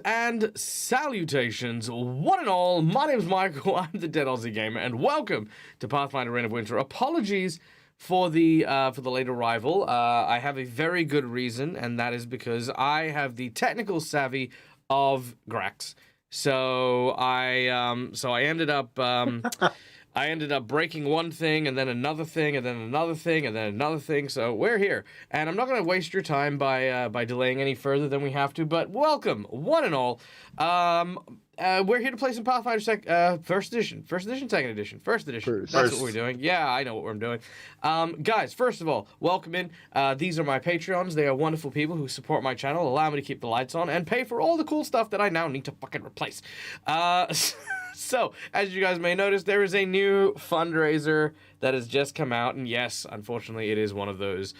and salutations, one and all. My name is Michael, I'm the Dead Aussie Gamer, and welcome to Pathfinder Reign of Winter. Apologies for the late arrival. I have a very good reason, and that is because I have the technical savvy of Grax. So I ended up breaking one thing, and then another thing, and then another thing, and then another thing. So we're here, and I'm not going to waste your time by delaying any further than we have to. But welcome, one and all. We're here to play some Pathfinder First Edition, Second Edition, First Edition. That's what we're doing. Yeah, I know what we're doing. Guys, first of all, welcome in. These are my Patreons. They are wonderful people who support my channel, allow me to keep the lights on, and pay for all the cool stuff that I now need to fucking replace. So, as you guys may notice, there is a new fundraiser that has just come out, and yes, unfortunately, it is one of those.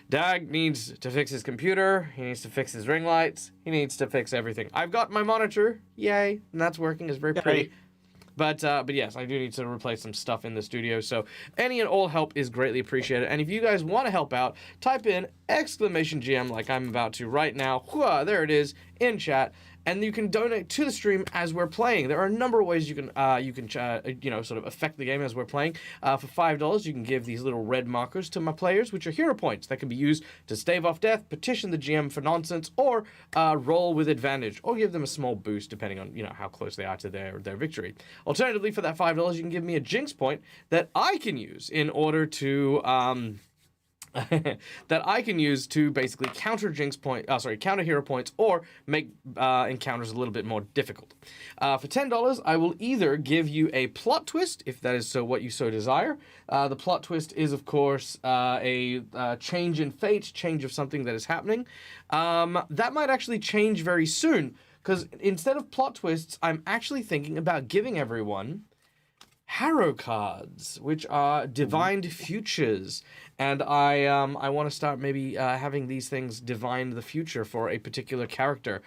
Dag needs to fix his computer, he needs to fix his ring lights, he needs to fix everything. I've got my monitor, yay, and that's working, it's very pretty. But yes, I do need to replace some stuff in the studio, so any and all help is greatly appreciated. And if you guys want to help out, type in !GM like I'm about to right now. There it is in chat, and you can donate to the stream as we're playing. There are a number of ways you can sort of affect the game as we're playing. For $5, you can give these little red markers to my players, which are hero points that can be used to stave off death, petition the GM for nonsense, or roll with advantage, or give them a small boost depending on how close they are to their victory. Alternatively, for that $5, you can give me a jinx point that I can use in order to basically counter counter hero points, or make encounters a little bit more difficult. For $10, I will either give you a plot twist, if that is so what you so desire. The plot twist is, of course, a change in fate, change of something that is happening. That might actually change very soon, because instead of plot twists, I'm actually thinking about giving everyone Harrow cards, which are divined futures, and I want to start maybe having these things divine the future for a particular character,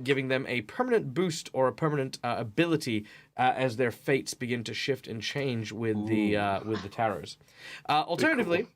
giving them a permanent boost or a permanent ability as their fates begin to shift and change with the tarots. Alternatively,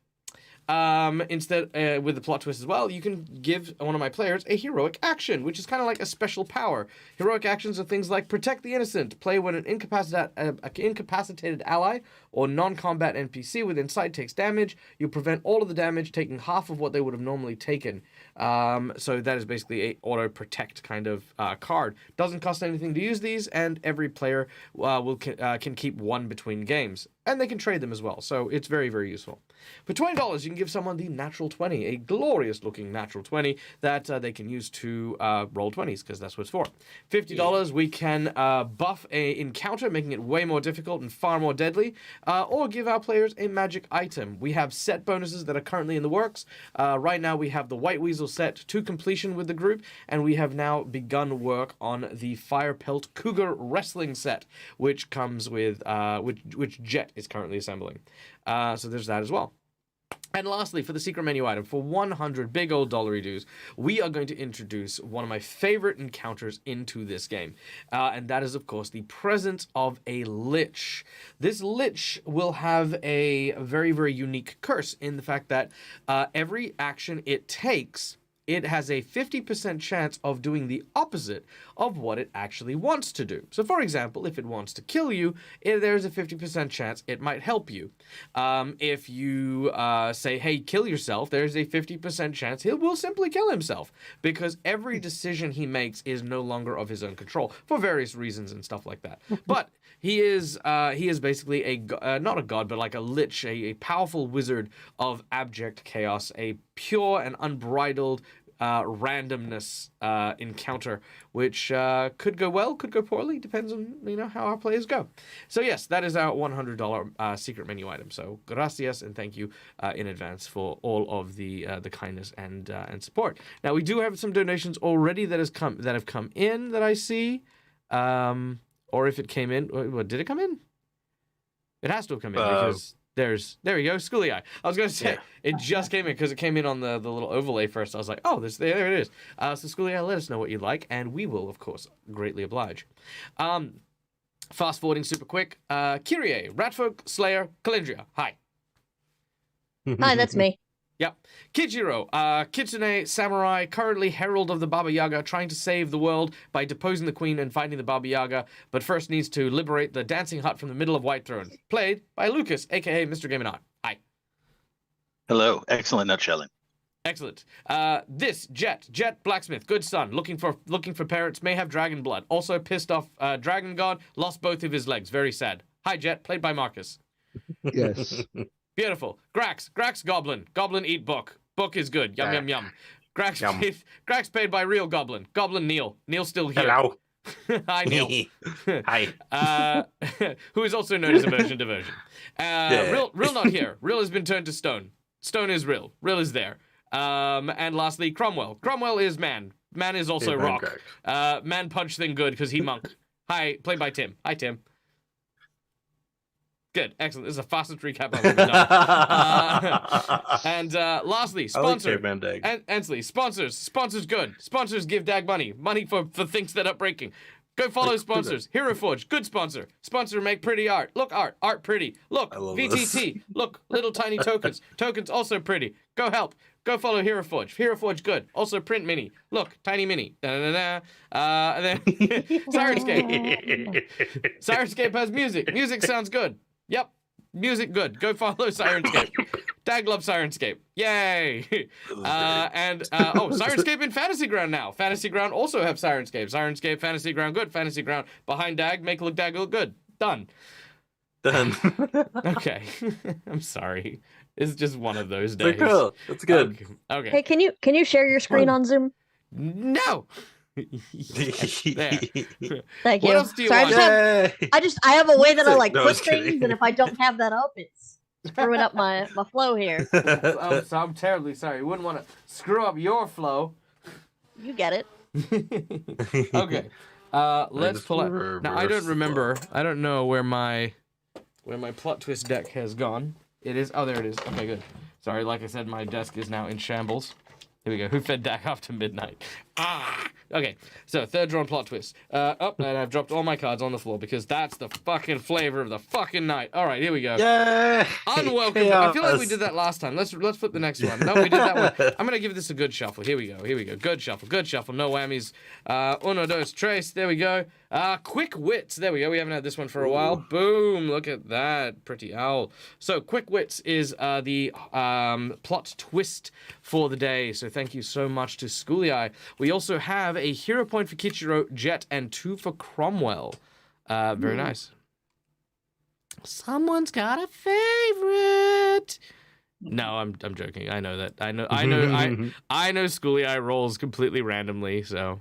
instead, with the plot twist as well, you can give one of my players a heroic action, which is kind of like a special power. Heroic actions are things like protect the innocent, play when an incapacitated ally or non-combat NPC within sight takes damage. You prevent all of the damage, taking half of what they would have normally taken. So that is basically a auto protect kind of card. Doesn't cost anything to use these, and every player can keep one between games. And they can trade them as well, so it's very, very useful. For $20, you can give someone the natural 20, a glorious-looking natural 20 that they can use to roll 20s, because that's what it's for. $50, we can buff a encounter, making it way more difficult and far more deadly, or give our players a magic item. We have set bonuses that are currently in the works. Right now, we have the White Weasel set to completion with the group, and we have now begun work on the Fire Pelt Cougar Wrestling set, which comes with which Jet is currently assembling. So there's that as well. And lastly, for the secret menu item, for 100 big old dollary dues, we are going to introduce one of my favorite encounters into this game. And that is, of course, the presence of a Lich. This Lich will have a very, very unique curse in the fact that every action it takes, it has a 50% chance of doing the opposite of what it actually wants to do. So, for example, if it wants to kill you, there's a 50% chance it might help you. If you say, hey, kill yourself, there's a 50% chance he will simply kill himself, because every decision he makes is no longer of his own control for various reasons and stuff like that. But he is basically not a god, but like a lich, a powerful wizard of abject chaos, a pure and unbridled randomness encounter, which could go well, could go poorly, depends on how our players go. So yes, that is our $100 secret menu item. So gracias and thank you in advance for all of the kindness and support. Now we do have some donations already that have come in that I see, or if it came in, did it come in? It has to have come in because. There we go, Schoolie Eye. I was going to say, It just came in because it came in on the little overlay first. I was like, oh, there it is. So Schoolie Eye, let us know what you'd like, and we will, of course, greatly oblige. Fast forwarding super quick. Kyrie, Ratfolk, Slayer, Calendria. Hi. Hi, that's me. Yep. Kichiro, Kitsune samurai, currently herald of the Baba Yaga, trying to save the world by deposing the queen and fighting the Baba Yaga, but first needs to liberate the dancing hut from the middle of Whitethrone. Played by Lucas, aka Mr. Game and Art. Hi. Hello. Excellent nutshelling. Excellent. This Jet blacksmith, good son, looking for parents, may have dragon blood. Also pissed off dragon god, lost both of his legs. Very sad. Hi Jet, played by Marcus. Yes. Beautiful. Grax goblin. Goblin eat book. Book is good. Yum yum yum. Grax paid by real goblin. Goblin Neil. Neil's still here. Hello. Hi Neil. Hi. Who is also known as Immersion Diversion. Real not here. Real has been turned to stone. Stone is real. Real is there. And lastly, Cromwell. Cromwell is man. Man is also rock. Man punch thing good because he monk. Hi, played by Tim. Hi, Tim. Good, excellent. This is the fastest recap I've ever done. And lastly, sponsor. And Ansley, sponsors. Sponsors good. Sponsors give Dag money. Money for things that are breaking. Go follow sponsors. Hero Forge, good sponsor. Sponsor make pretty art. Look, art pretty. Look, VTT. Look, little tiny tokens. Tokens also pretty. Go help. Go follow Hero Forge. Hero Forge good. Also print mini. Look, tiny mini. And then Sirenscape. Sirenscape has music. Music sounds good. Yep. Music good. Go follow Sirenscape. Dag love Sirenscape. Yay! Sirenscape in Fantasy Ground now. Fantasy Ground also have Sirenscape. Sirenscape, Fantasy Ground good. Fantasy Ground behind Dag, make look Dag look good. Done. Okay. I'm sorry. It's just one of those days. Cool. That's good. Okay. Hey, can you share your screen on Zoom? No. There. Thank you. What else do you Sorry, want? I have a way that I like No, quit I was kidding. screens, and if I don't have that up, it's screwing up my flow here. I'm terribly sorry. You wouldn't want to screw up your flow. You get it. Okay. Let's pull out. Now I don't remember. I don't know where my plot twist deck has gone. It is. Oh, there it is. Okay, good. Sorry, like I said, my desk is now in shambles. Here we go. Who fed Dak after midnight? Okay, so third drawn plot twist. And I've dropped all my cards on the floor because that's the fucking flavor of the fucking night. All right, here we go. Yeah. Unwelcome. I feel like we did that last time. Let's flip the next one. No, we did that one. I'm gonna give this a good shuffle. Here we go. Good shuffle. No whammies. Uno, dos, tres. There we go. Quick Wits. There we go. We haven't had this one for a while. Boom. Look at that. Pretty owl. So Quick Wits is the plot twist for the day. So thank you so much to Schooly Eye. We also have a hero point for Kichiro, Jet, and 2 for Cromwell. Very nice. Someone's got a favorite. No, I'm joking. I know that. I know Schooly Eye rolls completely randomly, so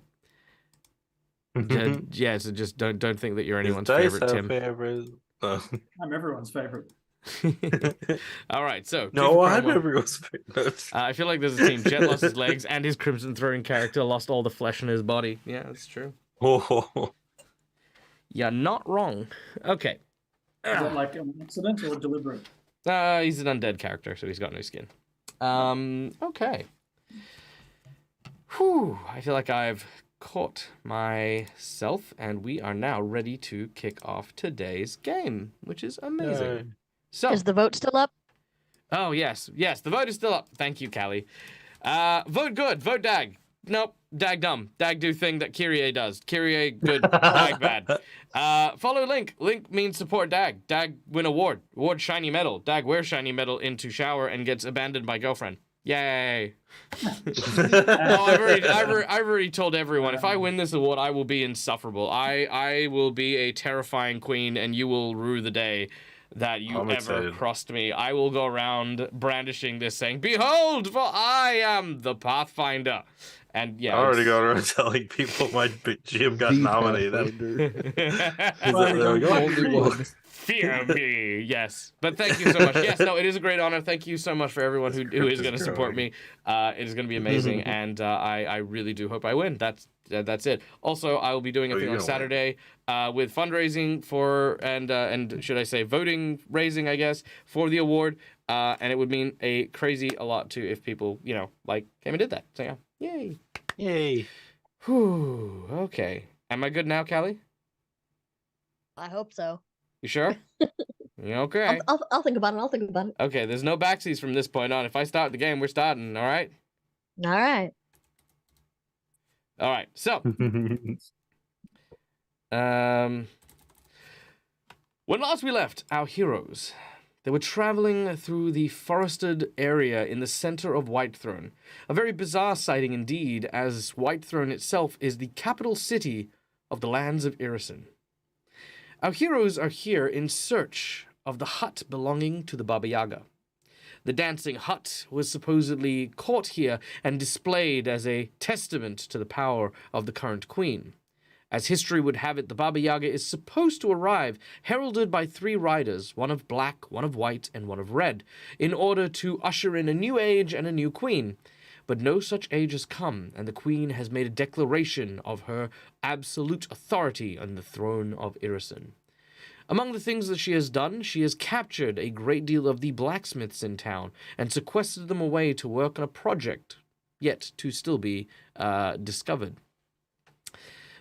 yeah, so just don't think that you're anyone's favorite, Tim. I'm everyone's favorite. All right, so No, I'm everyone's favorite. I feel like there's a team. Jet lost his legs, and his Crimson Throne character lost all the flesh in his body. Yeah, that's true. Oh. You're not wrong. Okay. Is that like an accident or deliberate? He's an undead character, so he's got no skin. Okay. Whew, I feel like I've caught myself, and we are now ready to kick off today's game, which is amazing. Yay. So, Is the vote still up? oh, yes, the vote is still up. Thank you, Callie. Vote good, vote Dag. Nope, Dag dumb. Dag do thing that Kyrie does. Kyrie good, Dag bad. Follow Link. Link means support Dag. Dag win award. Award shiny medal. Dag wears shiny medal into shower and gets abandoned by girlfriend. Yay. I've already told everyone, if I win this award, I will be insufferable. I will be a terrifying queen, and you will rue the day that you ever crossed me. I will go around brandishing this saying, "Behold, for I am the Pathfinder." And yeah, I already got around telling people my GM got nominated. There we go. Fear me, yes. But thank you so much. Yes, no, it is a great honor. Thank you so much for everyone who is going to support me. It is going to be amazing, and I really do hope I win. That's it. Also, I will be doing a thing on Saturday with fundraising for and should I say voting raising, I guess, for the award. And it would mean a lot too if people came and did that. So yeah, Yay. Whew. Okay. Am I good now, Callie? I hope so. You sure? Okay. I'll think about it. I'll think about it. Okay, there's no backsies from this point on. If I start the game, we're starting, all right? All right. All right, so. When last we left our heroes, they were traveling through the forested area in the center of Whitethrone. A very bizarre sighting indeed, as Whitethrone itself is the capital city of the lands of Irrisen. Our heroes are here in search of the hut belonging to the Baba Yaga. The dancing hut was supposedly caught here and displayed as a testament to the power of the current queen. As history would have it, the Baba Yaga is supposed to arrive, heralded by 3 riders, one of black, one of white, and one of red, in order to usher in a new age and a new queen. But no such age has come, and the queen has made a declaration of her absolute authority on the throne of Irrisen. Among the things that she has done, she has captured a great deal of the blacksmiths in town and sequestered them away to work on a project, yet to still be discovered.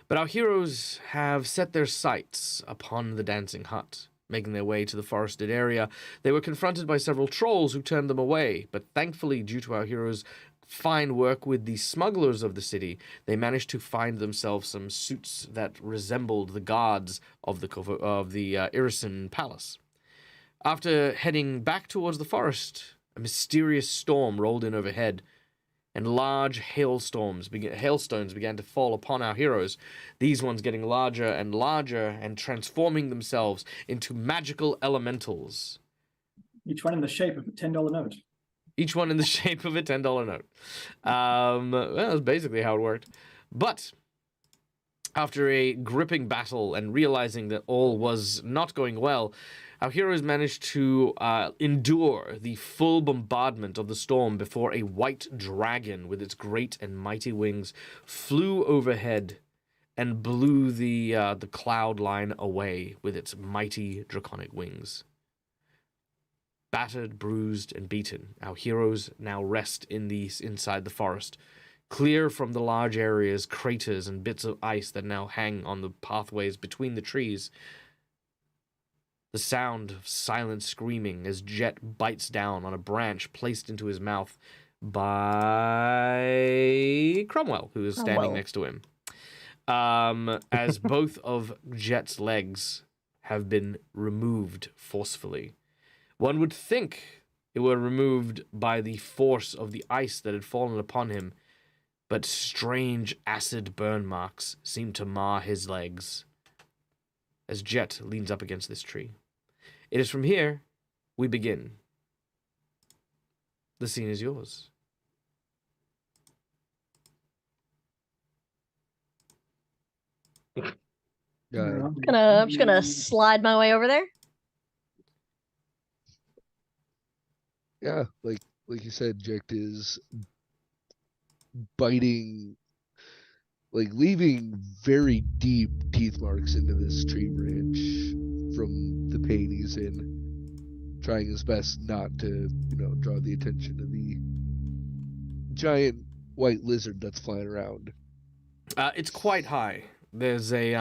But our heroes have set their sights upon the dancing hut. Making their way to the forested area, they were confronted by several trolls who turned them away, but thankfully, due to our heroes' fine work with the smugglers of the city, they managed to find themselves some suits that resembled the guards of the Irrisen palace. After heading back towards the forest, a mysterious storm rolled in overhead, and large hailstones began to fall upon our heroes, these ones getting larger and transforming themselves into magical elementals. Each one in the shape of a $10 note. Each one in the shape of a $10 note. Well, that's basically how it worked. But after a gripping battle and realizing that all was not going well, our heroes managed to endure the full bombardment of the storm before a white dragon with its great and mighty wings flew overhead and blew the cloud line away with its mighty draconic wings. Battered, bruised, and beaten, our heroes now rest inside the forest, clear from the large areas, craters, and bits of ice that now hang on the pathways between the trees. The sound of silent screaming as Jet bites down on a branch placed into his mouth by Cromwell, who is standing next to him. As both of Jet's legs have been removed forcefully. One would think it were removed by the force of the ice that had fallen upon him, but strange acid burn marks seem to mar his legs as Jet leans up against this tree. It is from here we begin. The scene is yours. I'm just gonna slide my way over there. Yeah, like you said, Jekt is biting, like leaving very deep teeth marks into this tree branch from the pain he's in, trying his best not to, draw the attention of the giant white lizard that's flying around. It's quite high. There's a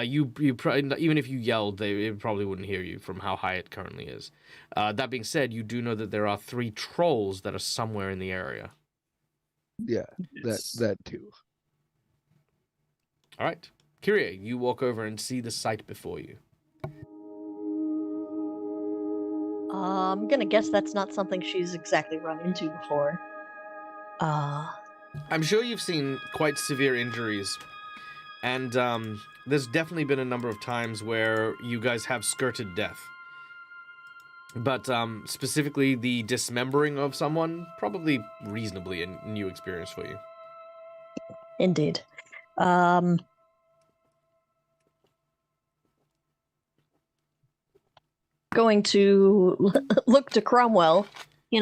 you even if you yelled, it probably wouldn't hear you from how high it currently is. That being said, you do know that there are 3 trolls that are somewhere in the area. Yeah, Yes. that too. All right, Kyrie, you walk over and see the sight before you. I'm gonna guess that's not something she's exactly run into before. I'm sure you've seen quite severe injuries, and there's definitely been a number of times where you guys have skirted death. But specifically the dismembering of someone, probably reasonably a new experience for you. Indeed. Going to look to Cromwell. You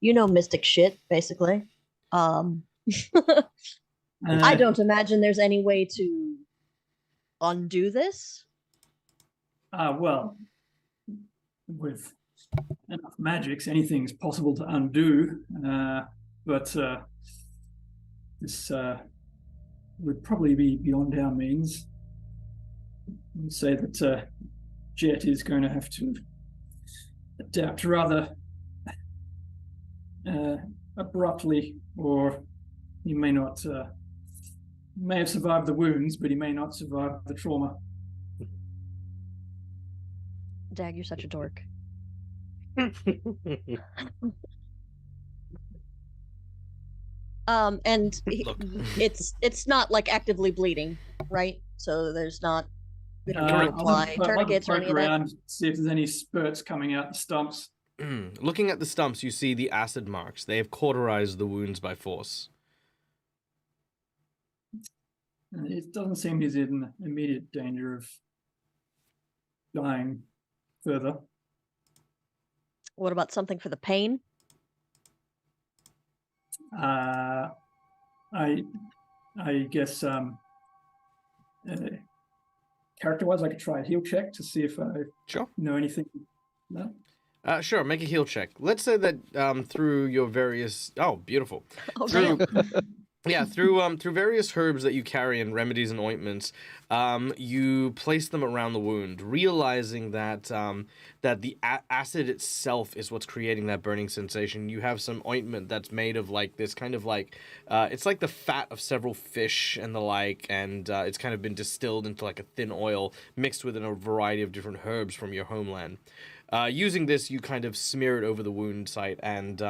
know mystic shit, basically. I don't imagine there's any way to undo this. Well, with enough magics, anything's possible to undo. But this would probably be beyond our means. I'd say that Jet is going to have to adapt rather abruptly, or he may not. May have survived the wounds, but he may not survive the trauma. Dag, you're such a dork. And Look. it's not like actively bleeding, right? So there's not Correct. apply tourniquets or any of that. Around, see if there's any spurts coming out the stumps. Looking at the stumps, you see the acid marks. They have cauterized the wounds by force. It doesn't seem he's in immediate danger of dying further. What about something for the pain? I guess character-wise, I could try a heal check to see if I Sure. know anything. No? Sure, make a heal check. Let's say that through your various... Oh, beautiful. Oh, Through, damn. yeah, through various herbs that you carry and remedies and ointments, you place them around the wound, realizing that that the acid itself is what's creating that burning sensation. You have some ointment that's made of like this kind of like it's like the fat of several fish and the like, and it's kind of been distilled into like a thin oil mixed with a variety of different herbs from your homeland. Using this, you kind of smear it over the wound site, and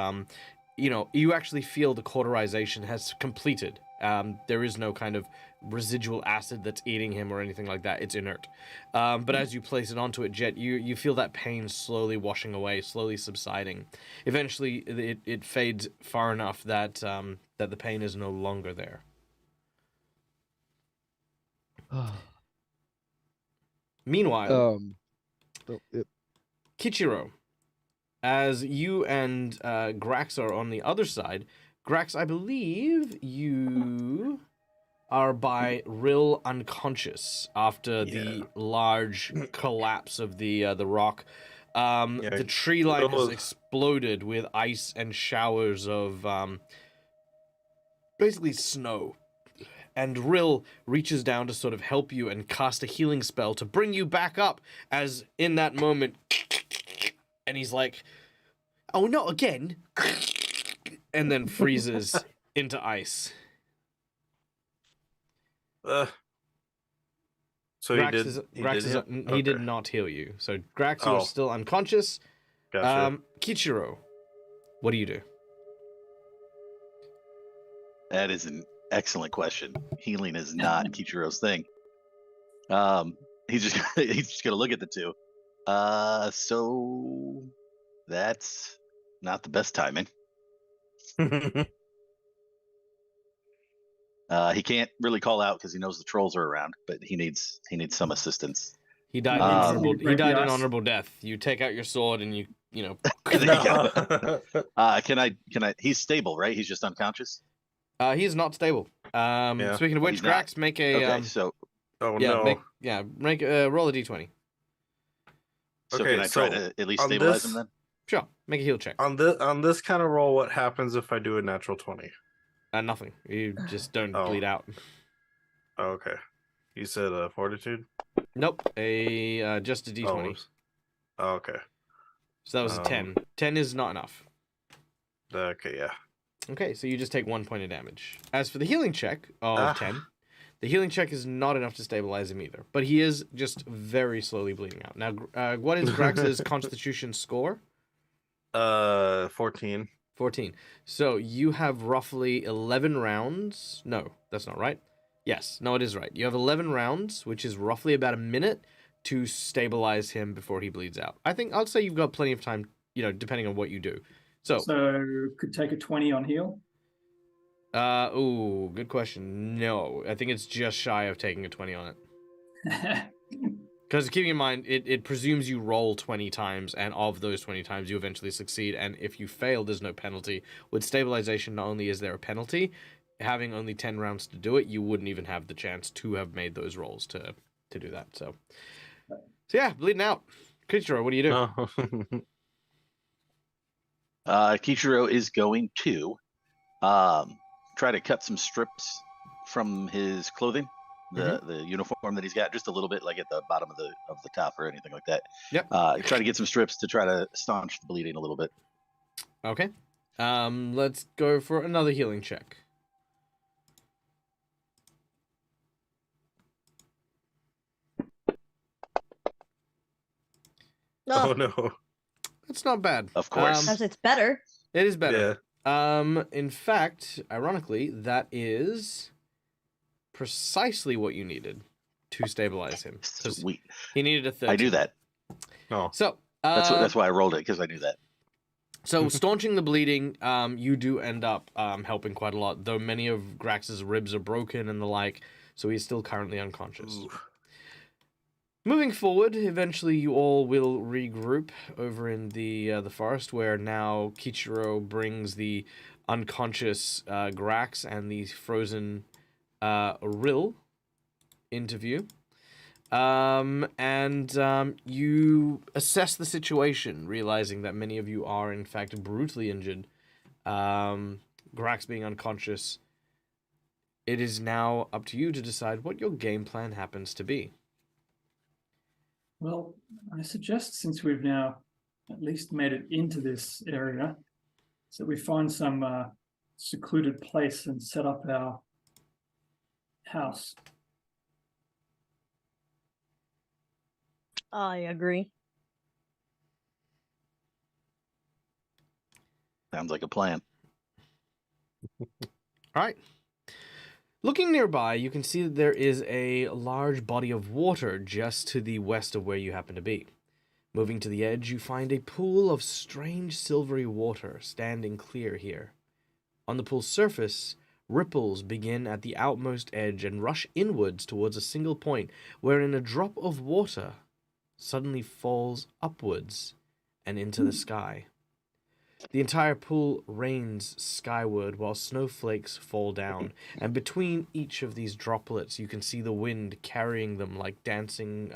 you actually feel the cauterization has completed. There is no kind of residual acid that's eating him or anything like that. It's inert. But as you place it onto it, Jet, you feel that pain slowly washing away, slowly subsiding. Eventually, it fades far enough that that the pain is no longer there. Meanwhile, Yep. Kichiro, as you and Grax are on the other side, Grax, I believe you are by Rill unconscious after the large collapse of the rock. The tree line has exploded with ice and showers of basically snow. And Rill reaches down to sort of help you and cast a healing spell to bring you back up, as in that moment, and he's like, "Oh, not again," and then freezes into ice. So he did not heal you. So Grax, you're still unconscious. Gotcha. Kichiro, what do you do? That is an excellent question. Healing is not Kichiro's thing. He's just gonna look at the two. So that's not the best timing. He can't really call out because he knows the trolls are around, but he needs some assistance. He died in honorable death. You take out your sword and you know. There you go. Can I? He's stable, right? He's just unconscious. He is not stable. Speaking of which, Grax, make a Oh yeah, no. Make roll a d20. So Okay, can I try to at least stabilize him then? Sure, make a heal check. On this kind of roll, what happens if I do a natural 20? Nothing. You just don't bleed out. Oh, okay. You said fortitude? Nope. Just a d20. Oh, okay. So that was a 10. 10 is not enough. Okay, yeah. Okay, so you just take 1 point of damage. As for the healing check of 10, the healing check is not enough to stabilize him either. But he is just very slowly bleeding out. Now, what is Grax's constitution score? 14. 14. So you have roughly 11 rounds. No, that's not right. Yes, no, it is right. You have 11 rounds, which is roughly about a minute to stabilize him before he bleeds out. I'll say you've got plenty of time, depending on what you do. So could take a 20 on heal. Good question. No, I think it's just shy of taking a 20 on it. Because keeping in mind, it presumes you roll 20 times, and of those 20 times, you eventually succeed. And if you fail, there's no penalty. With stabilization, not only is there a penalty, having only 10 rounds to do it, you wouldn't even have the chance to have made those rolls to do that. So yeah, bleeding out. Kichiro, what do you do? Kichiro is going to try to cut some strips from his clothing, the uniform that he's got, just a little bit, like at the bottom of the top or anything like that. Yep. Try to get some strips to try to staunch the bleeding a little bit. Okay. Let's go for another healing check. Oh Oh, no. That's not bad. Of course. as it's better. It is better. Yeah. In fact, ironically, that is precisely what you needed to stabilize him. 'Cause Sweet. he needed a 13. I knew that. Oh. So That's why I rolled it, because I knew that. So staunching the bleeding, you do end up helping quite a lot, though many of Grax's ribs are broken and the like, so he's still currently unconscious. Ooh. Moving forward, eventually you all will regroup over in the forest, where now Kichiro brings the unconscious Grax and the frozen Rill into view. You assess the situation, realizing that many of you are, in fact, brutally injured. Grax being unconscious, it is now up to you to decide what your game plan happens to be. Well, I suggest, since we've now at least made it into this area, so we find some secluded place and set up our house. I agree. Sounds like a plan. All right. Looking nearby, you can see that there is a large body of water just to the west of where you happen to be. Moving to the edge, you find a pool of strange silvery water standing clear here. On the pool's surface, ripples begin at the outmost edge and rush inwards towards a single point, wherein a drop of water suddenly falls upwards and into the sky. The entire pool rains skyward while snowflakes fall down, and between each of these droplets you can see the wind carrying them like dancing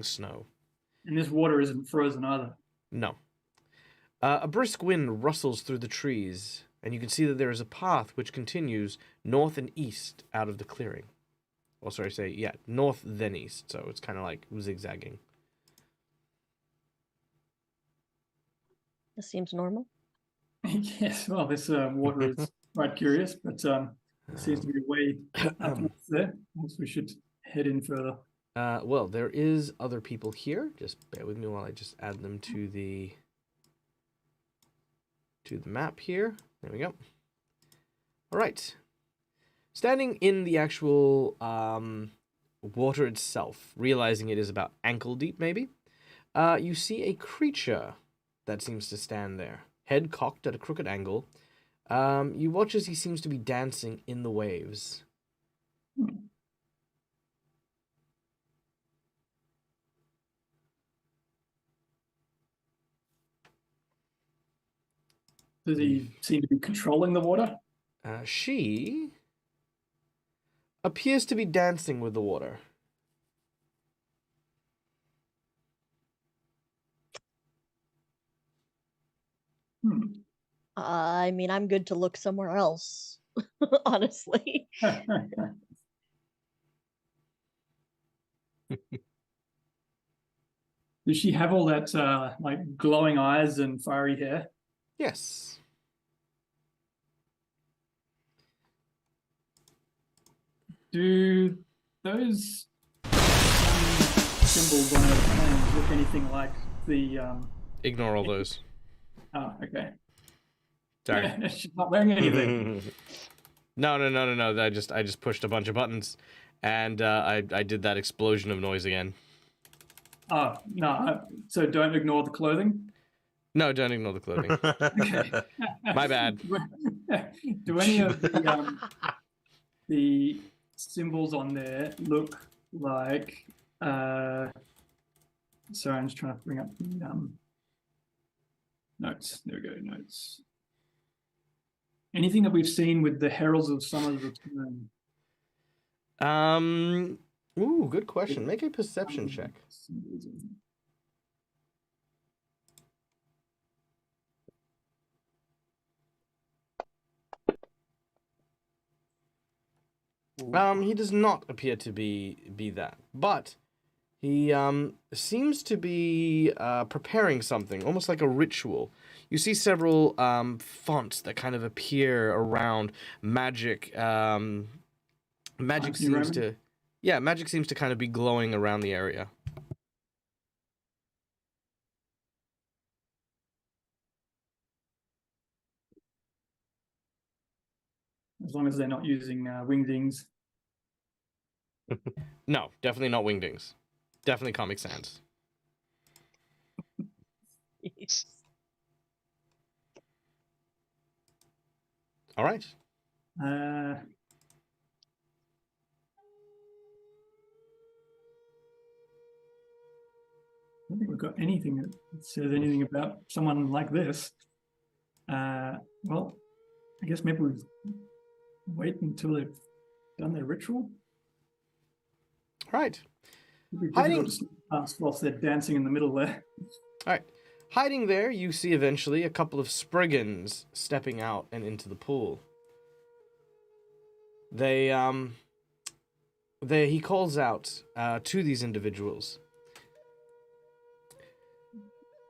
snow. And this water isn't frozen either. No. A brisk wind rustles through the trees, and you can see that there is a path which continues north and east out of the clearing. Well, sorry, north then east, so it's kind of like zigzagging. This seems normal. Yes, well, this water is quite curious, but seems to be a way up there. So we should head in further. Well, there is other people here. Just bear with me while I just add them to the map here. There we go. All right. Standing in the actual water itself, realizing it is about ankle deep maybe, you see a creature that seems to stand there, head cocked at a crooked angle. You watch as he seems to be dancing in the waves. Does he seem to be controlling the water? She appears to be dancing with the water. I mean, I'm good to look somewhere else, honestly. Does she have all that like glowing eyes and fiery hair? Yes. Do those symbols on her hands look anything like the Ignore all those. Oh, okay. Sorry. She's not wearing anything. No. I just pushed a bunch of buttons, and I did that explosion of noise again. Oh, no. So don't ignore the clothing? No, don't ignore the clothing. Okay. My bad. Do any of the symbols on there look like... sorry, I'm just trying to bring up the notes. There we go, notes. Anything that we've seen with the Heralds of Summer's Return? Ooh, good question. Make a perception check. He does not appear to be that, but he seems to be preparing something, almost like a ritual. You see several fonts that kind of appear around magic. Magic seems to, magic seems to kind of be glowing around the area. As long as they're not using wingdings. No, definitely not wingdings. Definitely Comic Sans. All right. I don't think we've got anything that says anything about someone like this. Well, I guess maybe we wait until they've done their ritual. All right. It'd be difficult to pass whilst they're dancing in the middle there. All right. Hiding there, you see eventually a couple of Spriggans stepping out and into the pool. He calls out to these individuals.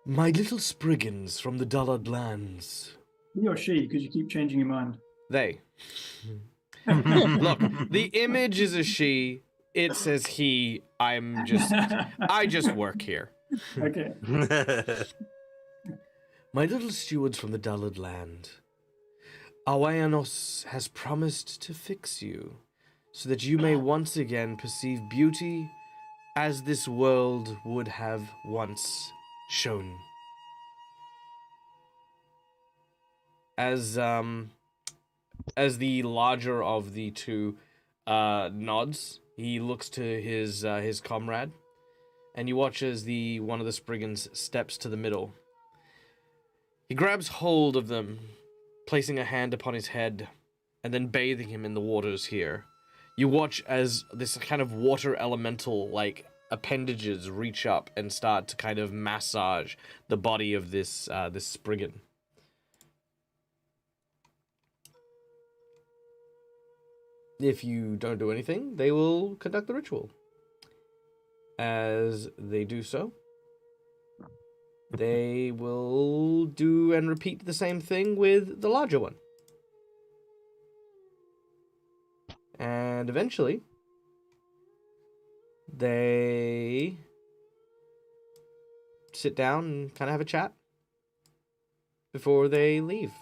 My little Spriggans from the Dullard lands. He or she, because you keep changing your mind. They. Look, the image is a she. It says he. I just work here. Okay. My little stewards from the Dullard land. Awayanos has promised to fix you, so that you may once again perceive beauty as this world would have once shown. As the larger of the two nods, he looks to his comrade, and you watch as one of the Spriggans steps to the middle. He grabs hold of them, placing a hand upon his head, and then bathing him in the waters here. You watch as this kind of water elemental-like appendages reach up and start to kind of massage the body of this Spriggan. If you don't do anything, they will conduct the ritual. As they do so, they will do and repeat the same thing with the larger one. And eventually, they sit down and kind of have a chat before they leave.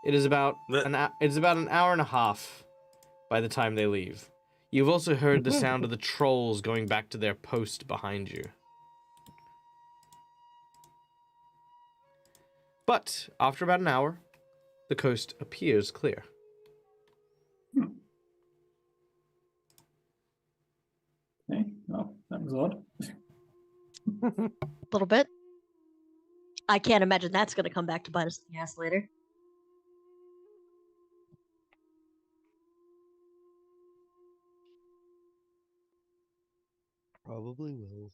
It is about an hour and a half by the time they leave. You've also heard the sound of the trolls going back to their post behind you. But after about an hour, the coast appears clear. Okay, well, that was odd. A little bit. I can't imagine that's going to come back to bite us in the ass later. Probably will.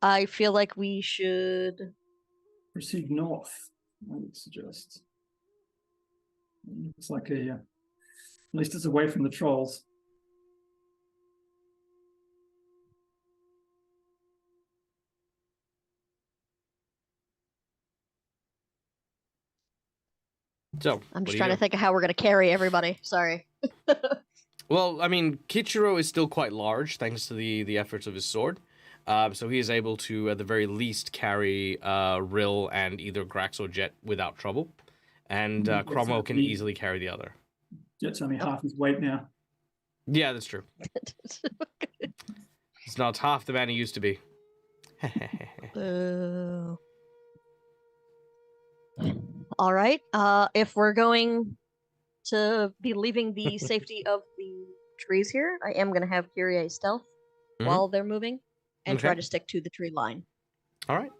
I feel like we should Proceed north, I would suggest. It's like at least it's away from the trolls. So, I'm just trying to think of how we're going to carry everybody. Sorry. Well, I mean, Kichiro is still quite large, thanks to the efforts of his sword. So he is able to, at the very least, carry Rill and either Grax or Jet without trouble. And Cromwell can easily carry the other. Jet's only half his weight now. Yeah, that's true. He's not half the man he used to be. All right. If we're going to be leaving the safety of the trees here, I am going to have Kyrie stealth while they're moving and try to stick to the tree line. All right.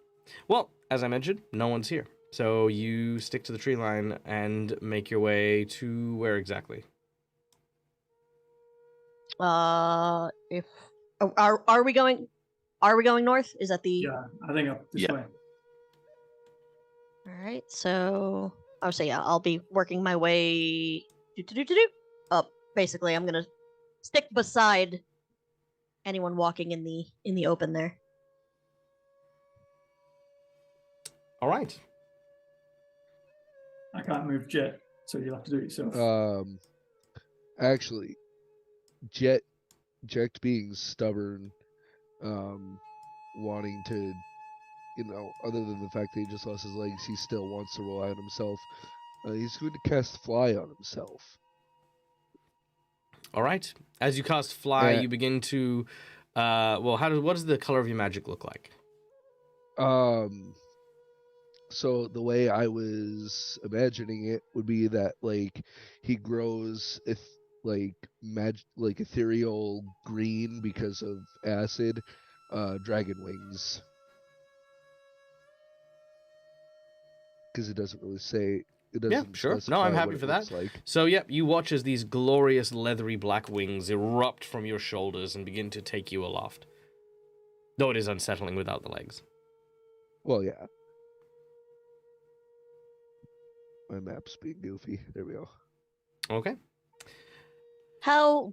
Well, as I mentioned, no one's here. So you stick to the tree line and make your way to where exactly? Are we going north? Is that the Yeah, I think up this way. All right, so I'll say yeah. I'll be working my way up. Basically, I'm gonna stick beside anyone walking in the open there. All right. I can't move Jet, so you'll have to do it yourself. Actually, Jet being stubborn, wanting to, other than the fact that he just lost his legs, he still wants to rely on himself. He's going to cast Fly on himself. All right. As you cast Fly, you begin to. What does the color of your magic look like? So the way I was imagining it would be that like he grows like ethereal green because of acid, dragon wings. Because it doesn't really say. It doesn't. Yeah, sure. Specify No, I'm what happy it for looks that. Like. So, yep, you watch as these glorious leathery black wings erupt from your shoulders and begin to take you aloft. Though it is unsettling without the legs. Well, yeah. My map's being goofy. There we go. Okay. How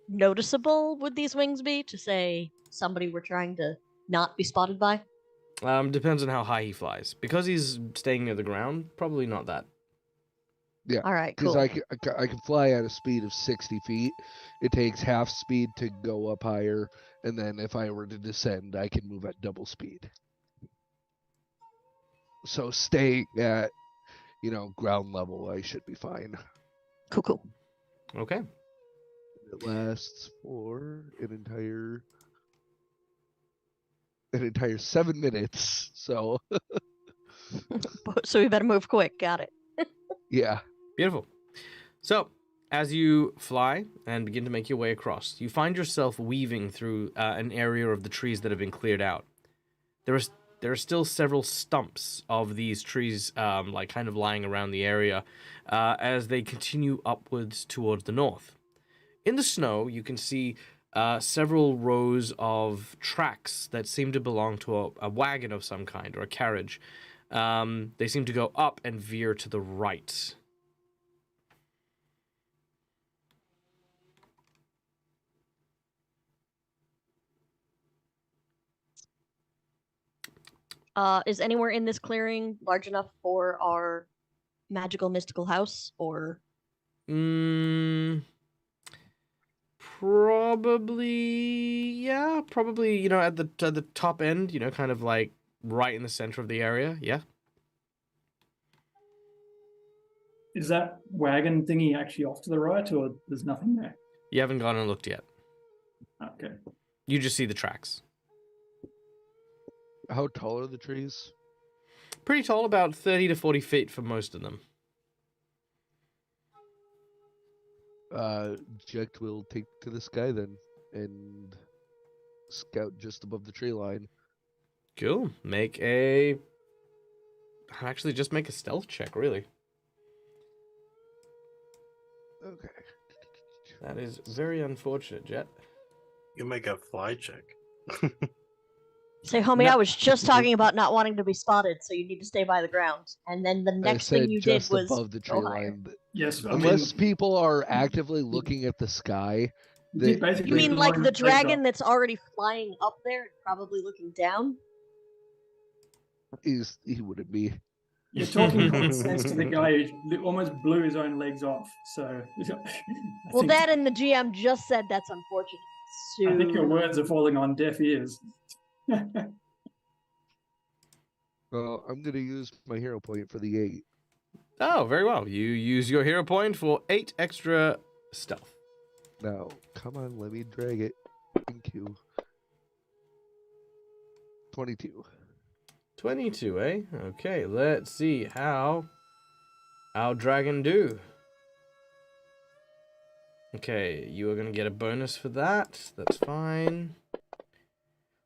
noticeable would these wings be to say somebody we're trying to not be spotted by? Depends on how high he flies. Because he's staying near the ground, probably not that. Yeah. All right, Because cool. I can fly at a speed of 60 feet. It takes half speed to go up higher, and then if I were to descend, I can move at double speed. So staying at, ground level, I should be fine. Cool. Okay. It lasts for an entire 7 minutes. So So we better move quick. Got it. yeah. Beautiful. So, as you fly and begin to make your way across, you find yourself weaving through an area of the trees that have been cleared out. There are still several stumps of these trees, kind of lying around the area, as they continue upwards towards the north. In the snow, you can see several rows of tracks that seem to belong to a wagon of some kind or a carriage. They seem to go up and veer to the right. Is anywhere in this clearing large enough for our magical mystical house, or? Probably, yeah. Probably, at the top end, kind of like right in the center of the area. Yeah. Is that wagon thingy actually off to the right, or there's nothing there? You haven't gone and looked yet. Okay. You just see the tracks. How tall are the trees? Pretty tall, about 30 to 40 feet for most of them. Jekt will take to the sky then and scout just above the tree line. Cool. Just make a stealth check, really. Okay. That is very unfortunate, Jet. You make a fly check. Say, homie, I was just talking about not wanting to be spotted, so you need to stay by the ground. And then the next thing you did was above the tree line. Yes, unless people are actively looking at the sky. You basically You mean like the legs dragon up. that's already flying up there, probably looking down? He wouldn't be. You're talking common sense to the guy who almost blew his own legs off. So, Well, that and the GM just said that's unfortunate. So... I think your words are falling on deaf ears. Well, I'm going to use my hero point for the 8. Oh, very well. You use your hero point for 8 extra stealth. Now, come on, let me drag it. Thank you. 22. 22, eh? Okay, let's see how our dragon do. Okay, you are going to get a bonus for that. That's fine.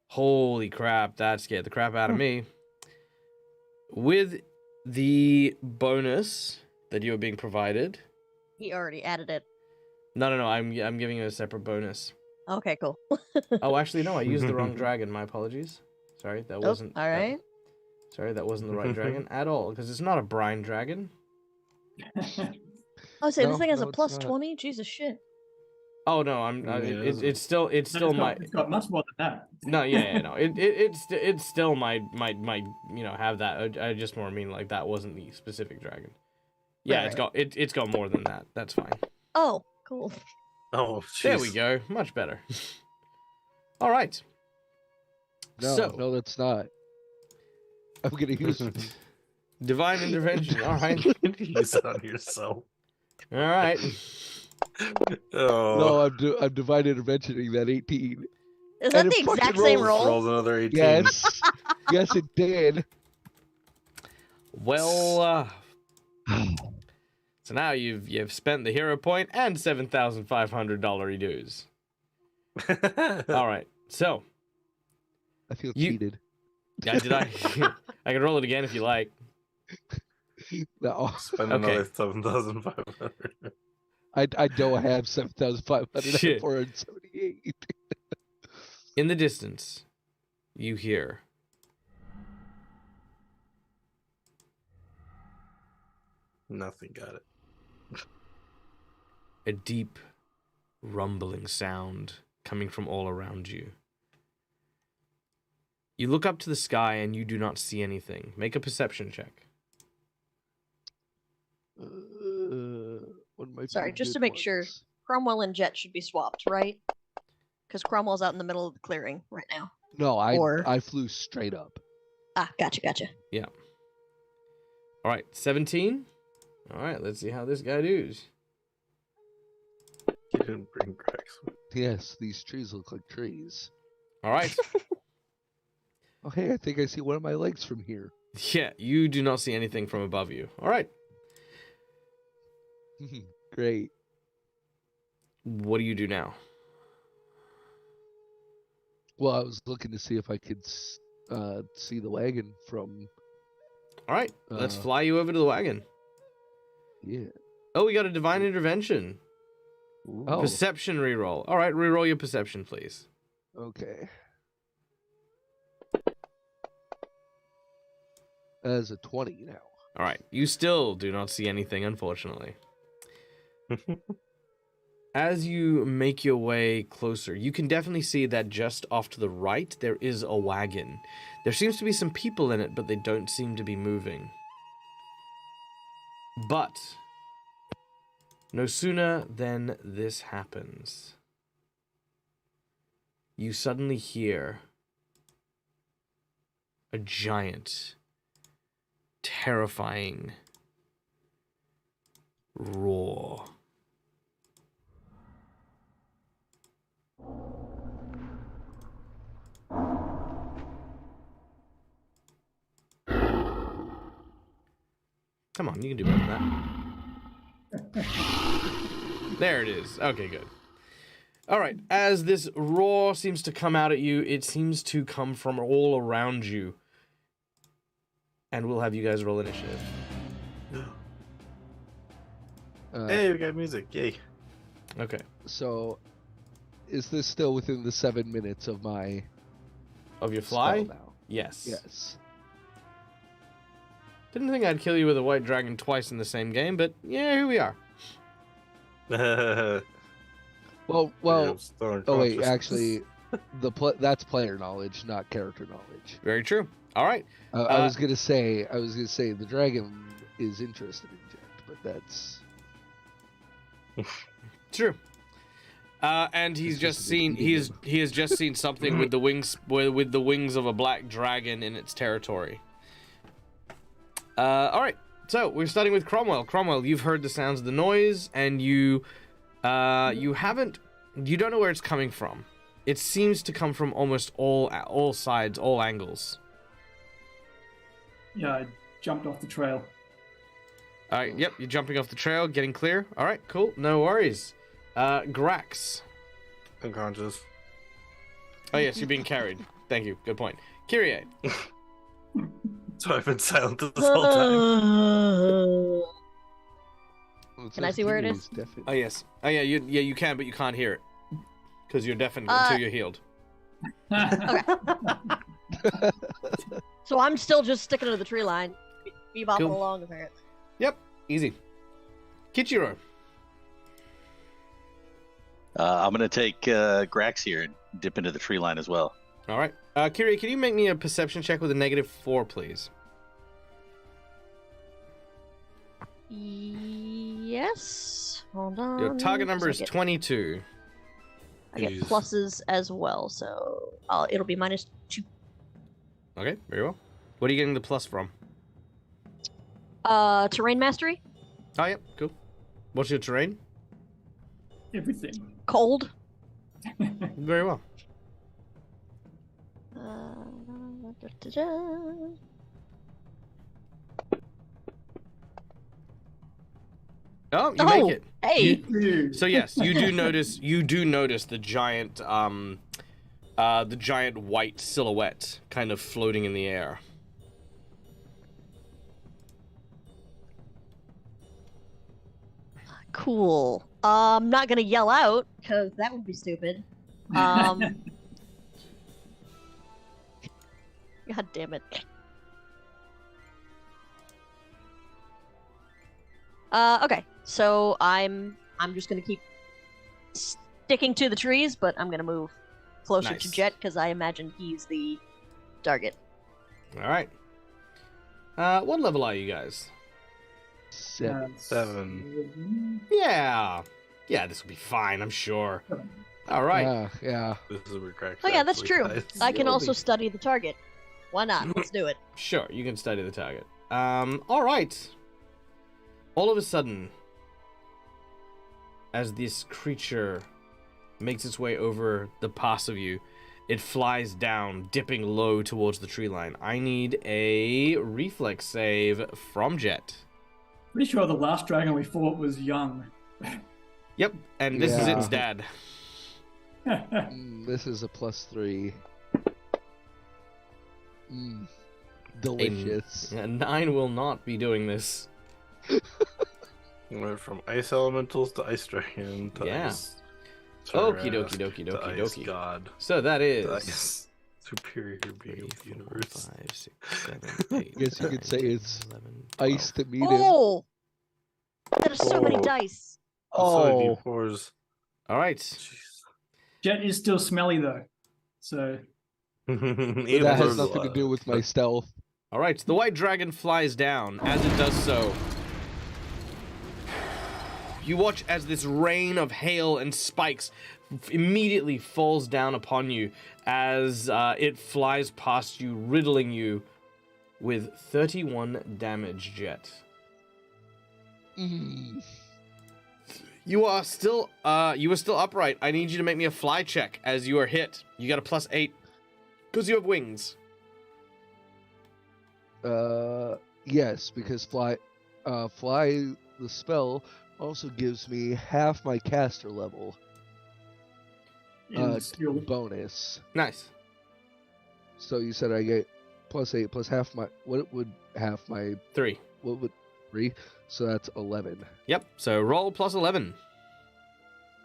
Holy crap, that scared the crap out of me. With the bonus that you are being provided... He already added it. No, I'm giving you a separate bonus. Okay, cool. Oh, actually, no, I used the wrong dragon. My apologies. Sorry, that wasn't... all right. Sorry, that wasn't the right dragon at all, because it's not a brine dragon. Oh, say this No, thing has no, a it's plus not. 20. Jesus shit. Oh no, it's still It's got much more than that. no, yeah, no. It's still my have that. I just more mean like that wasn't the specific dragon. Yeah, Right. it's got more than that. That's fine. Oh, cool. Oh, jeez. There we go. Much better. All right. No, no, that's not. I'm gonna use. Divine intervention. All right. Use it on yourself. All right. Oh. No, I'm divine interventioning that 18. Is that And the it fucking exact same rolls. roll? Rolls another 18. Yes, yes, it did. Well, so now you've spent the hero point and $7,500 dues. All right. So, I feel You- cheated. yeah, did I? I can roll it again if you like. No, Spend Okay. another 7,500. I don't have 7,500. I Shit. have 478. In the distance, you hear Nothing, got it. a deep, rumbling sound coming from all around you. You look up to the sky and you do not see anything. Make a perception check. What might Sorry, be just to good make sure. ones? Cromwell and Jet should be swapped, right? Because Cromwell's out in the middle of the clearing right now. No, Or- I flew straight up. Ah, gotcha. All right, 17. All right, let's see how this guy does. You didn't bring Grex. Yes, these trees look like trees. All right. Oh, hey, I think I see one of my legs from here. Yeah, you do not see anything from above you. All right. Great. What do you do now? Well, I was looking to see if I could see the wagon from. All right, let's Uh. fly you over to the wagon. Yeah. Oh, we got a divine intervention. Oh, Perception reroll. All right, reroll your perception, please. okay. As a 20 now. All right, you still do not see anything, unfortunately. As you make your way closer, you can definitely see that just off to the right, there is a wagon. There seems to be some people in it, but they don't seem to be moving. But no sooner than this happens, you suddenly hear a giant, terrifying roar. Come on, you can do better than that. There it is. Okay, good. All right, as this roar seems to come out at you, it seems to come from all around you. And we'll have you guys roll initiative. Hey, we got music. Yay. Okay. So, is this still within the 7 minutes of my Of your fly? spell now? Yes. Yes. Didn't think I'd kill you with a white dragon twice in the same game, but yeah, here we are. Well. Storm Oh wait, consciousness. actually, that's player knowledge, not character knowledge. Very true. All right. I was gonna say the dragon is interested in Jet, but that's True. And he's It's just just seen an he has just seen something with the wings of a black dragon in its territory. All right. So we're starting with Cromwell. Cromwell, you've heard the sounds of the noise, and you don't know where it's coming from. It seems to come from almost all sides, all angles. Yeah, I jumped off the trail. All right. Yep. You're jumping off the trail, getting clear. All right. Cool. No worries. Grax. Unconscious. Oh yes, you're being carried. Thank you. Good point. Kyrie. So I've been silent this whole time. Can I see where it is? Oh yes. Oh yeah. You can, but you can't hear it because you're deafened Uh, until you're healed. So I'm still just sticking to the tree line, bebopping Cool. along apparently. Yep. Easy. Kichiro. I'm gonna take Grax here and dip into the tree line as well. All right. Kiri, can you make me a perception check with a -4, please? Yes. Hold on. Your target number So is 22. I get Jeez. pluses as well, so it'll be -2. Okay, very well. What are you getting the plus from? Terrain mastery. Oh, yep, cool. What's your terrain? Everything. Cold. Very well. Oh, you make it. Hey. Dude. So yes, you do notice. You do notice the giant white silhouette kind of floating in the air. Cool. I'm not gonna yell out because that would be stupid. God damn it. Okay. So I'm just gonna keep sticking to the trees, but I'm gonna move closer to Nice. Jet because I imagine he's the target. All right. What level are you guys? 7. 7. Yeah. Yeah, this will be fine, I'm sure. All right. Yeah. This is where Grax Oh yeah, that's actually true. dies. I can Really? also study the target. Why not? Let's do it. Sure, you can study the target. All right. All of a sudden, as this creature makes its way over the pass of you, it flies down, dipping low towards the tree line. I need a reflex save from Jet. Pretty sure the last dragon we fought was young. Yep, and this is Yeah. its dad. This is a +3. Delicious. A 9 will not be doing this. We went from ice elementals to ice dragon to Yeah. ice. Okie dokie Tarask dokie to dokie ice dokie. god. So that To is ice superior being of the 3, 4, universe. 5, 6, 7, 8. Guess you could 9, say 10, it's 11, Ice 12. to meet him. Oh! That is so many Oh. dice. Oh. D4s. All right. Jeez. Jet is still smelly though, so He That has absorbs a nothing to lot. do with my stealth. All right, the white dragon flies down. As it does so, you watch as this rain of hail and spikes immediately falls down upon you as it flies past you, riddling you with 31 damage, Jet. You are still upright. I need you to make me a fly check as you are hit. You got a +8 because you have wings. Yes, because fly the spell also gives me half my caster level in skill. bonus. Nice. So you said I get +8 plus half my what would half my 3. what would 3? So that's 11. Yep. So roll +11.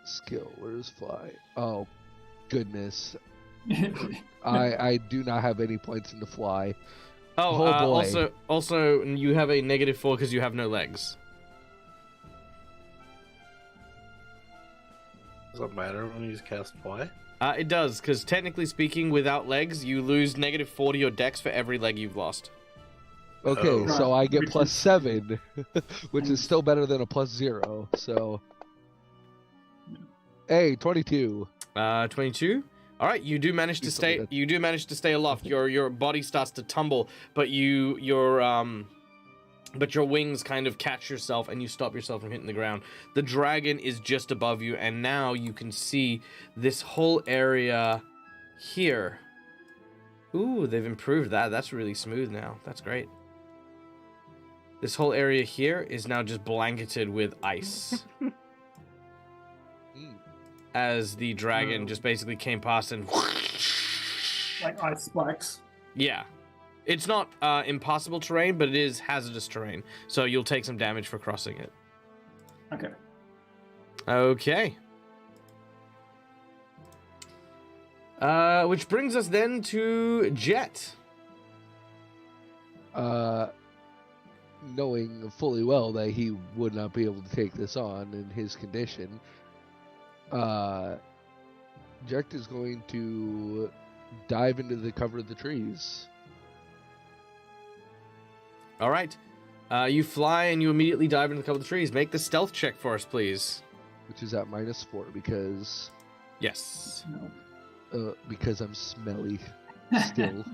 Skill. Where's fly? Oh, goodness. I do not have any points in the fly. Oh, Oh, boy. also, you have a -4 because you have no legs. Does that matter when you cast fly? It does, because technically speaking, without legs, you lose -4 to your dex for every leg you've lost. Okay, Oh. so I get Which is- +7, which is still better than a +0. So, hey, 22. 22. All right, you do manage to Please tell me stay. that- You do manage to stay aloft. Your body starts to tumble, but your wings kind of catch yourself, and you stop yourself from hitting the ground. The dragon is just above you, and now you can see this whole area here. Ooh, they've improved that. That's really smooth now. That's great. This whole area here is now just blanketed with ice. As the dragon just basically came past and Like ice spikes. yeah, it's not impossible terrain, but it is hazardous terrain, so you'll take some damage for crossing it. Okay. Okay. Which brings us then to Jet. knowing fully well that he would not be able to take this on in his condition, Jack is going to dive into the cover of the trees. All right. You fly and you immediately dive into the cover of the trees. Make the stealth check for us, please. Which is at -4 because... Yes. Because I'm smelly still.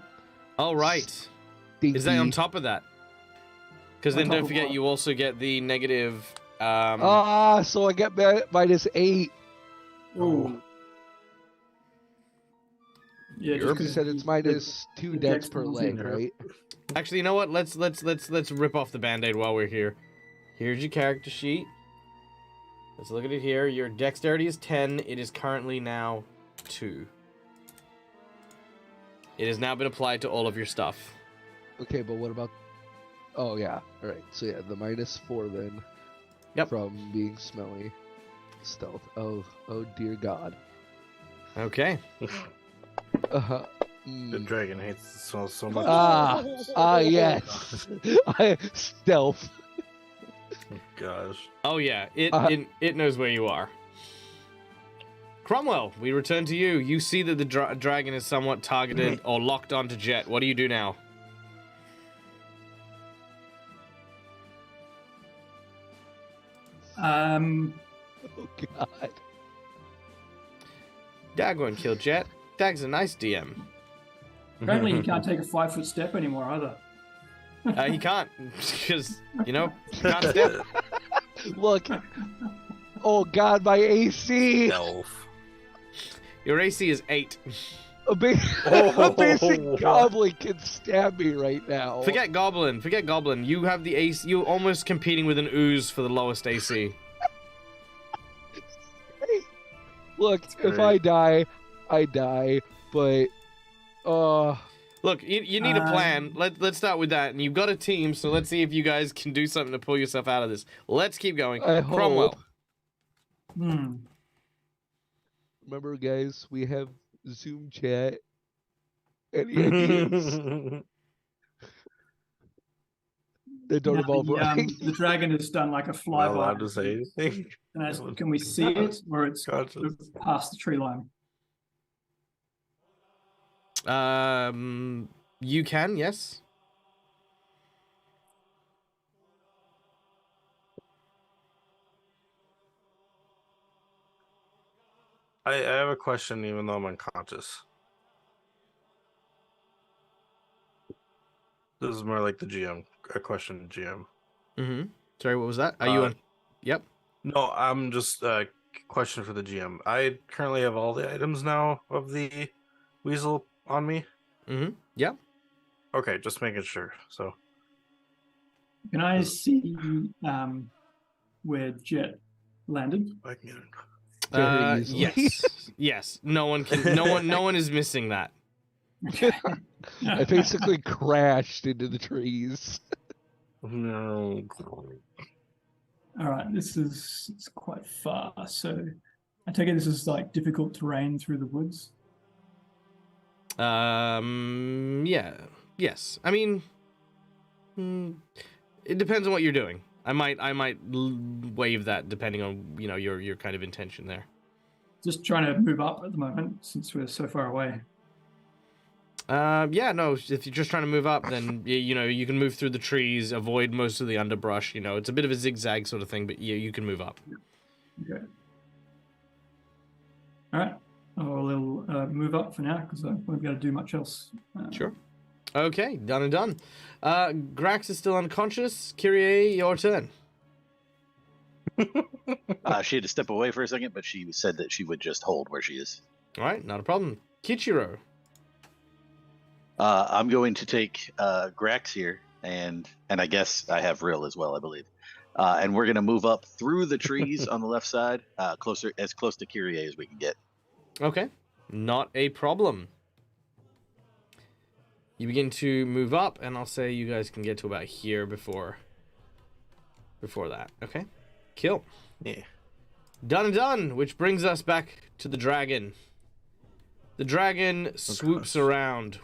All right. Stinky. Is that on top of that? Because then On don't top of forget what? you also get the negative... So I get -8. Ooh. Yeah, You just 'cause said it's -2 the dex dex per penalty. leg, right? Actually, you know what? Let's rip off the band-aid while we're here. Here's your character sheet. Let's look at it here. Your dexterity is 10. It is currently now 2. It has now been applied to all of your stuff. Okay, but what about... Oh, yeah. All right. So, yeah, the -4 then. Yep. From being smelly. Stealth. Oh dear God. Okay. Uh-huh. The dragon hates the smell so much. Yes. Stealth. Gosh. Oh yeah, it knows where you are. Cromwell, we return to you. You see that the dragon is somewhat targeted or locked onto Jet. What do you do now? Oh God. Dag won't kill Jet. Dag's a nice DM. Apparently, he can't take a 5-foot step anymore either. He can't, because, you know, can't step. Look. Oh God, my AC. Elf. Your AC is 8. A basic goblin can stab me right now. Forget Goblin. You have the AC. You're almost competing with an ooze for the lowest AC. Look, That's if great. I die, I die. But, Look, you need a plan. Let's start with that. And you've got a team, so let's see if you guys can do something to pull yourself out of this. Let's keep going. I Cromwell. hope. Remember, guys, we have Zoom chat. Any ideas that don't involve running? The dragon has done like a Am I allowed flyby. to say anything? Can we see it, or it's Conscious. past the tree line? You can, yes. I have a question, even though I'm unconscious. This is more like the GM. A question to GM. Mm-hmm. Sorry, what was that? Are you on? Yep. No, I'm just a question for the GM. I currently have all the items now of the weasel on me. Mm-hmm. Yep. Okay, just making sure. So Can I see where Jet landed? I can get it. Very easily. Yes. Yes. No one is missing that. I basically crashed into the trees. No. All right, it's quite far. So I take it this is like difficult terrain through the woods. Yeah. Yes. I mean, it depends on what you're doing. I might waive that depending on, you know, your kind of intention there. Just trying to move up at the moment since we're so far away. Yeah, no, if you're just trying to move up, then, you know, you can move through the trees, avoid most of the underbrush, you know. It's a bit of a zigzag sort of thing, but yeah, you can move up. Okay. All right. I'll move up for now because I won't be able to do much else. Sure. Okay, done and done. Grax is still unconscious. Kyrie, your turn. She had to step away for a second, but she said that she would just hold where she is. All right, not a problem. Kichiro. I'm going to take Grax here, and I guess I have Rill as well, I believe. And we're going to move up through the trees on the left side, as close to Kyrie as we can get. Okay, not a problem. You begin to move up, and I'll say you guys can get to about here before that. Okay, kill. Yeah. Done and done, which brings us back to the dragon. The dragon swoops around.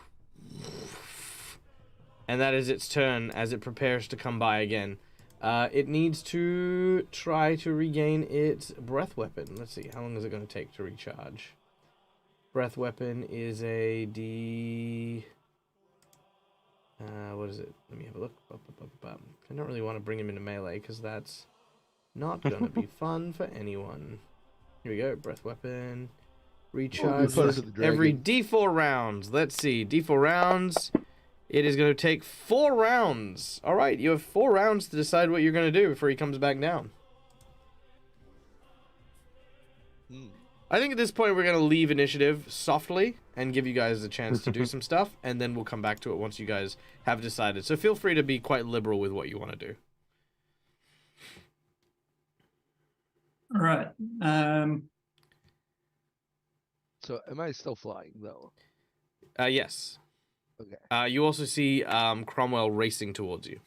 And that is its turn as it prepares to come by again. It needs to try to regain its breath weapon. Let's see, how long is it going to take to recharge? Breath weapon is a D... what is it? Let me have a look. I don't really want to bring him into melee because that's not going to be fun for anyone. Here we go, breath weapon. Recharges every D4 rounds. Let's see, D4 rounds... It is going to take 4 rounds. All right, you have 4 rounds to decide what you're going to do before he comes back down. I think at this point we're going to leave initiative softly and give you guys a chance to do some stuff, and then we'll come back to it once you guys have decided. So feel free to be quite liberal with what you want to do. All right. So am I still flying, though? Yes. Okay. You also see Cromwell racing towards you.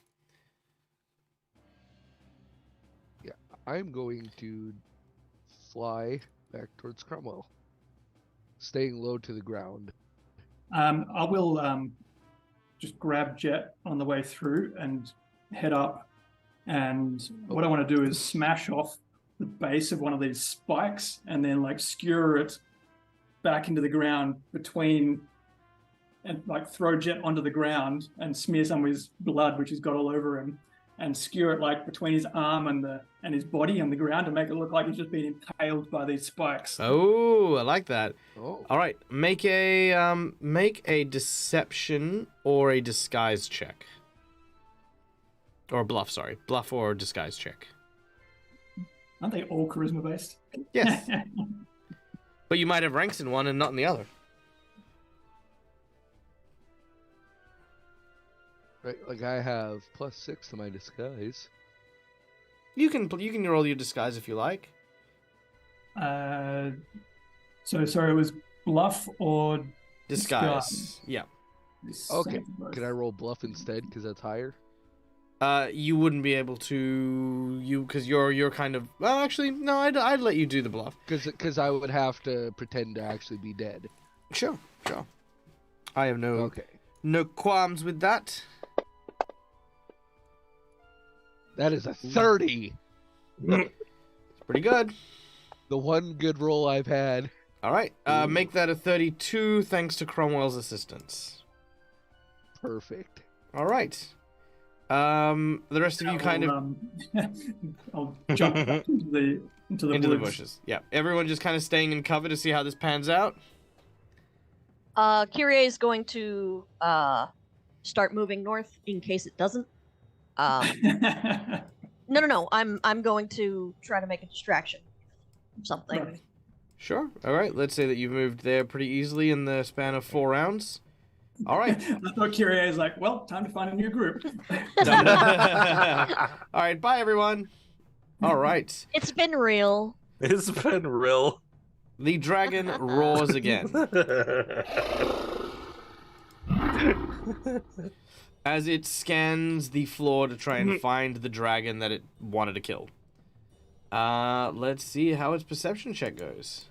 Yeah, I'm going to fly back towards Cromwell, staying low to the ground. I will just grab Jet on the way through and head up. And what I want to do is smash off the base of one of these spikes and then like skewer it back into the ground between, and like throw Jet onto the ground and smear some of his blood, which he's got all over him, and skewer it like between his arm and his body on the ground to make it look like he's just been impaled by these spikes. Oh, I like that. Oh. All right, make a deception or a disguise check. Or bluff, sorry. Bluff or disguise check. Aren't they all charisma based? Yes. But you might have ranks in one and not in the other. Right, like I have +6 to my disguise. You can roll your disguise if you like. So sorry, it was bluff or Disguise. Yeah. Okay. Can I roll bluff instead because that's higher? You wouldn't be able to because you're kind of well. Actually, no. I'd let you do the bluff. Because I would have to pretend to actually be dead. Sure. I have no qualms with that. That is a 30. It's pretty good. The one good roll I've had. All right. Make that a 32 thanks to Cromwell's assistance. Perfect. All right. The rest of you kind of I'll jump back into the bushes. Yeah. Everyone just kind of staying in cover to see how this pans out. Kyrie is going to start moving north in case it doesn't. No. I'm going to try to make a distraction. Something. Right. Sure. All right. Let's say that you've moved there pretty easily in the span of 4 rounds. All right. I thought Kyrie is like, well, time to find a new group. All right. Bye, everyone. All right. It's been real. It's been real. The dragon roars again. As it scans the floor to try and find the dragon that it wanted to kill. Let's see how its perception check goes.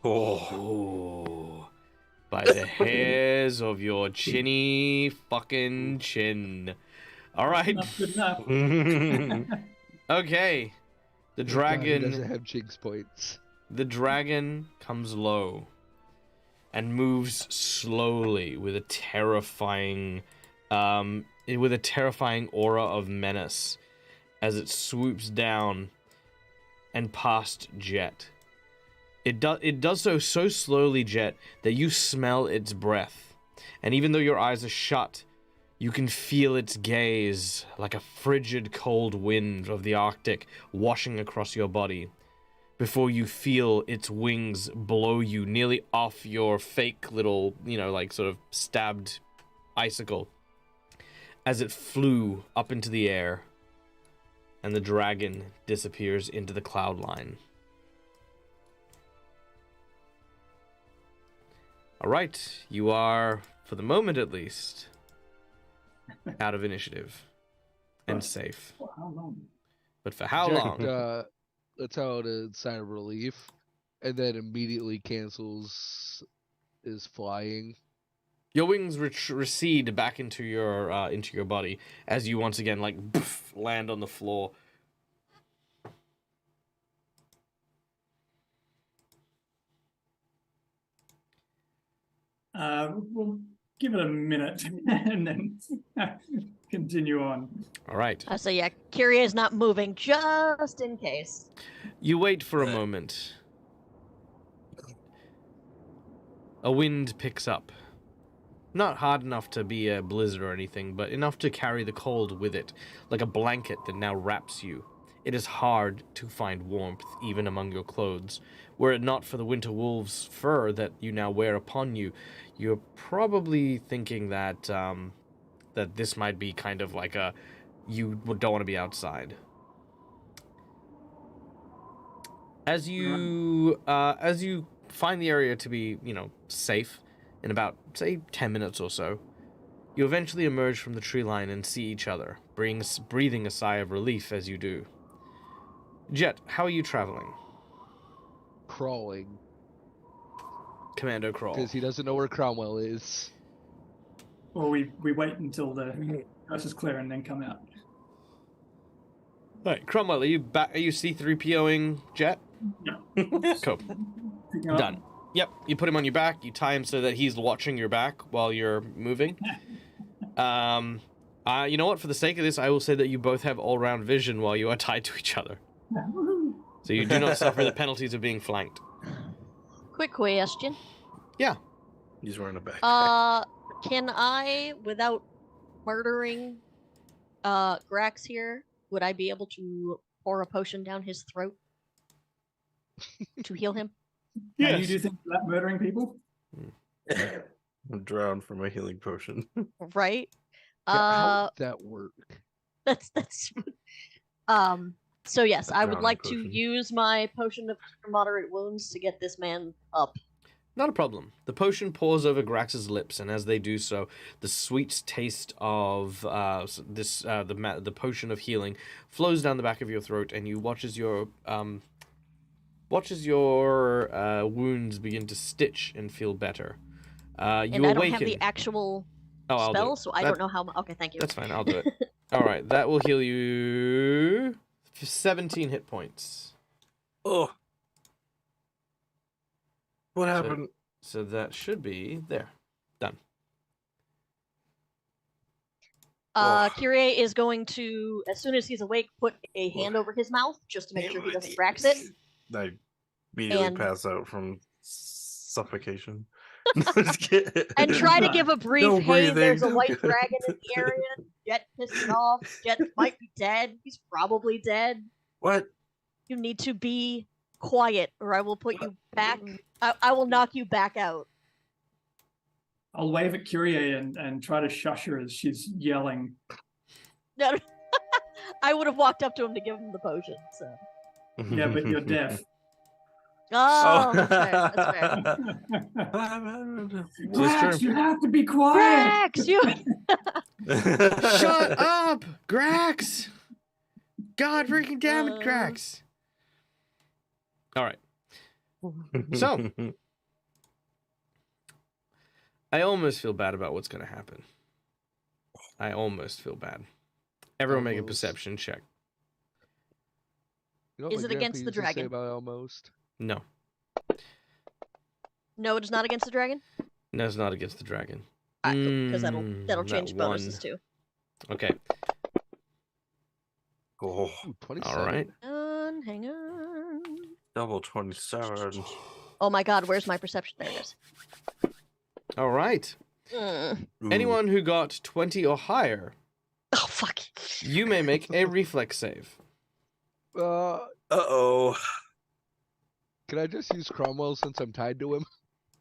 Oh. By the hairs of your chinny fucking chin. All right. Not good enough. Okay. The dragon doesn't have jinx points. The dragon comes low and moves slowly with a terrifying aura of menace as it swoops down and past Jet. It does so slowly, Jet, that you smell its breath. And even though your eyes are shut, you can feel its gaze like a frigid cold wind of the Arctic washing across your body before you feel its wings blow you nearly off your fake little, like sort of stabbed icicle as it flew up into the air and the dragon disappears into the cloud line. All right, you are, for the moment at least, out of initiative and safe. For how long? But for how long? Let's out a sign of relief, and then immediately cancels is flying. Your wings recede back into your body as you once again land on the floor. We'll give it a minute and then continue on. All right. So yeah, Kyrie is not moving just in case. You wait for a moment. A wind picks up. Not hard enough to be a blizzard or anything, but enough to carry the cold with it, like a blanket that now wraps you. It is hard to find warmth, even among your clothes. Were it not for the winter wolf's fur that you now wear upon you, you're probably thinking that that this might be kind of like you don't want to be outside. As you find the area to be, safe, in about, say, 10 minutes or so, you eventually emerge from the tree line and see each other, breathing a sigh of relief as you do. Jet, how are you traveling? Crawling. Commando crawl. Because he doesn't know where Cromwell is. Or we wait until the coast is clear and then come out. Right, Cromwell, are you back? Are you C-3POing Jet? No. Cool. Picking up. Done. Yep, you put him on your back, you tie him so that he's watching your back while you're moving. You know what, for the sake of this, I will say that you both have all-round vision while you are tied to each other. So you do not suffer the penalties of being flanked. Quick question. Yeah. He's wearing a backpack. Can I, without murdering Grax here, would I be able to pour a potion down his throat to heal him? Can you do things without murdering people? I'm drowned from a healing potion. Right. How would that work? That's So yes, I would Drowning like potion. to use my potion of moderate wounds to get this man up. Not a problem. The potion pours over Grax's lips, and as they do so, the sweet taste of the potion of healing flows down the back of your throat, and you watch as your wounds begin to stitch and feel better. You And I don't awaken. have the actual I'll do spell, it. so I don't know how. Okay, thank you. That's fine. I'll do it. All right, that will heal you 17 hit points. Oh. What happened? So that should be there. Done. Kyrie is going to, as soon as he's awake, put a hand over his mouth just to make sure he doesn't Grax it. I immediately And- pass out from suffocation. And try to give a brief, No hey, there's a breathing. white dragon in the area. Jet pissed it off. Jet might be dead. He's probably dead. What? You need to be quiet, or I will put you back. I will knock you back out. I'll wave at Kyrie and try to shush her as she's yelling. No, I would have walked up to him to give him the potion. So. Yeah, but you're deaf. Oh, that's fair. That's fair. Grax, you have to be quiet. Grax, you. Shut up, Grax! God freaking damn it, Grax! All right. So, I almost feel bad about what's going to happen. I almost feel bad. Everyone make a Almost. perception check. You know what Is my it grandpa against the used to say dragon? about almost? No. No, it is not against the dragon. No, it's not against the dragon. Because that'll change that bonuses one. too. Okay. Oh, Ooh, 27. All right. Hang on. double 27. Oh my God, where's my perception? There it is. All right. Ooh. Anyone who got 20 or higher, Oh fuck. you may make a reflex save. Uh-oh. Can I just use Cromwell since I'm tied to him?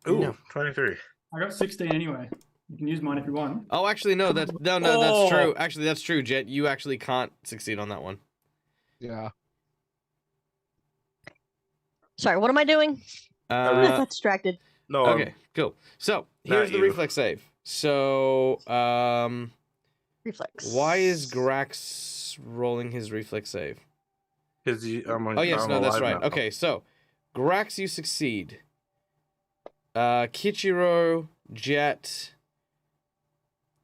Ooh, No. 23. I got 16 anyway. You can use mine if you want. Oh, actually, no. That's Oh. true. Actually, that's true, Jet. You actually can't succeed on that one. Yeah. Sorry, what am I doing? I got distracted. No, Okay, cool. So here's Not the you. reflex save. So, Reflex. why is Grax rolling his reflex save? because Oh yes, no, that's right. Okay, so Grax, you succeed. Kichiro, Jet,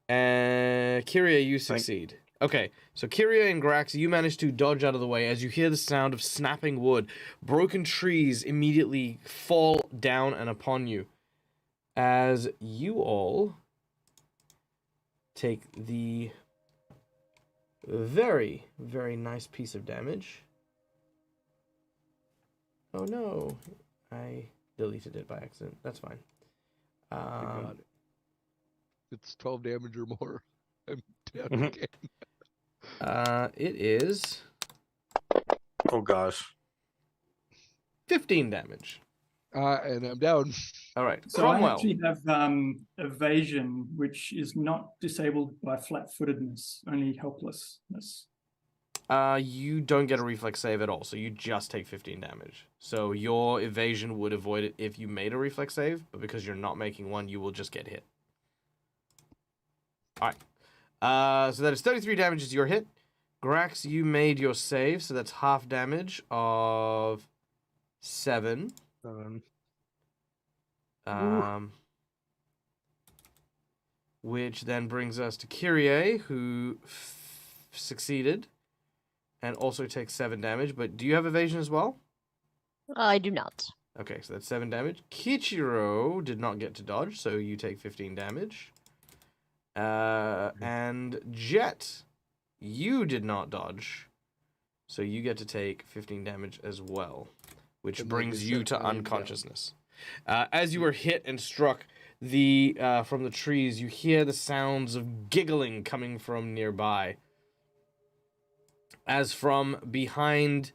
and Kiria, you succeed. Okay, so Kiria and Grax, you manage to dodge out of the way as you hear the sound of snapping wood. Broken trees immediately fall down and upon you. As you all take the very, very nice piece of damage. Oh no, I deleted it by accident. That's fine. I got it. It's 12 damage or more. I'm down again. It is Oh gosh. 15 damage. And I'm down. All right, So I Cromwell. actually have evasion, which is not disabled by flat-footedness, only helplessness. You don't get a reflex save at all, so you just take 15 damage. So your evasion would avoid it if you made a reflex save, but because you're not making one, you will just get hit. All right. So that is 33 damage is your hit. Grax, you made your save, so that's half damage of 7. Which then brings us to Kyrie, who succeeded and also takes 7 damage. But do you have evasion as well? I do not. Okay, so that's 7 damage. Kichiro did not get to dodge, so you take 15 damage. And Jet, you did not dodge, so you get to take 15 damage as well, which brings you to unconsciousness. As you were hit and struck from the trees, you hear the sounds of giggling coming from nearby. As from behind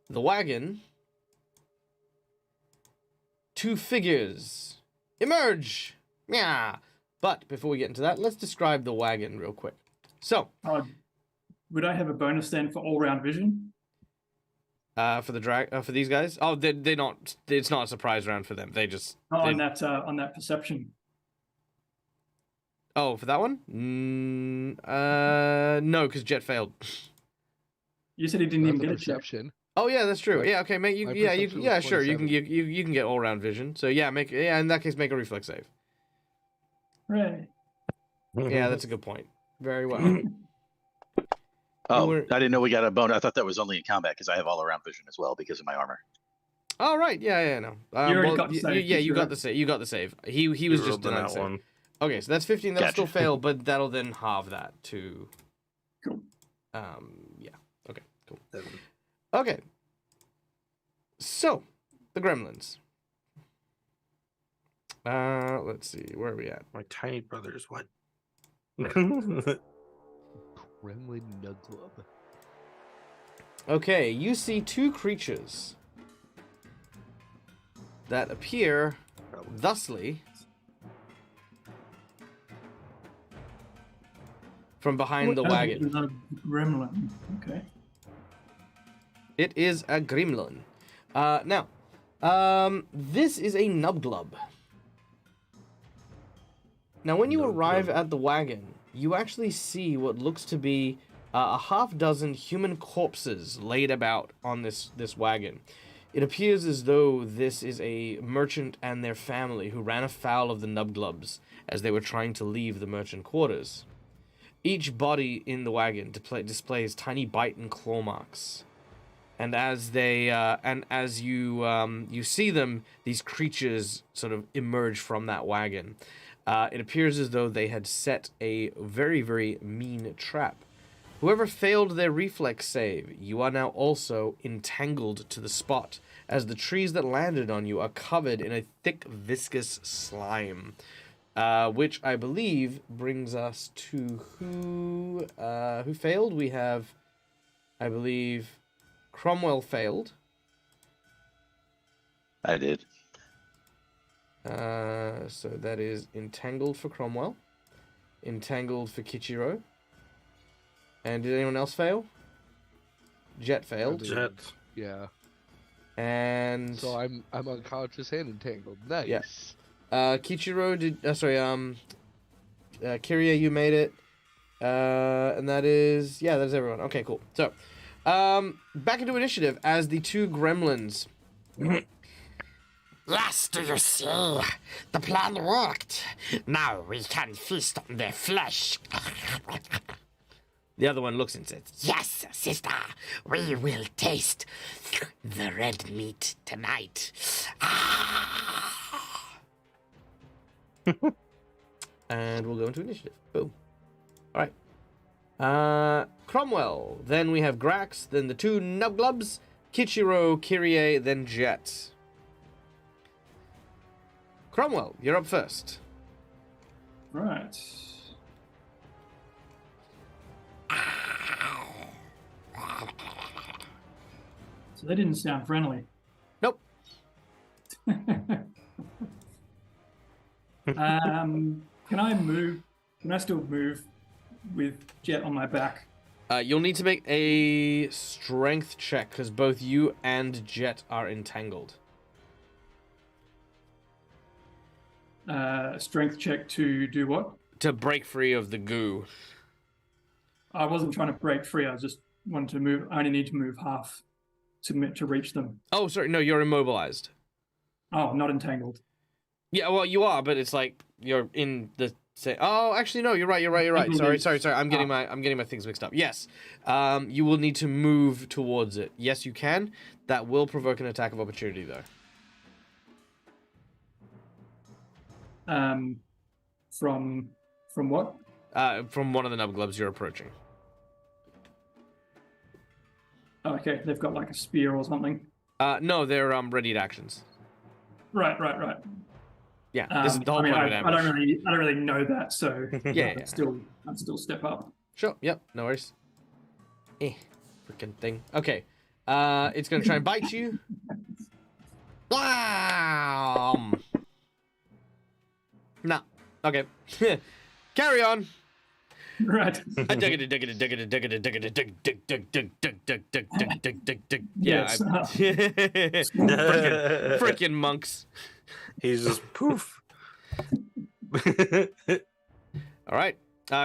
the wagon, 2 figures emerge. Yeah. But before we get into that, let's describe the wagon real quick. So, would I have a bonus then for all-round vision? for the for these guys, they not. It's not a surprise round for them. They just on that perception. Oh, for that one? No, because Jet failed. You said he didn't even get a check. perception. Oh yeah, that's true. Yeah, okay, mate. My perception was Sure. You 27. can get all round vision. So yeah, in that case, make a reflex save. Right. Yeah, that's a good point. Very well. Oh, I didn't know we got a bonus. I thought that was only in combat because I have all around vision as well because of my armor. Oh right, yeah, no. You already got the save. You got the save. You got the save. He was just rolled denied that save. one. Okay, so that's 15. That'll Gotcha. still fail, but that'll then halve that to. Cool. Yeah. Okay. Cool. 7. Okay. So, the gremlins. Let's see. Where are we at? My tiny brothers. What? Gremlin Nuglub. Okay, you see 2 creatures that appear thusly from behind the wagon. Another gremlin. Okay. It is a gremlin. Now, this is a nubglub. Now, when you arrive at the wagon, you actually see what looks to be a half dozen human corpses laid about on this wagon. It appears as though this is a merchant and their family who ran afoul of the nubglubs as they were trying to leave the merchant quarters. Each body in the wagon displays tiny bite and claw marks. And as you see them, these creatures sort of emerge from that wagon. It appears as though they had set a very, very mean trap. Whoever failed their reflex save, you are now also entangled to the spot, as the trees that landed on you are covered in a thick, viscous slime. Which I believe brings us to who failed? We have, I believe, Cromwell failed. I did. So that is entangled for Cromwell, entangled for Kichiro. And did anyone else fail? Jet failed. Jet. Yeah. And So I'm unconscious and entangled. Nice. Yeah. Kichiro did. Kiria, you made it. And that is that's everyone. Okay, cool. So, back into initiative as the 2 gremlins Yes, do you see? The plan worked. Now we can feast on their flesh. The other one looks and says, Yes, sister, we will taste the red meat tonight. and we'll go into initiative. Boom. All right. Cromwell. Then we have Grax. Then the two Nubglubs. Kichiro, Kyrie, then Jet. Cromwell, you're up first. Right. So they didn't sound friendly. Nope. Can I move? Can I still move with Jet on my back? You'll need to make a strength check because both you and Jet are entangled. Strength check to do what? To break free of the goo. I wasn't trying to break free. I just wanted to move. I only need to move half to reach them. Oh, sorry. No, you're immobilized. Oh, not entangled. Yeah, well, you are, but it's like you're in the. Oh, actually, no. You're right. Sorry. I'm getting my things mixed up. Yes, you will need to move towards it. Yes, you can. That will provoke an attack of opportunity, though. From what? From one of the Nubglubs you're approaching. Oh, okay, they've got like a spear or something. No, they're readied actions. Right. Yeah, this is the whole point of an ambush. I don't really know that, so Yeah. I'd still step up. Sure. Yep. No worries. Freaking thing. Okay. It's gonna try and bite you. No. Okay. Carry on. Right. Yeah. Yes. Freaking monks. He's just poof. All right.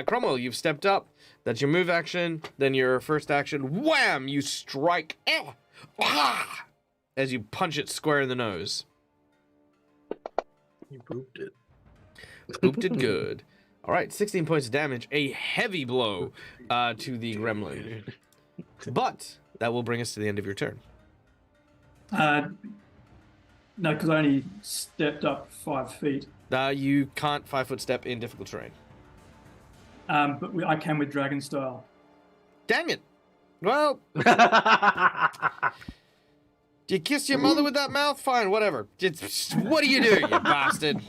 Cromwell, you've stepped up. That's your move action. Then your first action. Wham! You strike. As you punch it square in the nose. You pooped it. Pooped it good. All right, 16 points of damage. A heavy blow to the gremlin. But that will bring us to the end of your turn. No, because I only stepped up 5 feet. You can't 5-foot step in difficult terrain. But I can with dragon style. Dang it. Well, do you kiss your mother with that mouth? Fine, whatever. What do, you bastard?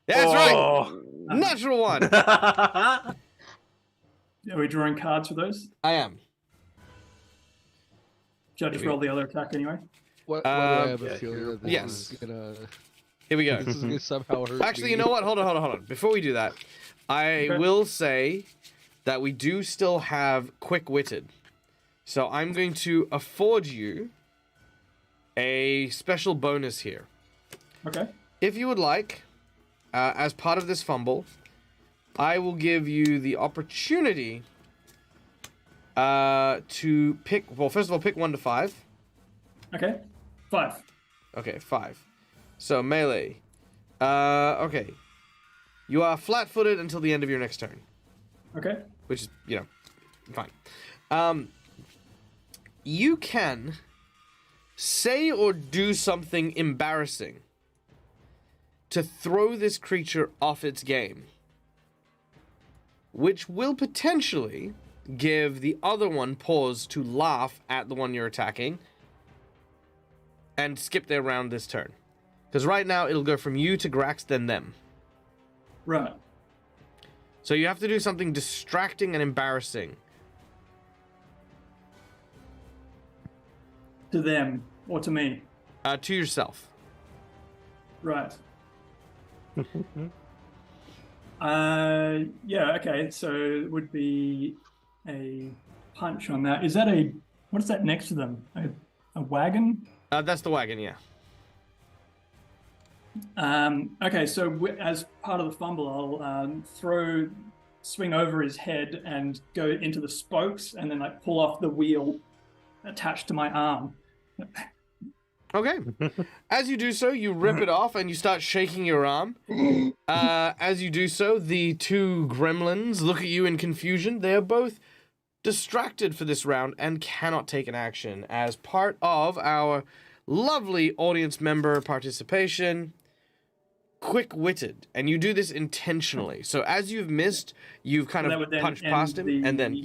That's right. Natural one. Are we drawing cards for those? I am. Should I just roll the other attack anyway? What do I have a feeling that this yes. is gonna... Here we go. This is gonna somehow hurt Actually, me. you know what? Hold on. Before we do that, I will say that we do still have quick-witted. So I'm going to afford you a special bonus here. Okay. If you would like, as part of this fumble, I will give you the opportunity to pick... Well, first of all, pick 1 to 5. Okay. 5. Okay, 5. So, melee. Okay. You are flat-footed until the end of your next turn. Okay. Which is, fine. You can say or do something embarrassing to throw this creature off its game, which will potentially give the other one pause to laugh at the one you're attacking and skip their round this turn. Because right now, it'll go from you to Grax, then them. Right. So you have to do something distracting and embarrassing. To them or to me? To yourself. Right. Yeah, okay. So it would be a punch on that. Is that what is that next to them? A wagon? That's the wagon, yeah. Okay, so as part of the fumble, I'll swing over his head and go into the spokes and then pull off the wheel attached to my arm. Okay. As you do so, you rip it off and you start shaking your arm. As you do so, the two gremlins look at you in confusion. They are both distracted for this round and cannot take an action as part of our lovely audience member participation. Quick-witted, and you do this intentionally. So as you've missed, you've kind of punched past him, and then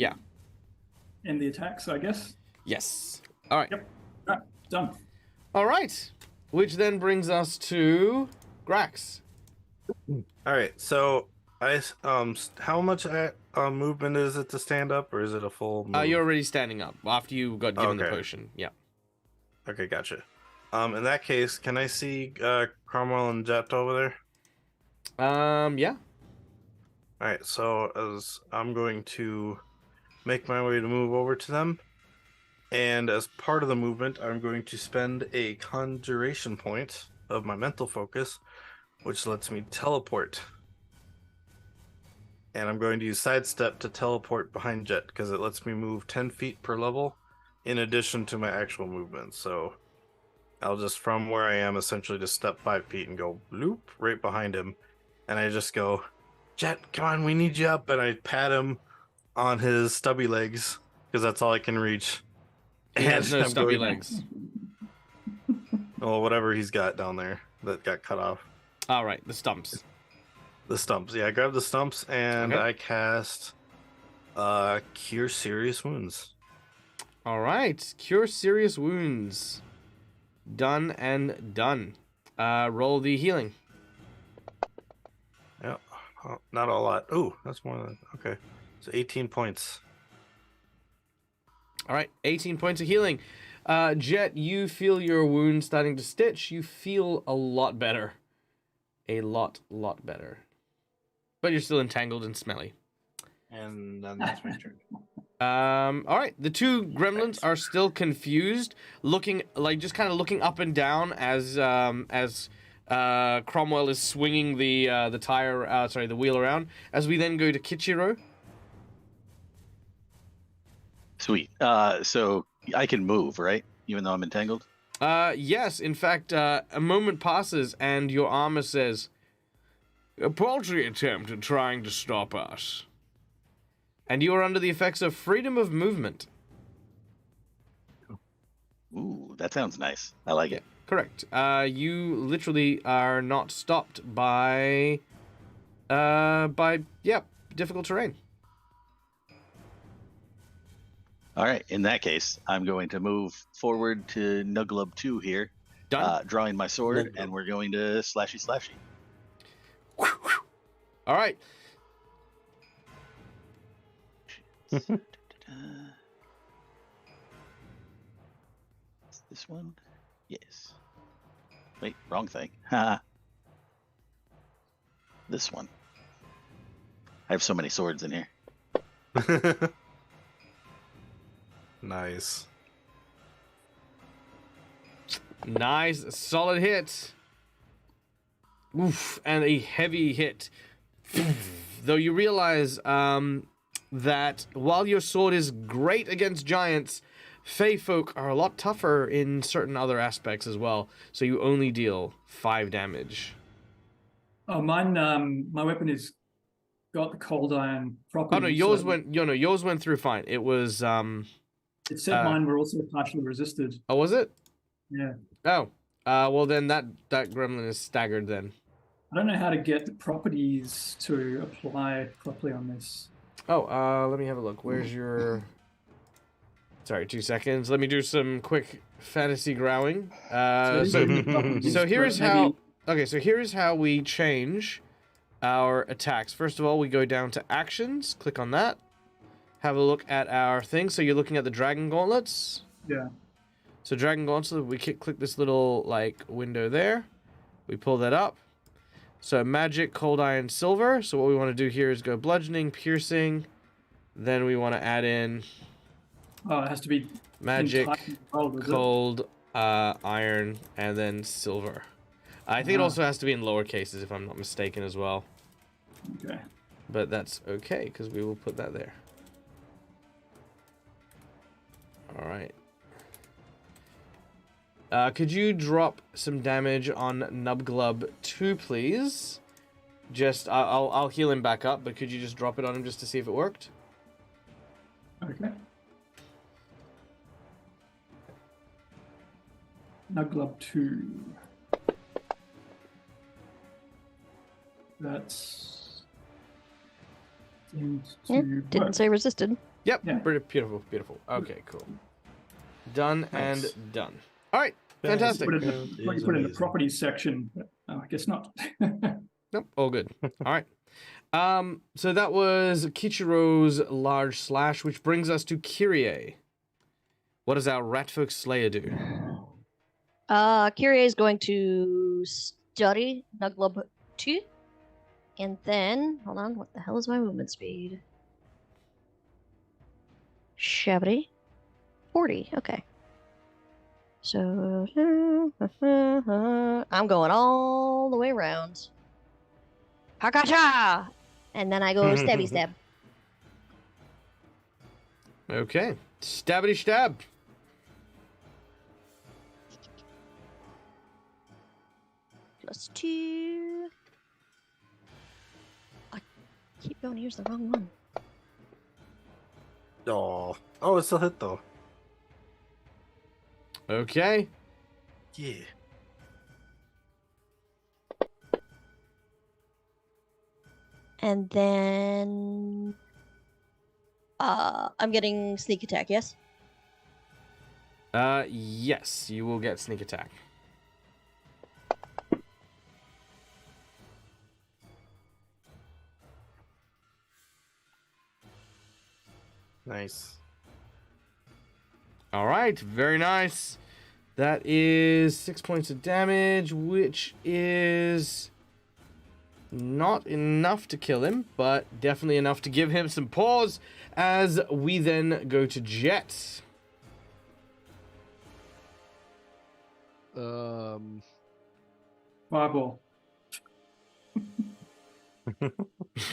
end the attacks, I guess. Yes. All right. Yep. Right, done. All right. Which then brings us to Grax. All right. So how much movement is it to stand up, or is it a full move? You're already standing up after you got given the potion. Yeah. Okay, gotcha. In that case, can I see Cromwell and Jet over there? Yeah. All right. So as I'm going to make my way to move over to them, and as part of the movement, I'm going to spend a conjuration point of my mental focus, which lets me teleport. And I'm going to use sidestep to teleport behind Jet because it lets me move 10 feet per level in addition to my actual movement. So I'll just, from where I am, essentially just step 5 feet and go loop right behind him. And I just go, Jet, come on, we need you up. And I pat him on his stubby legs because that's all I can reach. He has no stubby legs. Well, whatever he's got down there that got cut off. All right, the stumps. The stumps. Yeah, I grab the stumps and I cast Cure Serious Wounds. All right, Cure Serious Wounds. Done and done. Roll the healing. Yeah, not a lot. Oh, that's more than... Okay, so 18 points. All right, 18 points of healing. Jet, you feel your wound starting to stitch. You feel a lot better. A lot better. But you're still entangled and smelly. And then that's my turn. All right, the two gremlins are still confused, looking just kind of looking up and down as Cromwell is swinging the wheel around. As we then go to Kichiro. Sweet. So I can move, right? Even though I'm entangled? Yes. In fact, a moment passes and your armor says, "A paltry attempt at trying to stop us." And you are under the effects of freedom of movement. Ooh, that sounds nice. I like it. Correct. You literally are not stopped by difficult terrain. All right. In that case, I'm going to move forward to Nuglub 2 here. Done. Drawing my sword, and we're going to slashy. All right. This one? Yes. Wait, wrong thing. Ha. This one. I have so many swords in here. Nice. Nice, solid hit. Oof, and a heavy hit. Though you realize that while your sword is great against giants, Fey folk are a lot tougher in certain other aspects as well. So you only deal 5 damage. Oh, mine. My weapon is got the cold iron property. Oh no, yours went through fine. It was It said mine were also partially resisted. Oh, was it? Yeah. Oh. Well then that gremlin is staggered then. I don't know how to get the properties to apply properly on this. Oh, let me have a look. Where's your... Sorry, 2 seconds. Let me do some quick fantasy growing. So here's how... Okay, so here's how we change our attacks. First of all, we go down to actions. Click on that. Have a look at our thing. So you're looking at the dragon gauntlets. Yeah. So dragon gauntlets, we click this little window there. We pull that up. So magic, cold iron, silver. So what we want to do here is go bludgeoning, piercing. Then we want to add in... Oh, it has to be magic, cold, iron, and then silver. I think it also has to be in lower cases, if I'm not mistaken, as well. Okay. But that's okay, because we will put that there. All right. Could you drop some damage on Nubglub 2, please? Just, I'll heal him back up, but could you just drop it on him just to see if it worked? Okay. Nubglub 2. That's seems Yeah, to didn't work. say resisted. Yep, Yeah. pretty beautiful, beautiful. Okay, cool. Done Nice. and done. All right, fantastic. Put it in Background the, is put it in the amazing. properties section, but I guess not. Nope, all good. All right. So that was Kichiro's large slash, which brings us to Kyrie. What does our Ratfolk Slayer do? Kyrie is going to study Nuglub 2. And then, hold on, what the hell is my movement speed? Shabby. 40, okay. So, I'm going all the way around. Hakacha! And then I go stabby stab. Okay. Stabbity stab. +2. I keep going to use the wrong one. Oh, it still hit though. Okay. Yeah. And then I'm getting sneak attack, yes? Yes, you will get sneak attack. Nice. All right, very nice. That is 6 points of damage, which is not enough to kill him, but definitely enough to give him some pause as we then go to Jet. Fireball.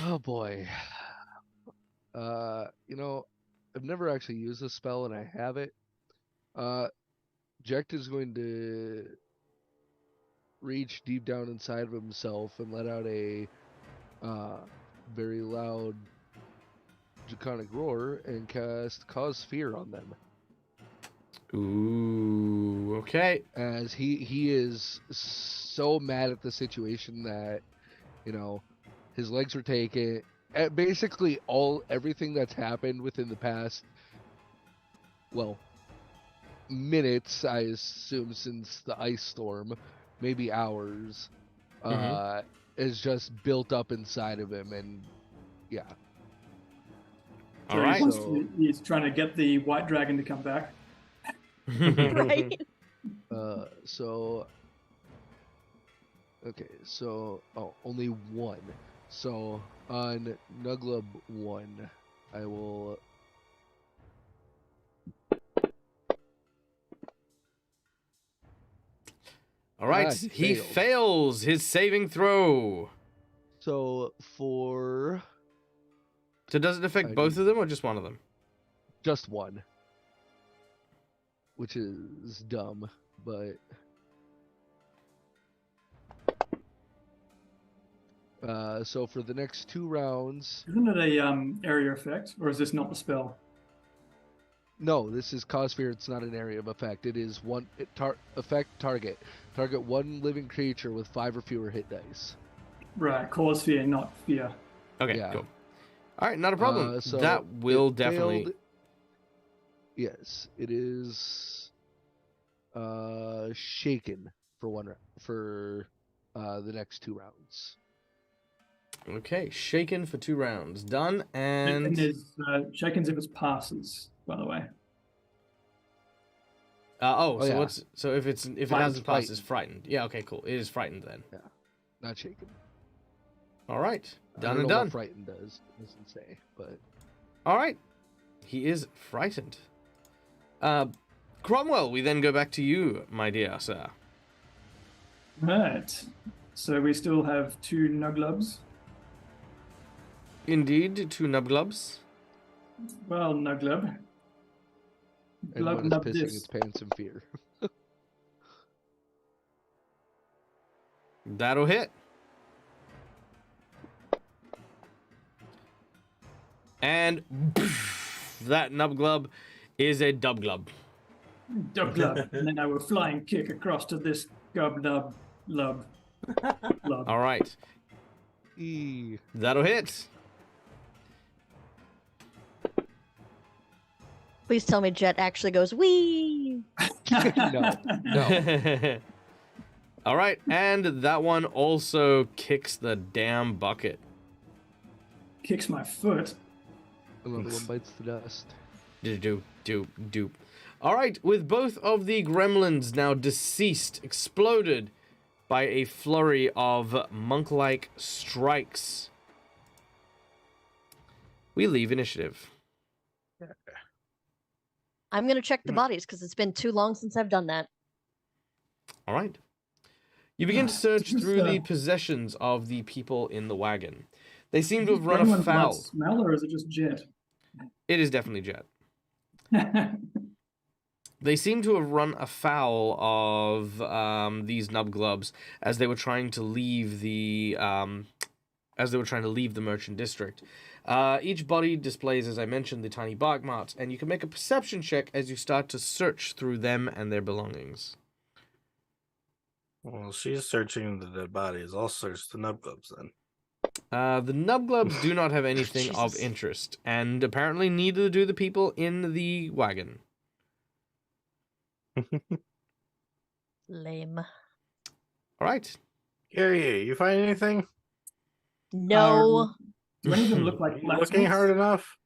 Oh boy. I've never actually used this spell and I have it. Jekt is going to reach deep down inside of himself and let out a very loud draconic roar and cause fear on them. Ooh, okay. As he is so mad at the situation that, his legs are taken. Basically everything that's happened within the past, minutes, I assume, since the ice storm, maybe hours, is just built up inside of him, and yeah. So All right. He's trying to get the white dragon to come back. Right. Only one. So on Nuglub 1, I will. All right, he failed. fails his saving throw. So for So does it affect both of them or just one of them? just one, which is dumb, but so for the next 2 rounds. Isn't it a area effect, or is this not the spell? No, this is cause fear. It's not an area of effect. It is effect target. Target one living creature with 5 or fewer hit dice. Right, cause fear, not fear. Okay, Yeah. cool. All right, not a problem. So that will it definitely. failed. Yes, it is shaken for the next 2 rounds. Okay, shaken for 2 rounds. Done, And and... there's shakens if it passes, by the way. so yeah. if it Frightened, hasn't passed, it's frightened. Yeah, okay, cool. It is frightened then. Not shaken. All right, I done don't and know done. what frightened does. It doesn't say, but All right, he is frightened. Cromwell, we then go back to you, my dear sir. Right. So we still have 2 Nuglubs. Indeed, 2 Nubglubs. Well, Nuglub. and Glub one is nub pissing this. its pants in fear. That'll hit. And that nub glub is a dub glub. Dub glub. And then I will flying kick across to this gub nub lub. Lub. All right. That'll hit. Please tell me Jet actually goes wee. No. All right, and that one also kicks the damn bucket. Kicks my foot. Another one bites the dust. Doop. All right, with both of the gremlins now deceased, exploded by a flurry of monk-like strikes, we leave initiative. I'm gonna check the bodies because it's been too long since I've done that. All right. You begin to search Just, through the possessions of the people in the wagon. They seem to have run Gremlin afoul. blood smell, or is it just Jet? It is definitely Jet. They seem to have run afoul of these nub glubs as they were trying to leave the merchant district. Each body displays, as I mentioned, the tiny bark marks, and you can make a perception check as you start to search through them and their belongings. Well, she's searching the dead bodies. I'll search the nub glubs then. The nub glubs do not have anything of Jesus. interest, and apparently neither do the people in the wagon. Lame. All right. Gary, you find anything? No. Do any of them look like You looking hard enough?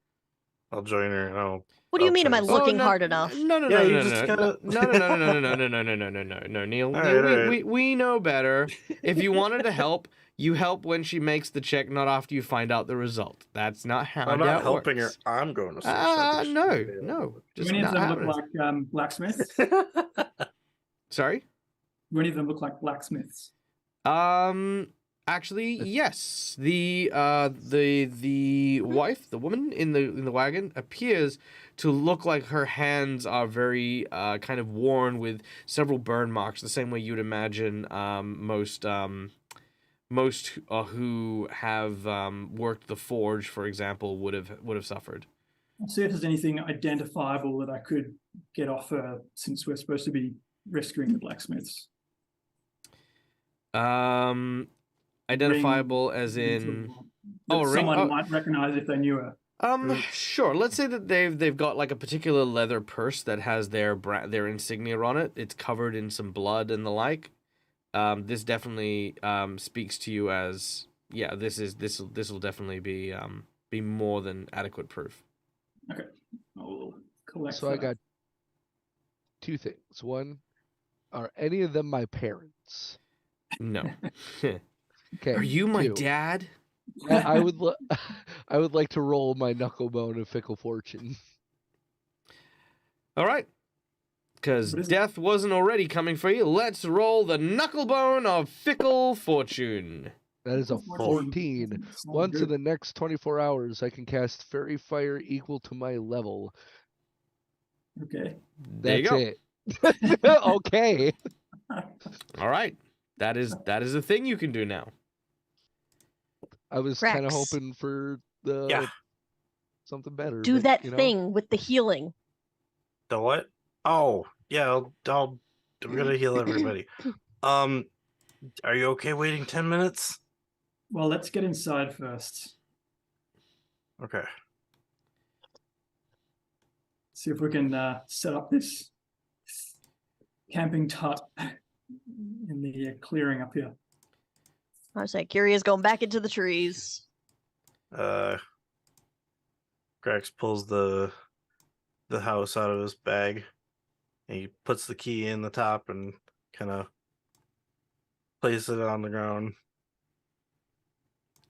I'll join her. And I'll, What do you I'll mean? Am I check. looking no, hard enough? No, Yeah, you just gotta- No, Neil. All right. We know better. If you wanted to help, you help when she makes the check, not after you find out the result. That's not how I'm that not helping works. her. I'm going to search. No. Do Just any of not them look happening. like blacksmiths? Sorry? Do any of them look like blacksmiths? Actually, yes. The wife, the woman in the wagon, appears to look like her hands are very kind of worn with several burn marks, the same way you'd imagine most who have worked the forge, for example, would have suffered. I'll see if there's anything identifiable that I could get off her, since we're supposed to be rescuing the blacksmiths. Identifiable as in that ring. someone might recognize if they knew her. Sure. Let's say that they've got like a particular leather purse that has their insignia on it. It's covered in some blood and the like. This definitely speaks to you as this will definitely be more than adequate proof. Okay, I'll collect. So I that. got two things. One, are any of them my parents? No. Okay. Are you my two, dad? I would I would like to roll my knucklebone of fickle fortune. All right. Because What is it? death wasn't already coming for you, let's roll the knucklebone of fickle fortune. That is a 14. Sounds Once in good. the next 24 hours, I can cast fairy fire equal to my level. Okay. There you That's go. it. Okay. All right. That is a thing you can do now. I was kind of Rex. hoping for the Yeah. something better. Do but, that you know, thing with the healing. The what? Oh, yeah. I'm gonna heal everybody. Are you okay waiting 10 minutes? Well, let's get inside first. Okay. See if we can set up this camping hut in the clearing up here. I was like, Kyria's going back into the trees. Grax pulls the house out of his bag. And he puts the key in the top and kind of places it on the ground.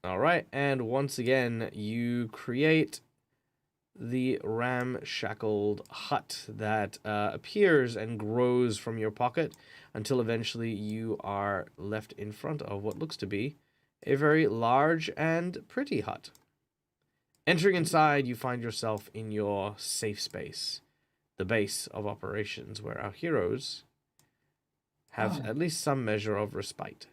All right. And once again, you create the ramshackled hut that appears and grows from your pocket until eventually you are left in front of what looks to be a very large and pretty hut. Entering inside, you find yourself in your safe space, the base of operations where our heroes have at least some measure of respite.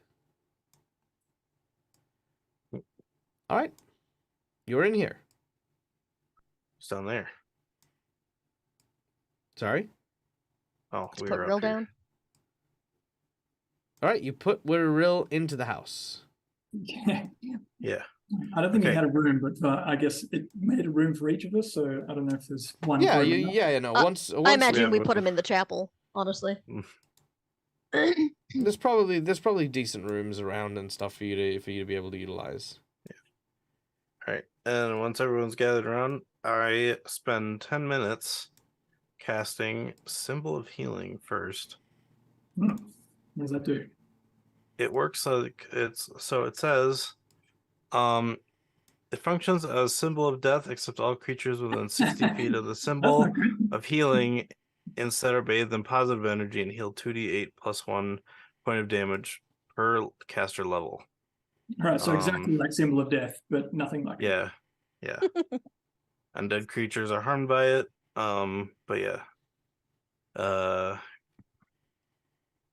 All right. You're in here. It's down there. Sorry. Oh, Just we put were Rill up here. down. All right. You put Whitthrill into the house. Yeah. Yeah. I don't think Okay. it had a room, but I guess it made a room for each of us. So I don't know if there's one. Yeah. room You, enough. yeah. No. Uh, Once. I imagine Yeah, we but- put him in the chapel, honestly. There's probably decent rooms around and stuff for you to be able to utilize. All right. And once everyone's gathered around, I spend 10 minutes casting Symbol of Healing first. What does that do? It works like it says, it functions as symbol of death, except all creatures within 60 feet of the That's symbol not good. of healing instead are bathed in positive energy and heal 2d8 plus 1 point of damage per caster level. Right, so exactly like Symbol of Death, but nothing like it. Yeah, yeah. Undead creatures are harmed by it. But yeah.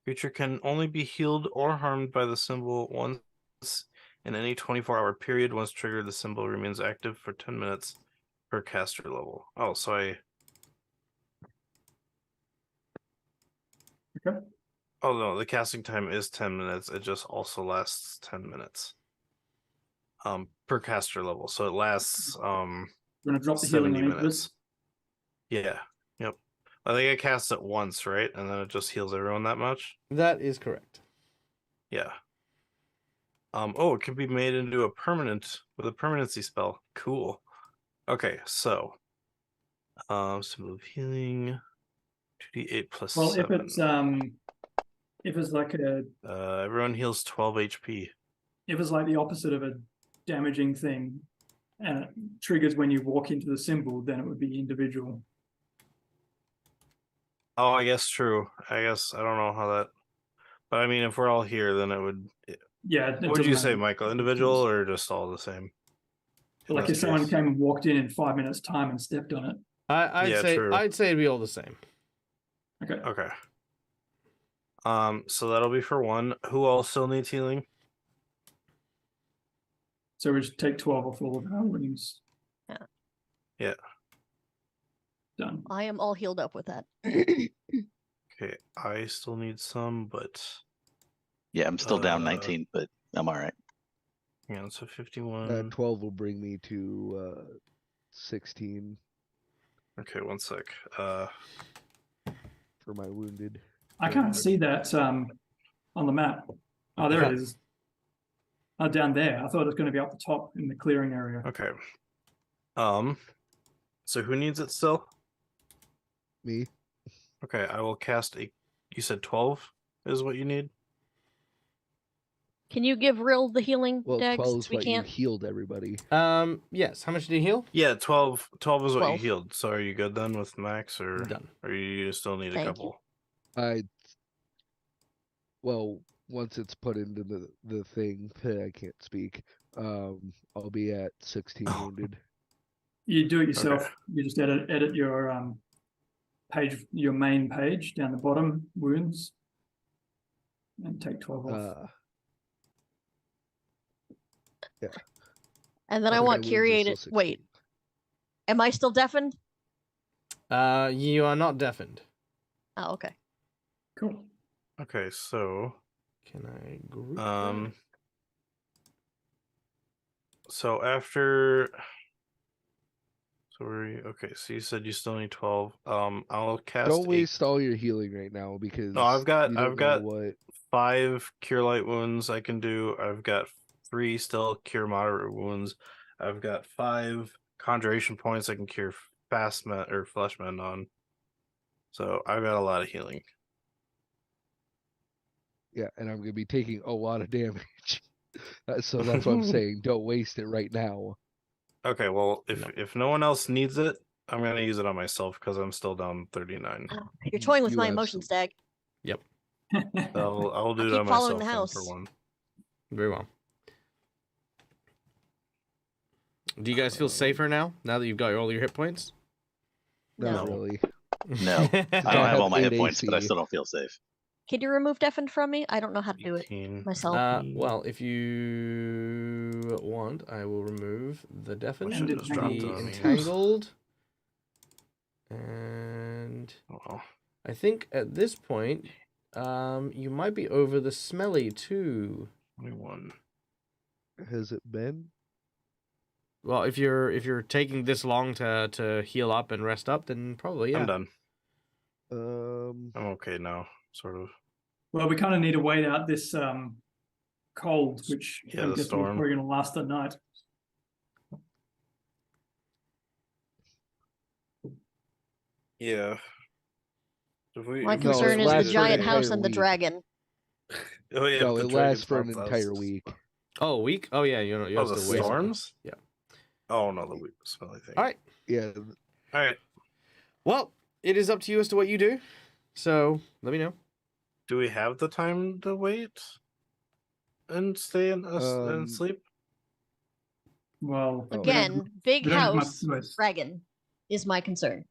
Creature can only be healed or harmed by the symbol once in any 24-hour period. Once triggered, the symbol remains active for 10 minutes per caster level. Oh, so Okay. Oh no, the casting time is 10 minutes. It just also lasts 10 minutes. Per caster level. So it lasts We're gonna drop the healing 70 on each of us. minutes. Yeah. Yep. I think I cast it once, right? And then it just heals everyone that much. That is correct. Yeah. Oh, it can be made into a permanent with a permanency spell. Cool. Okay, so symbol of healing 2d8 plus Well, 7. if it's like a Everyone heals 12 HP. if it's like the opposite of a damaging thing and it triggers when you walk into the symbol, then it would be individual. Oh, I guess true. I guess I don't know how that. But I mean, if we're all here, then it would. Yeah. What would you say, Michael? Individual or just all the same? In Like this if someone case? came and walked in 5 minutes time and stepped on it. I'd Yeah, say true. I'd say it'd be all the same. Okay. Okay. So that'll be for one. Who all still needs healing? So we just take 12 off all of our wounds. Yeah. Done. I am all healed up with that. Okay, I still need some, but Yeah, I'm still down Uh, 19, but I'm all right. yeah, so 51. 12 will bring me to 16 Okay, one sec. for my wounded. I can't see that on the map. Oh, there it is. Oh, down there. I thought it was going to be up the top in the clearing area. Okay. So who needs it still? Me? Okay, I will cast a. You said 12 is what you need. Can you give Rill the healing, Well, Dex? 12 is We what can't. you healed everybody. Yes. How much did you heal? Yeah, 12 is what 12. you healed. So are you good then with max, or Done. or you still need Thank a you. couple? Well, once it's put into the thing, I can't speak. I'll be at 16 wounded. You do it yourself. Okay. You just edit your page, your main page down the bottom, wounds, and take 12 off. Yeah. And then I Okay, want wounds are Kyrie still to 16. wait. Am I still deafened? You are not deafened. Oh, okay. Cool. Okay, so Can I group? so after. So okay, so you said you still need 12. I'll cast. Don't waste all your healing right now because No, I've got you don't know what. 5 cure light wounds I can do. I've got 3 still cure moderate wounds. I've got 5 conjuration points I can cure fast or flesh mend on. So I've got a lot of healing. Yeah, and I'm gonna be taking a lot of damage. So that's what I'm saying. Don't waste it right now. Okay, well, if no one else needs it, I'm gonna use it on myself because I'm still down 39. You're toying with You my have emotion some- stag. I'll do it keep on following myself the then house. for one. Very well. Do you guys feel safer now that you've got all your hit points? Not No. really. No, I don't have all my hit points, but I still don't feel safe. Can you remove deafened from me? I don't know how to do it 18. myself. Well, if you want, I will remove the deafened, should just drop the it on me. entangled, and Oh, I think at this point, you might be over the smelly too. 21. Has it been? Well, if you're taking this long to heal up and rest up, then probably yeah. I'm done. Um, I'm okay now, sort of. Well, we kind of need to wait out this cold, which Yeah, I'm the guessing is storm. probably going to last the night. Yeah. My No, concern it is the lasts for an giant house entire and the week. dragon. Oh yeah, no, the it dragon's lasts for an bounce entire house. week. Oh, a week? Oh yeah, you know you Oh, have the to wait. storms? Yeah. Oh no, the week smelly thing. All right. Yeah, All right. Well, it is up to you as to what you do. So let me know. Do we have the time to wait and stay and sleep? Well, Oh. Again, big we don't have much house, choice. dragon is my concern.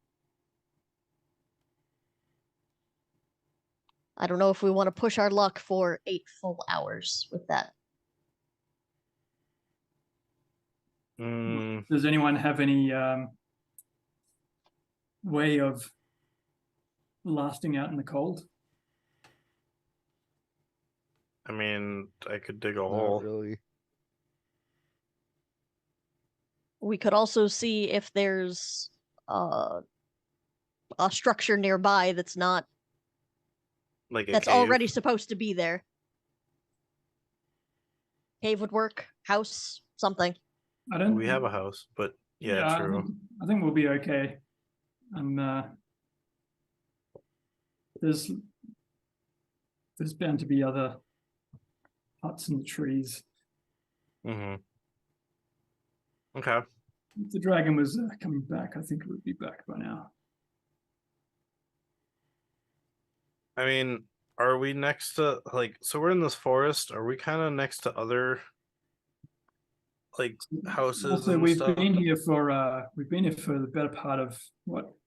I don't know if we want to push our luck for 8 full hours with that. Mm, Does anyone have any way of lasting out in the cold? I mean, I could dig a not hole. really. We could also see if there's a structure nearby that's not Like a that's cave. already supposed to be there. Cave would work. House, something. I don't. We have a house, but yeah, true. I think we'll be okay. There's bound to be other huts in the trees. Mm-hmm. Okay. If the dragon was coming back, I think it would be back by now. I mean, are we next to so we're in this forest? Are we kind of next to other like houses Also, and we've stuff? been here for the better part of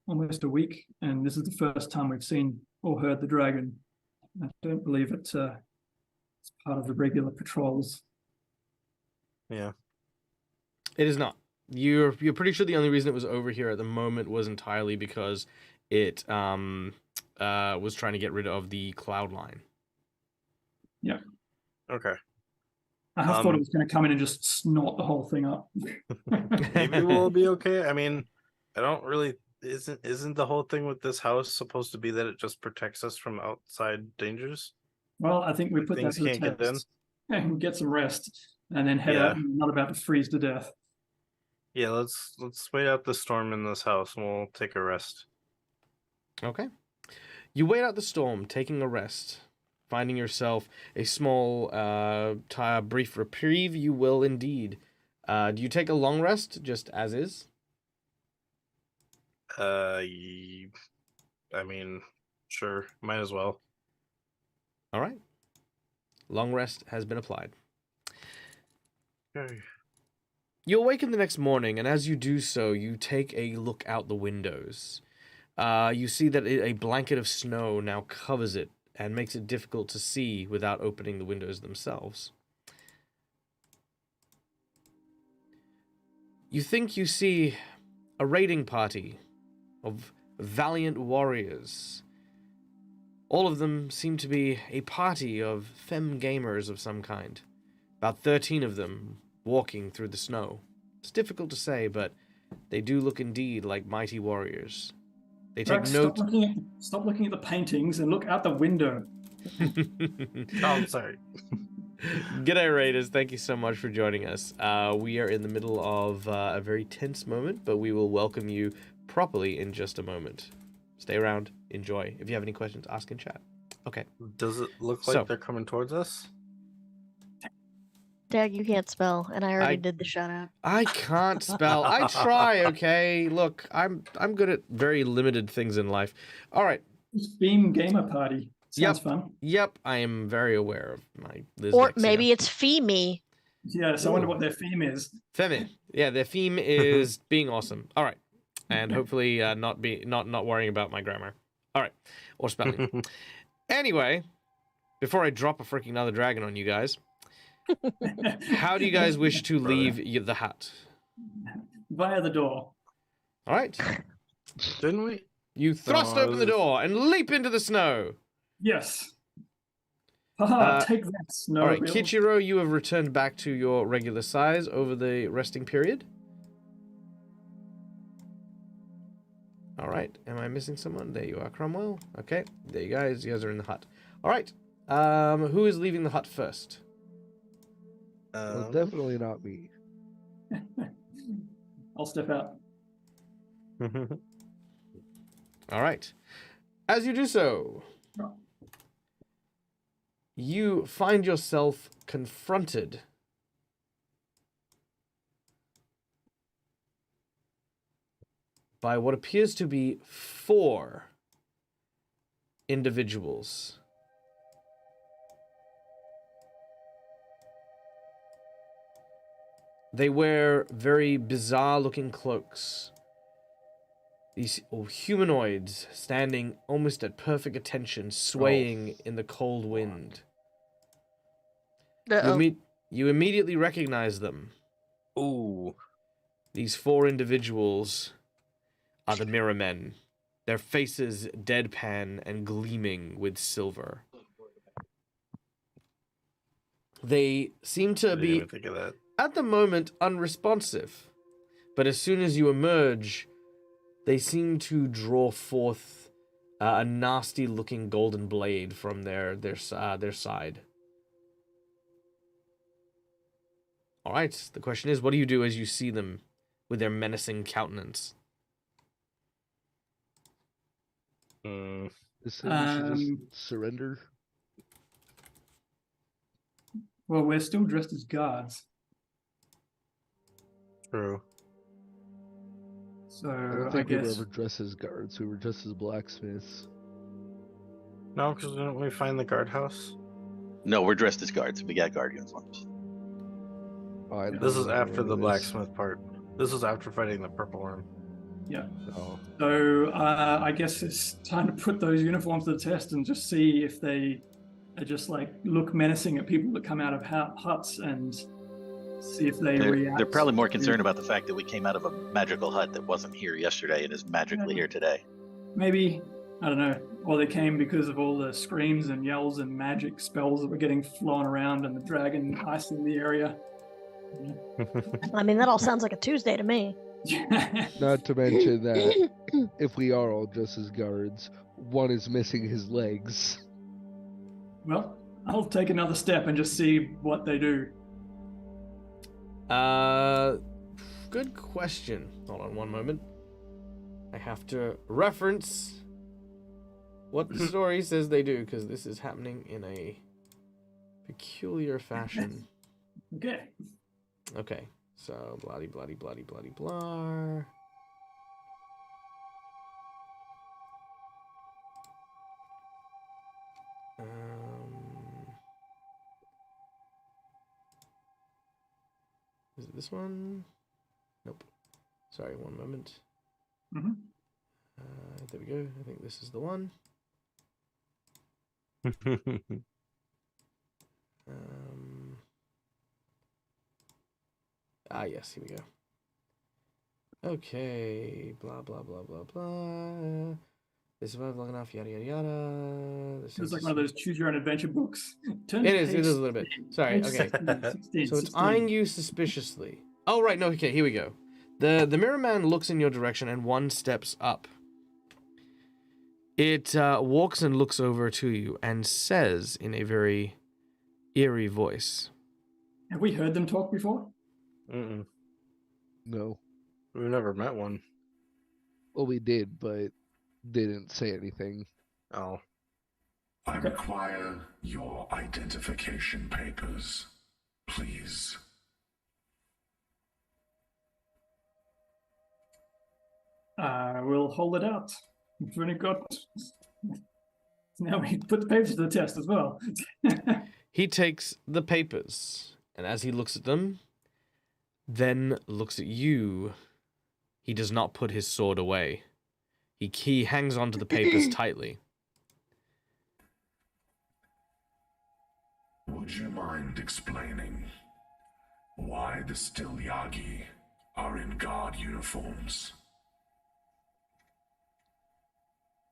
almost a week, and this is the first time we've seen or heard the dragon. I don't believe it's part of the regular patrols. Yeah. It is not. You're pretty sure the only reason it was over here at the moment was entirely because it was trying to get rid of the cloud line. Yeah. Okay. I have thought it was going to come in and just snort the whole thing up. Maybe we'll be okay. I mean, I don't really isn't the whole thing with this house supposed to be that it just protects us from outside dangers? Well, I think we put that Things to the can't get in. test and get some rest, and then head out. And not about to freeze to death. Yeah, let's wait out the storm in this house and we'll take a rest. Okay. You wait out the storm, taking a rest, finding yourself a small, brief reprieve. You will indeed. Do you take a long rest, just as is? I mean, sure, might as well. All right. Long rest has been applied. Okay. You awaken the next morning, and as you do so, you take a look out the windows. You see that a blanket of snow now covers it and makes it difficult to see without opening the windows themselves. You think you see a raiding party of valiant warriors. All of them seem to be a party of femme gamers of some kind. About 13 of them walking through the snow. It's difficult to say, but they do look indeed like mighty warriors. They take Rex, note. Stop looking at the paintings and look out the window. Oh, I'm sorry. G'day, Raiders. Thank you so much for joining us. We are in the middle of a very tense moment, but we will welcome you properly in just a moment. Stay around. Enjoy. If you have any questions, ask in chat. Okay. Does it look like they're coming towards us? Dag, you can't spell, and I already did the shout out. I can't spell. I try, okay? Look, I'm good at very limited things in life. All right. Theme gamer party. Sounds fun. Yep, I am very aware of my dyslexia. Or maybe it's Femi. Yeah, so I wonder what their theme is. Femi. Yeah, their theme is being awesome. All right. And hopefully not worrying about my grammar. All right. Or spelling. Anyway, before I drop a freaking another dragon on you guys, how do you guys wish to leave the hut? Via the door. All right. Didn't we? You thrust open the door and leap into the snow. Yes. Haha, take that, snow. All right, Kichiro, you have returned back to your regular size over the resting period. All right, am I missing someone? There you are, Cromwell. Okay, there you guys. You guys are in the hut. All right, who is leaving the hut first? Well, definitely not me. I'll step out. All right. As you do so, you find yourself confronted by what appears to be 4 individuals. They wear very bizarre-looking cloaks. These humanoids standing almost at perfect attention, swaying in the cold wind. You immediately recognize them. Ooh. These 4 individuals are the Mirror Men. Their faces deadpan and gleaming with silver. They seem to be, Think of that. at the moment, unresponsive. But as soon as you emerge, they seem to draw forth a nasty-looking golden blade from their side. All right, the question is, what do you do as you see them with their menacing countenance? Is it we should just surrender? Well, we're still dressed as guards. True. So I don't I think we were guess ever dressed as guards. We were dressed as blacksmiths. No, because didn't we find the guardhouse? No, we're dressed as guards. We got guard uniforms. Oh, I This is don't after the remember this. blacksmith part. This is after fighting the purple worm. yeah. Oh, So I guess it's time to put those uniforms to the test and just see if they are just like look menacing at people that come out of huts and see if they react. They're probably more concerned about the fact that we came out of a magical hut that wasn't here yesterday and is magically here today. Maybe, I don't know, or they came because of all the screams and yells and magic spells that were getting flown around and the dragon icing the area. I mean, that all sounds like a Tuesday to me. not to mention that if we are all dressed as guards, one is missing his legs. Well, I'll take another step and just see what they do. Good question. Hold on one moment. I have to reference what the story says they do, because this is happening in a peculiar fashion. Okay. Okay, so bloody, bloody, bloody, bloody, blah. Is it this one? Nope. Sorry, one moment. Mm-hmm. There we go. I think this is the one. Yes, here we go. Okay, blah, blah, blah, blah, blah. They survived long enough, yada, yada, yada. It's like one of those choose your own adventure books. It is a little bit. Sorry, okay. 16, So it's eyeing you suspiciously. Oh, right, no, okay, here we go. The Mirror Man looks in your direction and one steps up. It walks and looks over to you and says in a very eerie voice. Have we heard them talk before? Mm-mm. No. We've never met one. Well, we did, but didn't say anything. Oh. I require your identification papers, please. We'll hold it out. We've only got... Now we put the papers to the test as well. He takes the papers, and as he looks at them, then looks at you, he does not put his sword away. He hangs onto the papers tightly. Would you mind explaining why the Stilyagi are in guard uniforms?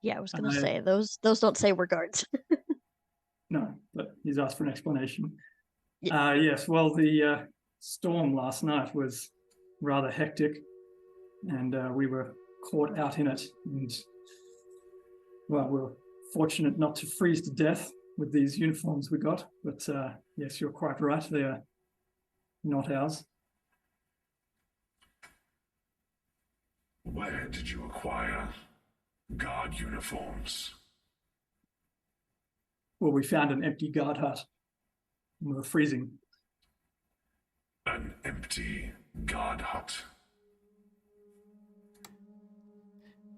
Yeah, I was gonna say those don't say we're guards. No, but he's asked for an explanation. Yeah. Yes, well, the storm last night was rather hectic, and we were caught out in it. And, well, we were fortunate not to freeze to death with these uniforms we got. But yes, you're quite right. They are not ours. Where did you acquire guard uniforms? Well, we found an empty guard hut. And we were freezing. An empty guard hut.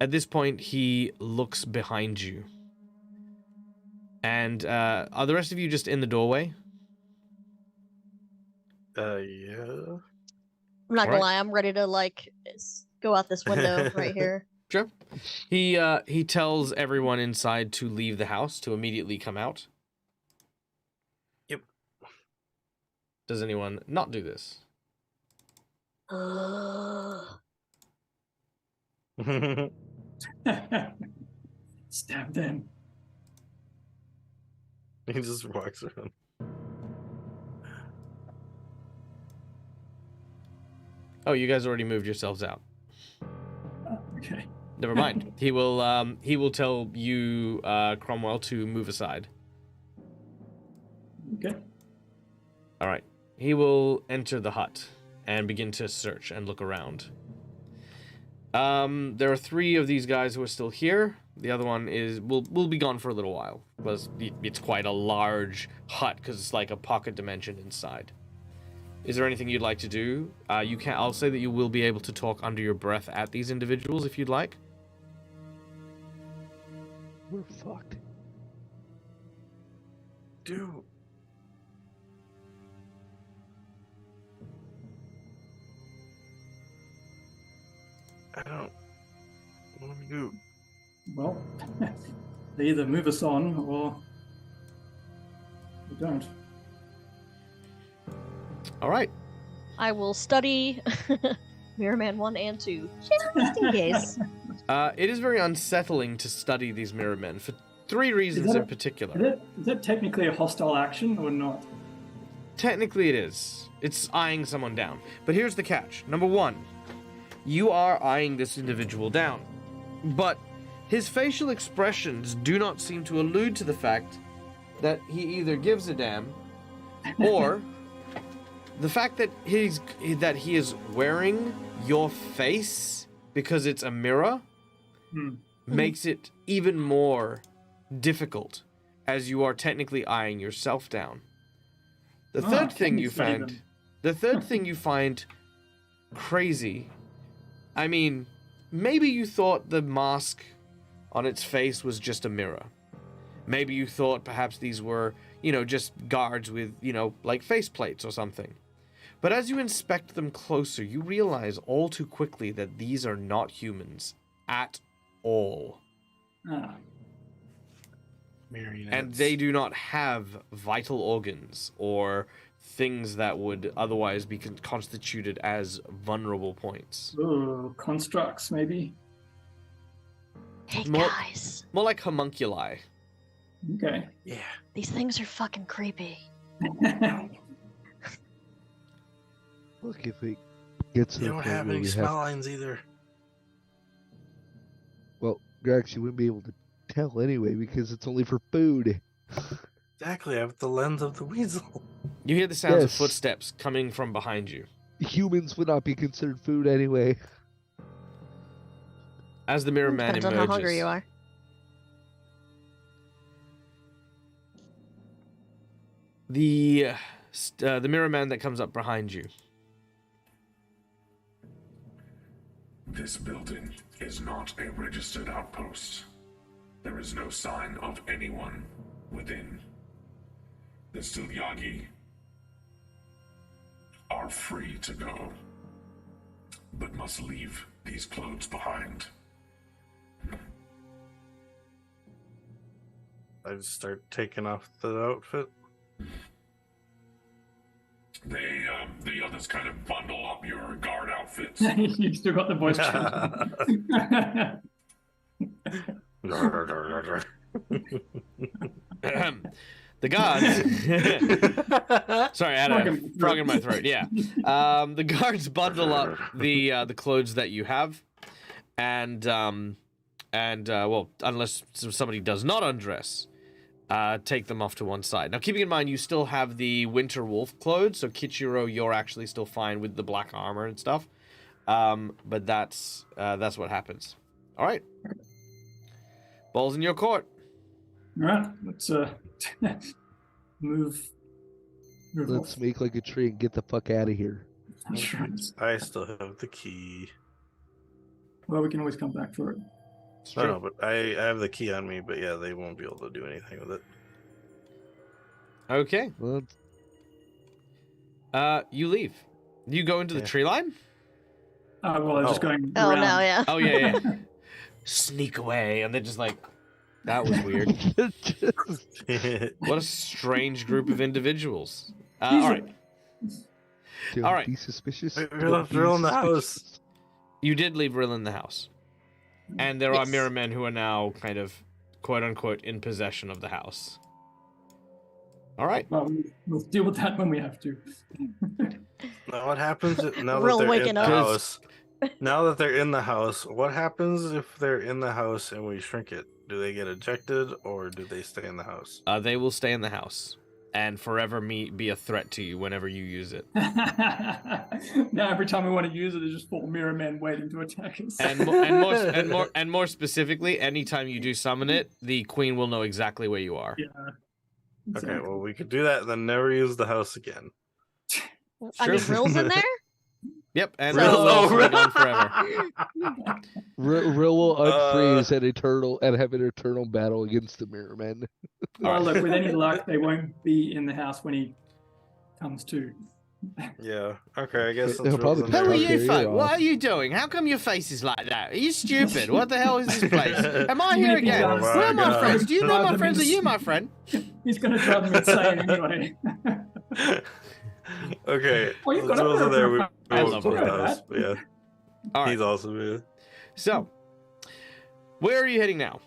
At this point, he looks behind you. And are the rest of you just in the doorway? Yeah. I'm not gonna Alright. lie, I'm ready to go out this window right here. Sure. He tells everyone inside to leave the house, to immediately come out. Yep. Does anyone not do this? Stab them. He just walks around. Oh, you guys already moved yourselves out. Okay. Never mind. He will tell you, Cromwell, to move aside. Okay. All right. He will enter the hut and begin to search and look around. There are 3 of these guys who are still here. The other one will be gone for a little while, because it's quite a large hut, because it's like a pocket dimension inside. Is there anything you'd like to do? I'll say that you will be able to talk under your breath at these individuals if you'd like. We're fucked. Dude. I don't. What do we do? Well, they either move us on or we don't. All right. I will study Mirror Man 1 and 2, just in case. It is very unsettling to study these mirror men for 3 reasons in particular. Is that technically a hostile action or not? Technically it is. It's eyeing someone down. But here's the catch. Number 1, you are eyeing this individual down. But his facial expressions do not seem to allude to the fact that he either gives a damn or the fact that he is wearing your face because it's a mirror makes it even more difficult, as you are technically eyeing yourself down. The third thing you find crazy, I mean, maybe you thought the mask on its face was just a mirror. Maybe you thought perhaps these were, just guards with, like faceplates or something. But as you inspect them closer, you realize all too quickly that these are not humans at all. Ah. Marionettes. And they do not have vital organs or things that would otherwise be constituted as vulnerable points. Ooh, constructs, maybe? Hey, More- guys. More like homunculi. Okay. Yeah. These things are fucking creepy. Look, if it gets to You the don't point have where any we smell lines either. Well, Grax, you wouldn't be able to tell anyway because it's only for food. Exactly. I have the lens of the weasel. You hear the sounds of Yes. footsteps coming from behind you. Humans would not be considered food anyway. As the mirror man Depends on emerges. how hungry you are. The mirror man that comes up behind you. This building is not a registered outpost. There is no sign of anyone within. The Stilyagi are free to go, but must leave these clothes behind. I just start taking off the outfit. The others kind of bundle up your guard outfits. You still got the voice change. The guards. Sorry, I had a frog in my throat. Yeah. The guards bundle up the clothes that you have, and well, unless somebody does not undress, take them off to one side. Now, keeping in mind, you still have the winter wolf clothes, so Kichiro, you're actually still fine with the black armor and stuff. But that's what happens. All right. Ball's in your court. All right, let's move Let's off. make like a tree and get the fuck out of here. That's right. I still have the key. Well, we can always come back for it. No, but I have the key on me, but yeah, they won't be able to do anything with it. Okay. Well, You leave. You go into the tree line? Well, I'm just going Oh around. no, yeah. Oh, yeah. Sneak away, and they're just like, that was weird. What a strange group of individuals. All right. Don't All right. be suspicious. We Don't left be Rill in the suspicious. house. You did leave Rill in the house. And there are Yes. mirror men who are now kind of, quote unquote, in possession of the house. All right. Well, we'll deal with that when we have to. Now what happens now that Rill they're in waking the up. house? Now that they're in the house, what happens if they're in the house and we shrink it? Do they get ejected or do they stay in the house? They will stay in the house and forever be a threat to you whenever you use it. Now every time we want to use it, there's just 4 mirror men waiting to attack us. And more specifically, anytime you do summon it, the queen will know exactly where you are. Yeah. Okay, well we could do that and then never use the house again. I mean, Rill's in there? Yep, and So- Rill's also Rill- gone forever. Rill will unfreeze and have an eternal battle against the Mirror Men. Well, look, with any luck, they won't be in the house when he comes to. Yeah. Okay, I guess They'll that's probably Who are Okay, you you're folk? off. What are you doing? How come your face is like that? Are you stupid? What the hell is this place? Am I here Even if he again? does, Where are my God. friends? Do you know Drive my them friends? Are ins- you my friend? He's going to drive them insane anyway. Okay. Well, you've got let's a go there. We I won't love go to the that. house. But yeah. All right. He's awesome, man. So, where are you heading now?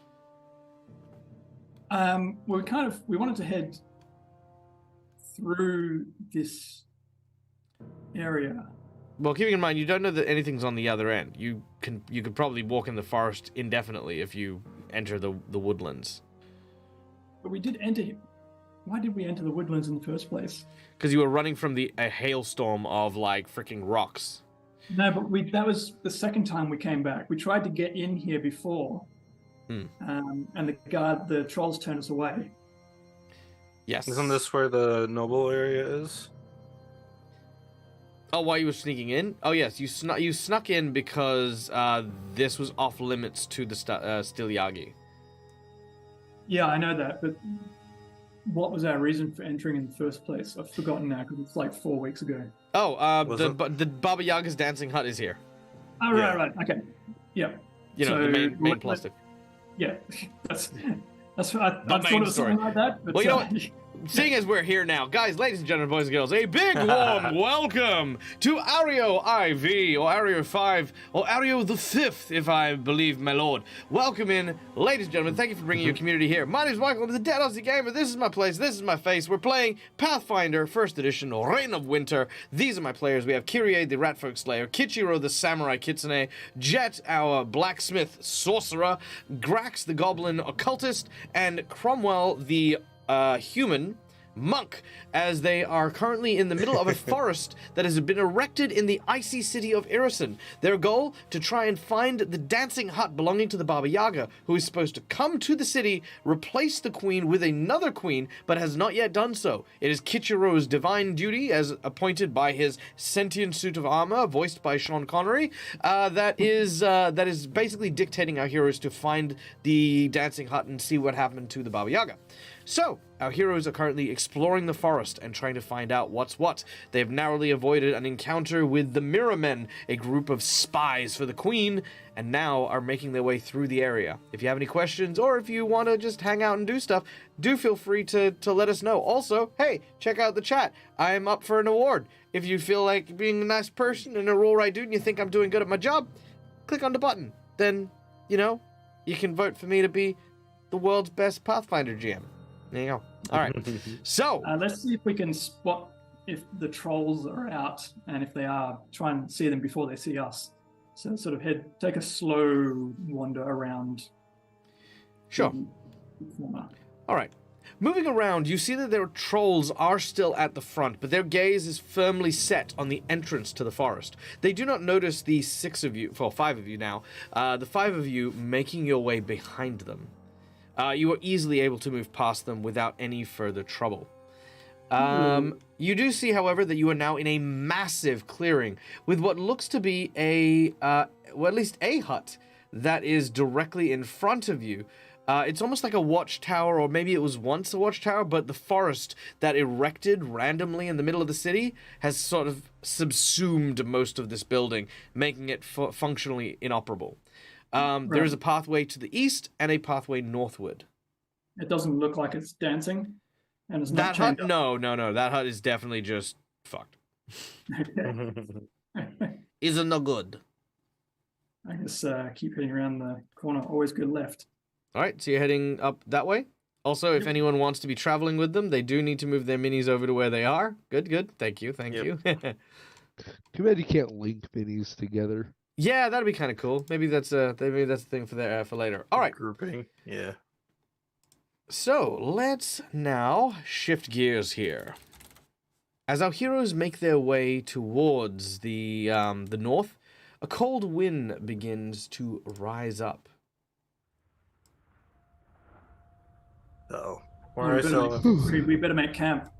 We wanted to head through this area. Well, keeping in mind you don't know that anything's on the other end. You could probably walk in the forest indefinitely if you enter the woodlands. But we did enter. Why did we enter the woodlands in the first place? Because you were running from a hailstorm of like freaking rocks. No, but that was the second time we came back. We tried to get in here before, and the trolls turned us away. Yes. Isn't this where the noble area is? Oh, while you were sneaking in? Oh, yes. You snuck in because this was off limits to the Stilyagi. Yeah, I know that, but what was our reason for entering in the first place? I've forgotten now because it's like 4 weeks ago. Oh, Was the Baba Yaga's dancing hut is here. Oh, right, okay. Yeah. You know, So, the main what- plot. Yeah, that's I thought main it was something story. like that. But, Well, you know what? Seeing as we're here now, guys, ladies and gentlemen, boys and girls, a big warm welcome to Ario IV, or Ario 5, or Ario the 5th, if I believe my lord. Welcome in, ladies and gentlemen. Thank you for bringing your community here. My name is Michael. I'm the Dead Aussie Gamer. This is my place. This is my face. We're playing Pathfinder, 1st edition, Reign of Winter. These are my players. We have Kyrie, the Ratfolk Slayer, Kichiro, the Samurai Kitsune, Jet, our Blacksmith Sorcerer, Grax, the Goblin Occultist, and Cromwell, the human monk, as they are currently in the middle of a forest that has been erected in the icy city of Irrisen. Their goal, to try and find the dancing hut belonging to the Baba Yaga, who is supposed to come to the city, replace the queen with another queen, but has not yet done so. It is Kichiro's divine duty, as appointed by his sentient suit of armor, voiced by Sean Connery, that is basically dictating our heroes to find the dancing hut and see what happened to the Baba Yaga. So, our heroes are currently exploring the forest and trying to find out what's what. They have narrowly avoided an encounter with the Mirror Men, a group of spies for the Queen, and now are making their way through the area. If you have any questions, or if you want to just hang out and do stuff, do feel free to let us know. Also, hey, check out the chat. I'm up for an award. If you feel like being a nice person and a roll right dude and you think I'm doing good at my job, click on the button. Then, you know, you can vote for me to be the world's best Pathfinder GM. There you go. All right. So let's see if we can spot if the trolls are out, and if they are, try and see them before they see us. So sort of take a slow wander around. Sure. All right. Moving around, you see that their trolls are still at the front, but their gaze is firmly set on the entrance to the forest. They do not notice the five of you now, the five of you making your way behind them. You are easily able to move past them without any further trouble. You do see, however, that you are now in a massive clearing with what looks to be at least a hut that is directly in front of you. It's almost like a watchtower, or maybe it was once a watchtower, but the forest that erected randomly in the middle of the city has sort of subsumed most of this building, making it functionally inoperable. There is a pathway to the east and a pathway northward. It doesn't look like it's dancing, and it's not that hut. chained No. That hut is definitely just fucked. up. Isn't no good. I guess keep heading around the corner. Always good left. All right, so you're heading up that way. Also, if anyone wants to be traveling with them, they do need to move their minis over to where they are. Good. Thank you. Yep. Too bad you can't link minis together. Yeah, that'd be kind of cool. Maybe that's a thing for later. All right. Grouping. Yeah. So let's now shift gears here. As our heroes make their way towards the north, a cold wind begins to rise up. Oh. We better make camp.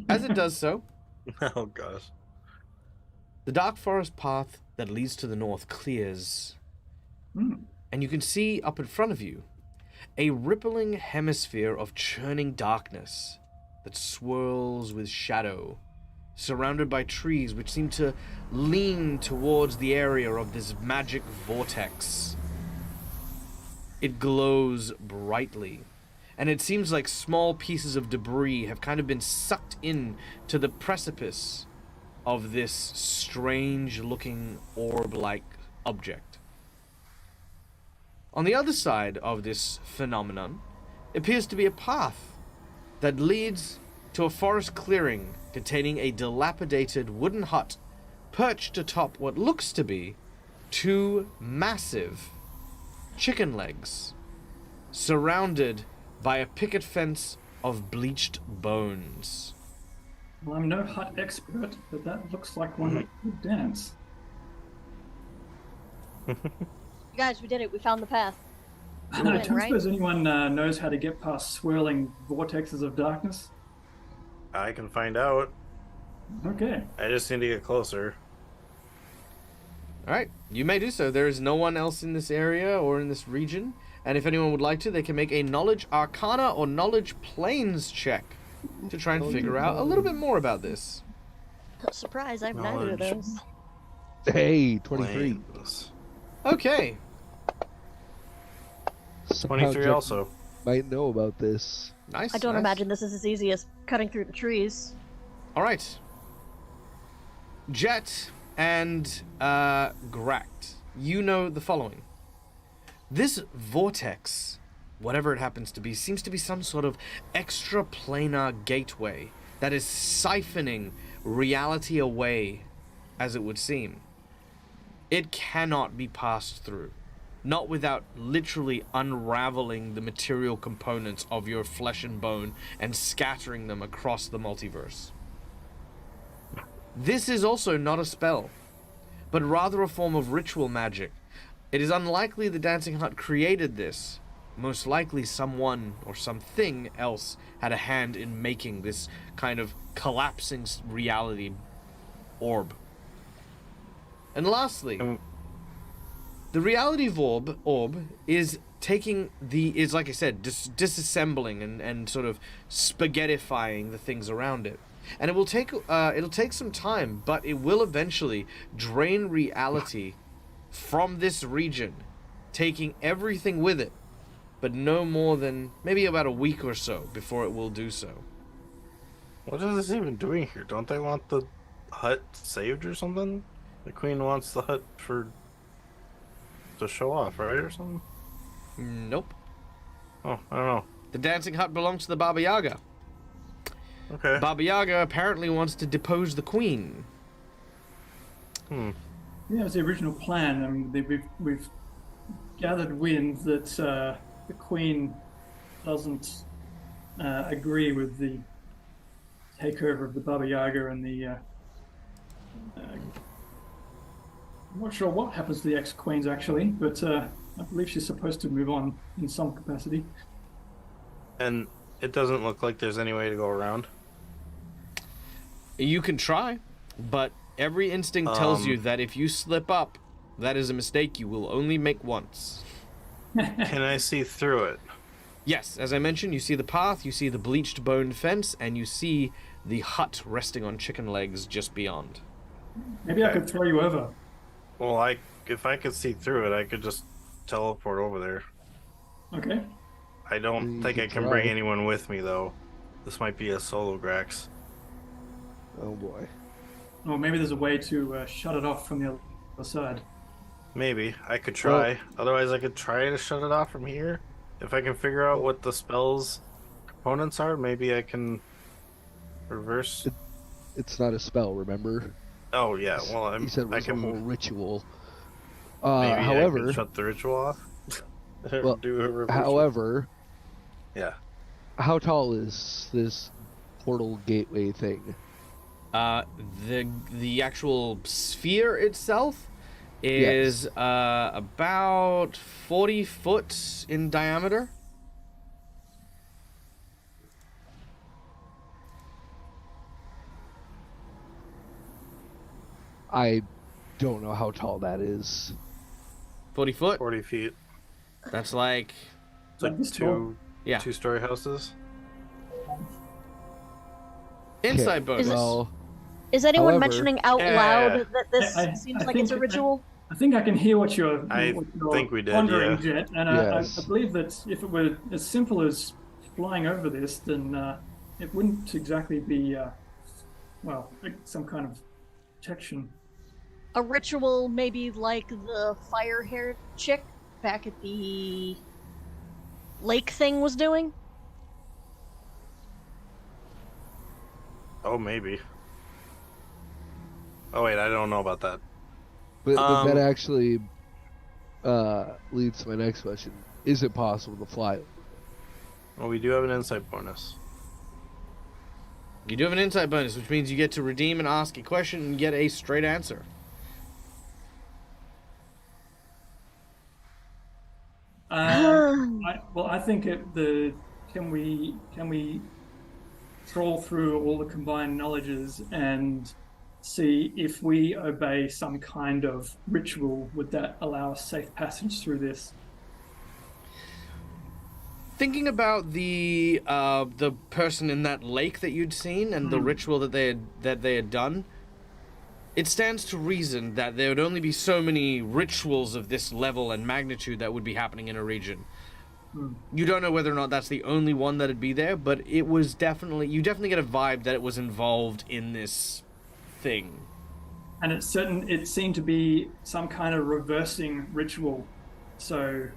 As it does so, Oh gosh. the dark forest path that leads to the north clears, and you can see up in front of you a rippling hemisphere of churning darkness that swirls with shadow, surrounded by trees which seem to lean towards the area of this magic vortex. It glows brightly, and it seems like small pieces of debris have kind of been sucked in to the precipice of this strange-looking orb-like object. On the other side of this phenomenon appears to be a path that leads to a forest clearing containing a dilapidated wooden hut perched atop what looks to be two massive chicken legs, surrounded by a picket fence of bleached bones. Well, I'm no hut expert, but that looks like one that would dance. You guys, we did it. We found the path. I Win, don't right? suppose anyone knows how to get past swirling vortexes of darkness. I can find out. Okay. I just need to get closer. All right, you may do so. There is no one else in this area or in this region, and if anyone would like to, they can make a Knowledge Arcana or Knowledge Planes check to try and figure out a little bit more about this. Surprise, I have neither of Knowledge. those. Hey, 23. Planes. Okay, Somehow 23 Jeff also. might know about this. nice. I don't nice. imagine this is as easy as cutting through the trees. All right. Jet and Gract, you know the following. This vortex, whatever it happens to be, seems to be some sort of extraplanar gateway that is siphoning reality away, as it would seem. It cannot be passed through, not without literally unraveling the material components of your flesh and bone and scattering them across the multiverse. This is also not a spell, but rather a form of ritual magic. It is unlikely the Dancing Hut created this. Most likely someone or something else had a hand in making this kind of collapsing reality orb. And lastly, The reality orb is taking is like I said, disassembling and sort of spaghettifying the things around it. And it'll take some time, but it will eventually drain reality from this region, taking everything with it, but no more than maybe about a week or so before it will do so. What is this even doing here? Don't they want the hut saved or something? The queen wants the hut to show off, right, or something? Nope. Oh, I don't know. The dancing hut belongs to the Baba Yaga. Okay. Baba Yaga apparently wants to depose the queen. Yeah, it was the original plan. I mean, we've gathered wind that the queen doesn't agree with the takeover of the Baba Yaga and the. I'm not sure what happens to the ex-queens actually, but I believe she's supposed to move on in some capacity. And it doesn't look like there's any way to go around. You can try, but every instinct tells you that if you slip up, that is a mistake you will only make once. Can I see through it? Yes, as I mentioned, you see the path, you see the bleached bone fence, and you see the hut resting on chicken legs just beyond. Maybe I could throw you over. Well, if I could see through it, I could just teleport over there. Okay. I don't think I can bring anyone with me, though. This might be a solo Grax. Oh boy. Or maybe there's a way to shut it off from the other side. Maybe. I could try. Otherwise, I could try to shut it off from here. If I can figure out what the spell's components are, maybe I can reverse. It's not a spell, remember? Oh, yeah. Well, He said it was I can a whole ritual. maybe However, I can shut the ritual off. Well, Do a reverse. however, Yeah. how tall is this portal gateway thing? The actual sphere itself is about 40 foot in diameter. I don't know how tall that is. 40 foot? 40 feet. That's like... It's like this tall? Yeah. two-story houses. Inside bonus. Well, Is anyone However- mentioning out loud that this seems like it's a ritual? I think I can hear what you're, I what you're think we did, pondering, yeah. Jet, and Yes. I believe that if it were as simple as flying over this, then it wouldn't exactly be, some kind of protection. A ritual maybe like the fire-haired chick back at the lake thing was doing? Oh, maybe. Oh, wait, I don't know about that. but that actually leads to my next question. Is it possible to fly? Well, we do have an insight bonus. You do have an insight bonus, which means you get to redeem and ask a question and get a straight answer. I think can we troll through all the combined knowledges and see if we obey some kind of ritual, would that allow us safe passage through this? Thinking about the person in that lake that you'd seen and the ritual that they had done, it stands to reason that there would only be so many rituals of this level and magnitude that would be happening in a region. You don't know whether or not that's the only one that'd be there, but it was you definitely get a vibe that it was involved in this thing. And it seemed to be some kind of reversing ritual. So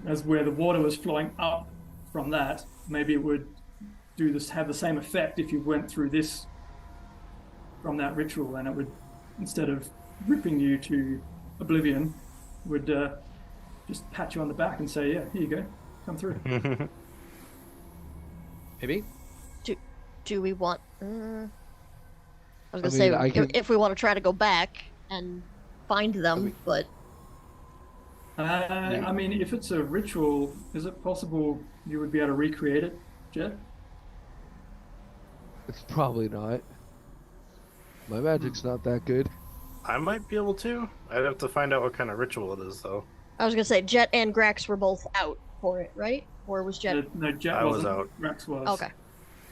as where the water was flowing up from that, maybe it would have the same effect if you went through this from that ritual, and it would, instead of ripping you to oblivion, would just pat you on the back and say, yeah, here you go, come through. Maybe? Do we want... I was going to say, if we want to try to go back and find them, but... I mean, if it's a ritual, is it possible you would be able to recreate it, Jet? It's probably not. My magic's not that good. I might be able to. I'd have to find out what kind of ritual it is, though. I was gonna say Jet and Grax were both out for it, right? Or was Jet? No, Jet I was wasn't. out. Rex was. Okay.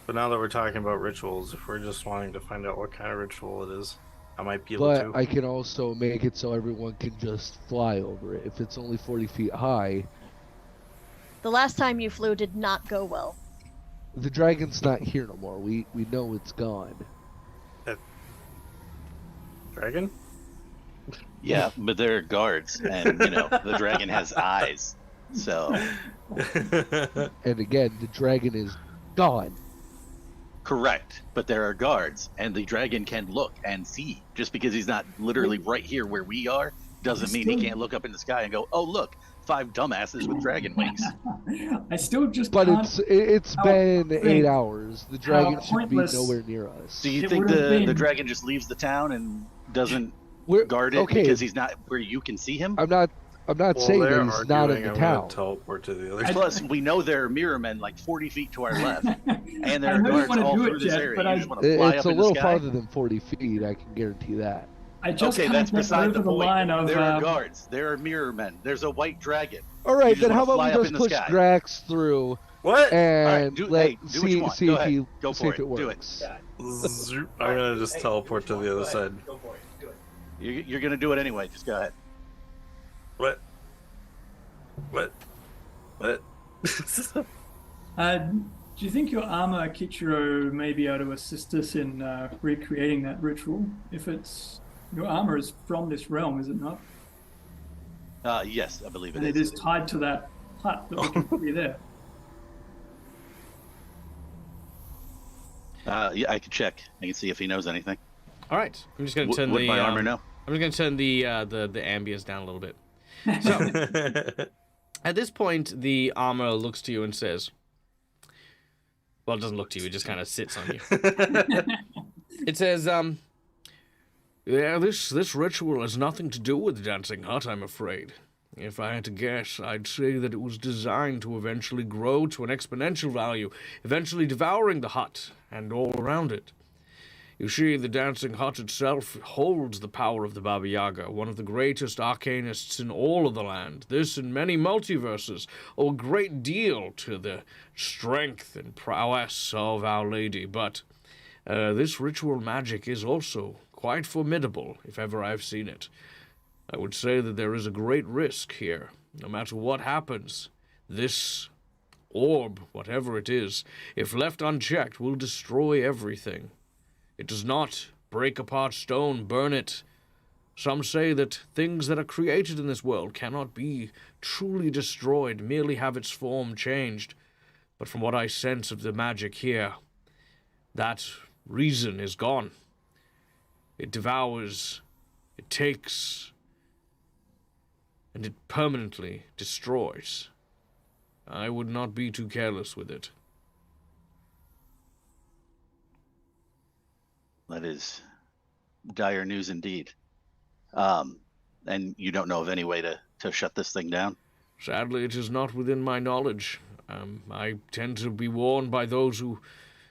But now that we're talking about rituals, if we're just wanting to find out what kind of ritual it is, I might be able But to. I can also make it so everyone can just fly over it. If it's only 40 feet high, The last time you flew did not go well. the dragon's not here no more. We know it's gone. Dragon? Yeah, but there are guards, and the dragon has eyes. So And again, the dragon is gone. correct, but there are guards, and the dragon can look and see. Just because he's not literally right here where we are, doesn't mean he can't look up in the sky and go, "Oh, look, 5 dumbasses with dragon wings." I still just But can't. it's how been think 8 hours. The dragon should be pointless- nowhere near us. Do you It think would've the been- dragon just leaves the town and doesn't We're, guard it okay, because he's not where you can see him? I'm not Well, saying they're that he's not in arguing, the I'm gonna town. teleport to the other. Plus, we know there are mirror men like 40 feet to our left, and there I are know you guards wanna all do through it, this Jet, area. but You I- just want to fly It's up a in the little sky? farther than 40 feet, I can guarantee that. I just Okay, can't that's get beside over the the point. line of. There are guards. There are mirror men. There's a white dragon. Alright, just then how wanna about fly we up just in the push sky. Drax through What? and do let what you see want. see Go if ahead. he Go see for if it it. Do it. works. Zoop. I'm gonna just teleport to the other side. You're gonna do it anyway. Just go ahead. What? What? What? Do you think your armor, Kichiro, may be able to assist us in recreating that ritual? If it's your armor is from this realm, is it not? Yes, I believe And it it is. is tied to that hut that we can see there. Yeah, I can check. I can see if he knows anything. All right, I'm just gonna turn Would the my armor know? I'm just gonna turn the ambience down a little bit. So at this point, the armor looks to you and says, "Well, it doesn't look to you; it just kind of sits on you." It says, "Yeah, this ritual has nothing to do with the dancing hut, I'm afraid. If I had to guess, I'd say that it was designed to eventually grow to an exponential value, eventually devouring the hut and all around it. You see, the dancing hut itself holds the power of the Baba Yaga, one of the greatest arcanists in all of the land. This and many multiverses owe a great deal to the strength and prowess of Our Lady, but this ritual magic is also quite formidable, if ever I've seen it. I would say that there is a great risk here. No matter what happens, this orb, whatever it is, if left unchecked, will destroy everything. It does not break apart stone, burn it. Some say that things that are created in this world cannot be truly destroyed, merely have its form changed. But from what I sense of the magic here, that reason is gone. It devours, it takes, and it permanently destroys. I would not be too careless with it." That is dire news indeed. And you don't know of any way to shut this thing down? Sadly, it is not within my knowledge. I tend to be warned by those who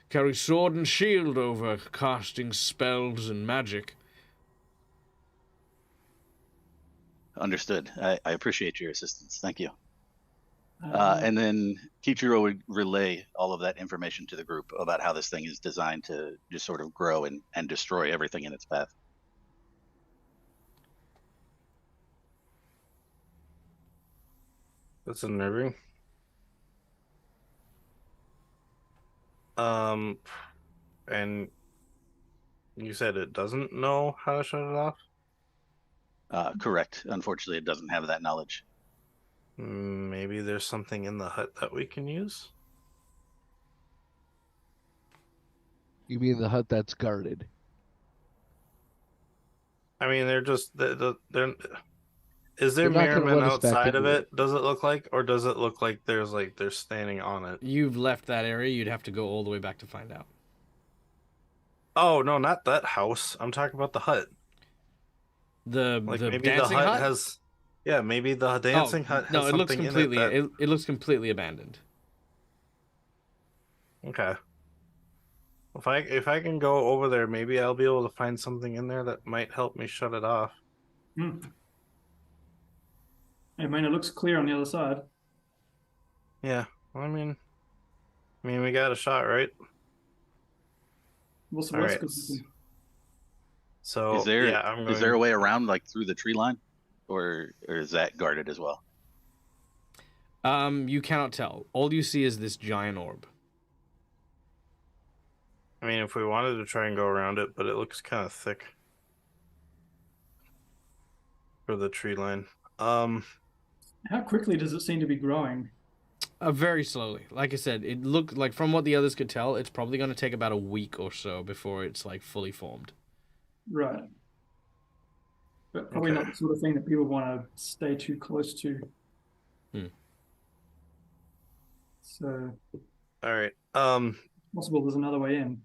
carry sword and shield over casting spells and magic. Understood. I appreciate your assistance. Thank you. And then Kichiro would relay all of that information to the group about how this thing is designed to just sort of grow and destroy everything in its path. That's unnerving. And you said it doesn't know how to shut it off? Correct. Unfortunately, it doesn't have that knowledge. Maybe there's something in the hut that we can use? You mean the hut that's guarded? I mean, they're just they're is there They're not gonna mermen let us back outside of into it? Does it look like, or does it look like there's like they're standing on it? You've left that area, you'd have to go all the way back to find out. Oh no, not that house. I'm talking about the hut. The Like the maybe dancing the hut, hut has. Yeah, maybe the dancing hut has no, it looks something completely in it. it looks completely abandoned. Okay. If I can go over there, maybe I'll be able to find something in there that might help me shut it off. I mean, it looks clear on the other side. Yeah, well, I mean, we got a shot, right? What's All right. good? So Is there yeah, I'm going... is there a way around, like through the tree line, or is that guarded as well? You cannot tell. All you see is this giant orb. I mean, if we wanted to try and go around it, but it looks kind of thick for the tree line. How quickly does it seem to be growing? Very slowly. Like I said, it looked like, from what the others could tell, it's probably going to take about a week or so before it's like fully formed. Right. But probably not the sort of thing that people want to stay too close to. So. All right. Possible there's another way in.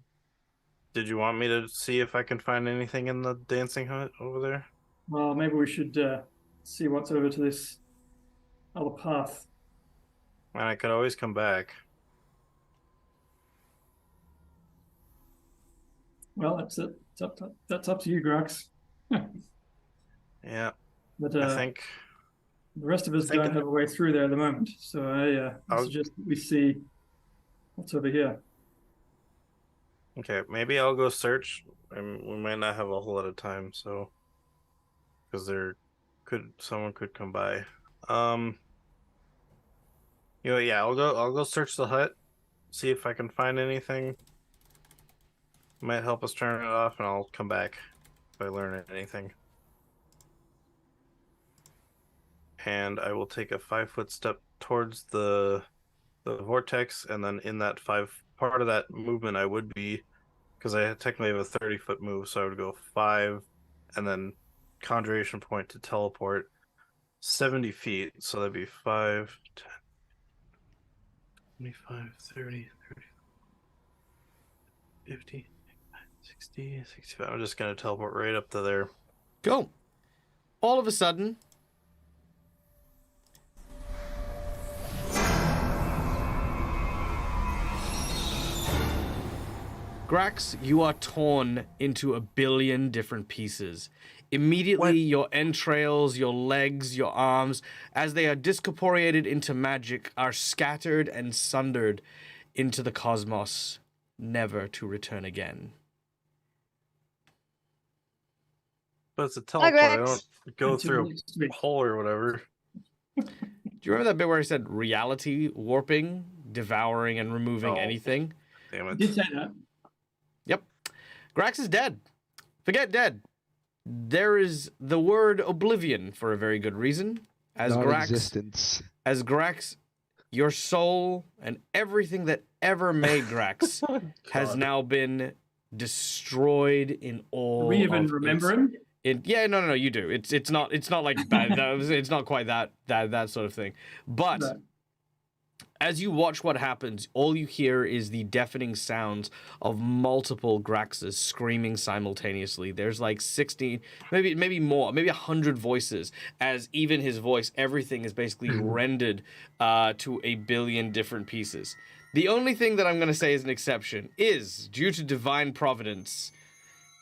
Did you want me to see if I can find anything in the dancing hut over there? Well, maybe we should see what's over to this other path. And I could always come back. Well, that's it. That's up to you, Grax. Yeah. But I think the rest of us don't have a way through there at the moment. So I suggest that we see what's over here. Okay, maybe I'll go search. We might not have a whole lot of time, so because someone could come by. Yeah, I'll go search the hut, see if I can find anything. Might help us turn it off, and I'll come back if I learn anything. And I will take a 5-foot step towards the vortex, and then in that part of that movement, I would be, because I technically have a 30-foot move, so I would go 5, and then conjuration point to teleport 70 feet. So that'd be 5, 10, 25, 30, 50, 60, 65. I'm just gonna teleport right up to there. Go. All of a sudden, Grax, you are torn into a billion different pieces. Immediately, your entrails, your legs, your arms, as they are discorporeated into magic, are scattered and sundered into the cosmos, never to return again. But it's a teleport. I don't go Until through next week. a hole or whatever. Do you remember that bit where I said reality warping, devouring and removing anything? Damn You it. did say that. Yep. Grax is dead. Forget dead. There is the word oblivion for a very good reason. As Non-existence. As Grax, your soul and everything that ever made Grax has now been destroyed in all. Do we even remember him? Yeah, no, you do. It's not like bad. It's not quite that sort of thing. But Right. as you watch what happens, all you hear is the deafening sounds of multiple Graxes screaming simultaneously. There's like 16, maybe more, maybe 100 voices, as even his voice, everything is basically rendered to a billion different pieces. The only thing that I'm going to say is an exception is, due to divine providence,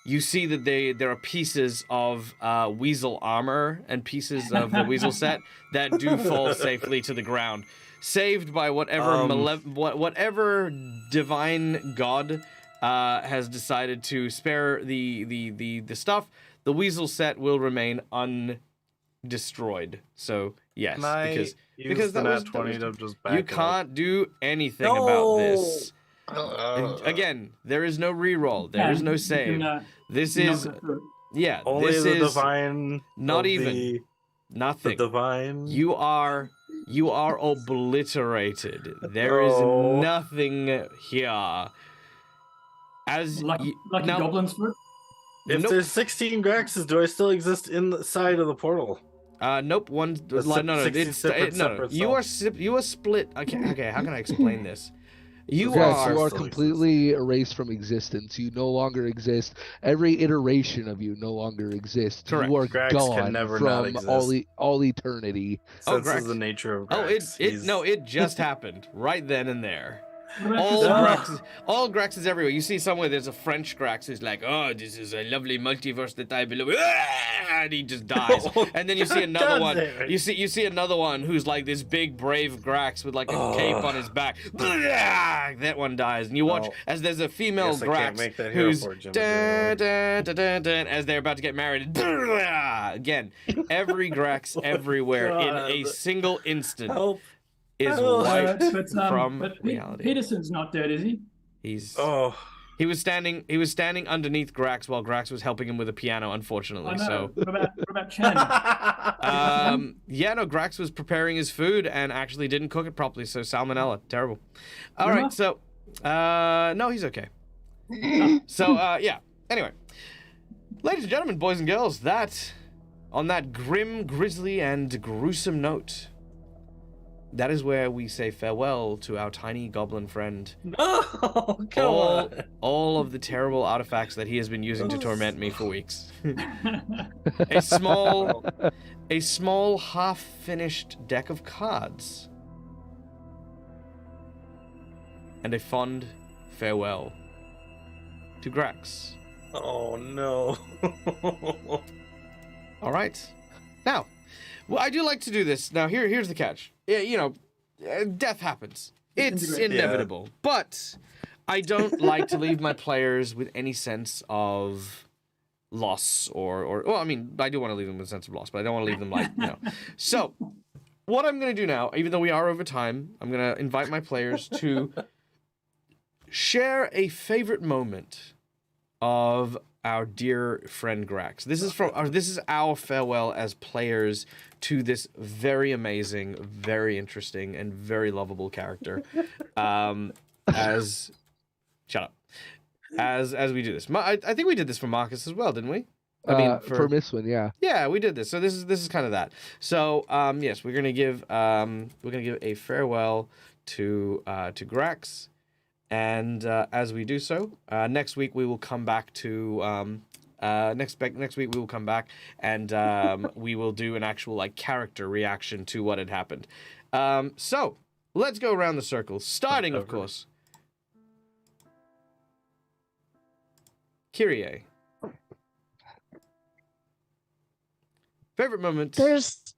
you see that there are pieces of weasel armor and pieces of the weasel set that do fall safely to the ground. Saved by whatever divine god has decided to spare the stuff, the weasel set will remain undestroyed. So yes, because the that nat was 20 to just back you it up? can't do anything about this. Again, there is no reroll. There is no save. This is Only this the is divine. not even nothing. The divine. You are obliterated. There is nothing here. As Lucky now, goblin's foot? If Nope. there's 16 Graxes, do I still exist in the side of the portal? Nope. One. That's No. 60 It's separate no. You are split. Okay. How can I explain this? You Yes, you are are completely erased from existence. You no longer exist. Every iteration of you no longer exists. Correct. You are Grax can gone never not from exist. all eternity. Senses Grax. the nature of Oh, Grax. it just happened right then and there. All Grax is everywhere. You see somewhere there's a French Grax who's like, oh, this is a lovely multiverse that I belong, and he just dies. And then you see another one. You see another one who's like this big brave Grax with like a cape on his back. That one dies, and you watch as there's a female Grax who's as they're about to get married. Again, every Grax everywhere in a single instant. Is wiped from reality. Peterson's not dead, is he? He was standing underneath Grax while Grax was helping him with a piano, unfortunately. So what about Chen? No, Grax was preparing his food and actually didn't cook it properly, so salmonella, terrible. All right, so no, he's okay. Anyway, ladies and gentlemen, boys and girls, on that grim, grisly, and gruesome note, that is where we say farewell to our tiny goblin friend. Oh, come on. All of the terrible artifacts that he has been using to torment me for weeks. A small half-finished deck of cards. And a fond farewell to Grax. Oh, no. All right. Now, I do like to do this. Now, here's the catch. Death happens. It's inevitable. Yeah. But I don't like to leave my players with any sense of loss or I mean, I do want to leave them with a sense of loss, but I don't want to leave them So, what I'm going to do now, even though we are over time, I'm going to invite my players to share a favorite moment of our dear friend Grax. This is our farewell as players to this very amazing, very interesting, and very lovable character. As we do this, I think we did this for Marcus as well, didn't we? I mean, for Mistwin, yeah. Yeah, we did this. So this is kind of that. So yes, we're gonna give a farewell to Grax. And as we do so, next week we will come back to next week we will come back and we will do an actual character reaction to what had happened. So let's go around the circle, starting of course. Kyrie. Favorite moment. There's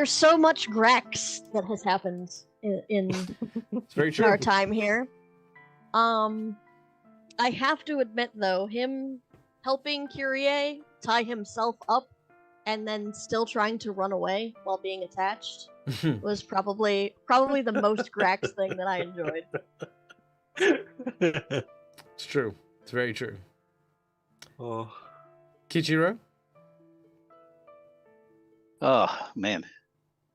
so much Grax that has happened in it's very true. Our time here. I have to admit though, him helping Kyrie tie himself up and then still trying to run away while being attached was probably the most Grax thing that I enjoyed. It's true. It's very true. Oh, Kichiro? Oh man,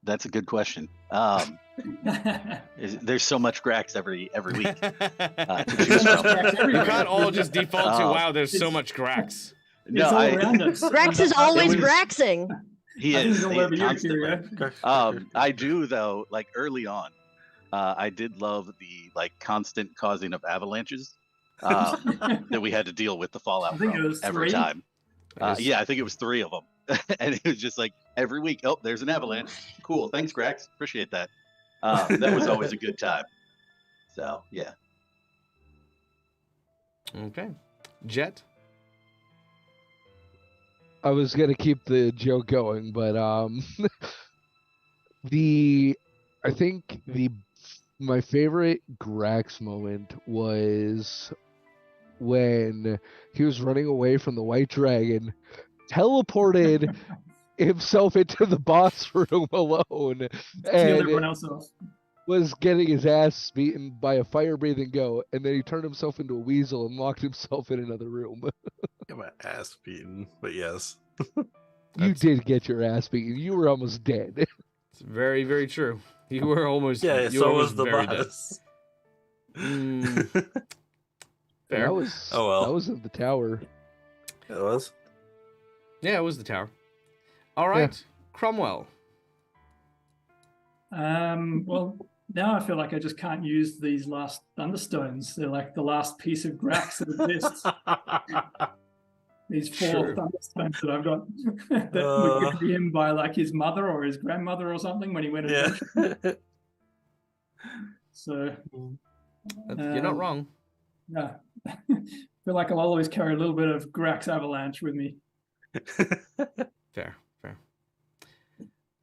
that's a good question. There's so much Grax every week to choose from. You can't all just default to wow. There's so much Grax. No, Grax is always Graxing. He is constantly. I do though. Like early on, I did love the constant causing of avalanches that we had to deal with the fallout from every time. Yeah, I think it was 3 of them. And it was just every week, oh, there's an avalanche. Cool, thanks, Grax. Appreciate that. That was always a good time. So, yeah. Okay. Jet? I was going to keep the joke going, but my favorite Grax moment was when he was running away from the White Dragon, teleported himself into the boss room alone, and everyone else was getting his ass beaten by a fire-breathing goat, and then he turned himself into a weasel and locked himself in another room. Got my ass beaten, but yes. You did get your ass beaten. You were almost dead. It's very, very true. You were almost yeah. You So were was the boss. Fair. That was in the tower. It was. Yeah, it was the tower. All right, yeah. Cromwell. Well, now I feel like I just can't use these last Thunderstones. They're like the last piece of Grax that exists. These 4 Thunderstones that I've got that were given to him by his mother or his grandmother or something when he went. So You're not wrong. yeah, I feel like I'll always carry a little bit of Grax Avalanche with me. Fair.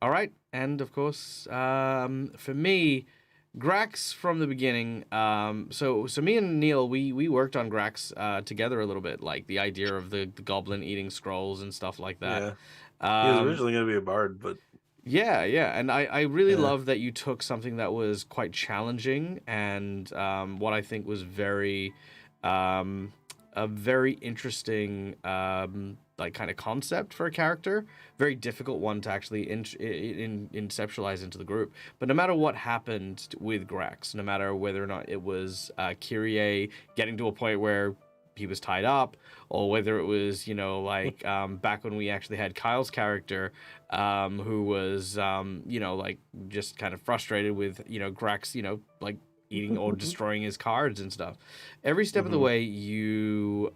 All right, and of course, for me, Grax from the beginning. So me and Neil, we worked on Grax together a little bit, like the idea of the goblin eating scrolls and stuff like that. Yeah. He was originally going to be a bard, but yeah, and I really love that you took something that was quite challenging and what I think was very a very interesting like kind of concept for a character, very difficult one to actually conceptualize into the group. But no matter what happened with Grax, no matter whether or not it was Kyrie getting to a point where he was tied up, or whether it was, you know, like back when we actually had Kyle's character, who was, you know, like just kind of frustrated with, you know, Grax, you know, like eating or destroying his cards and stuff. Every step of the way, you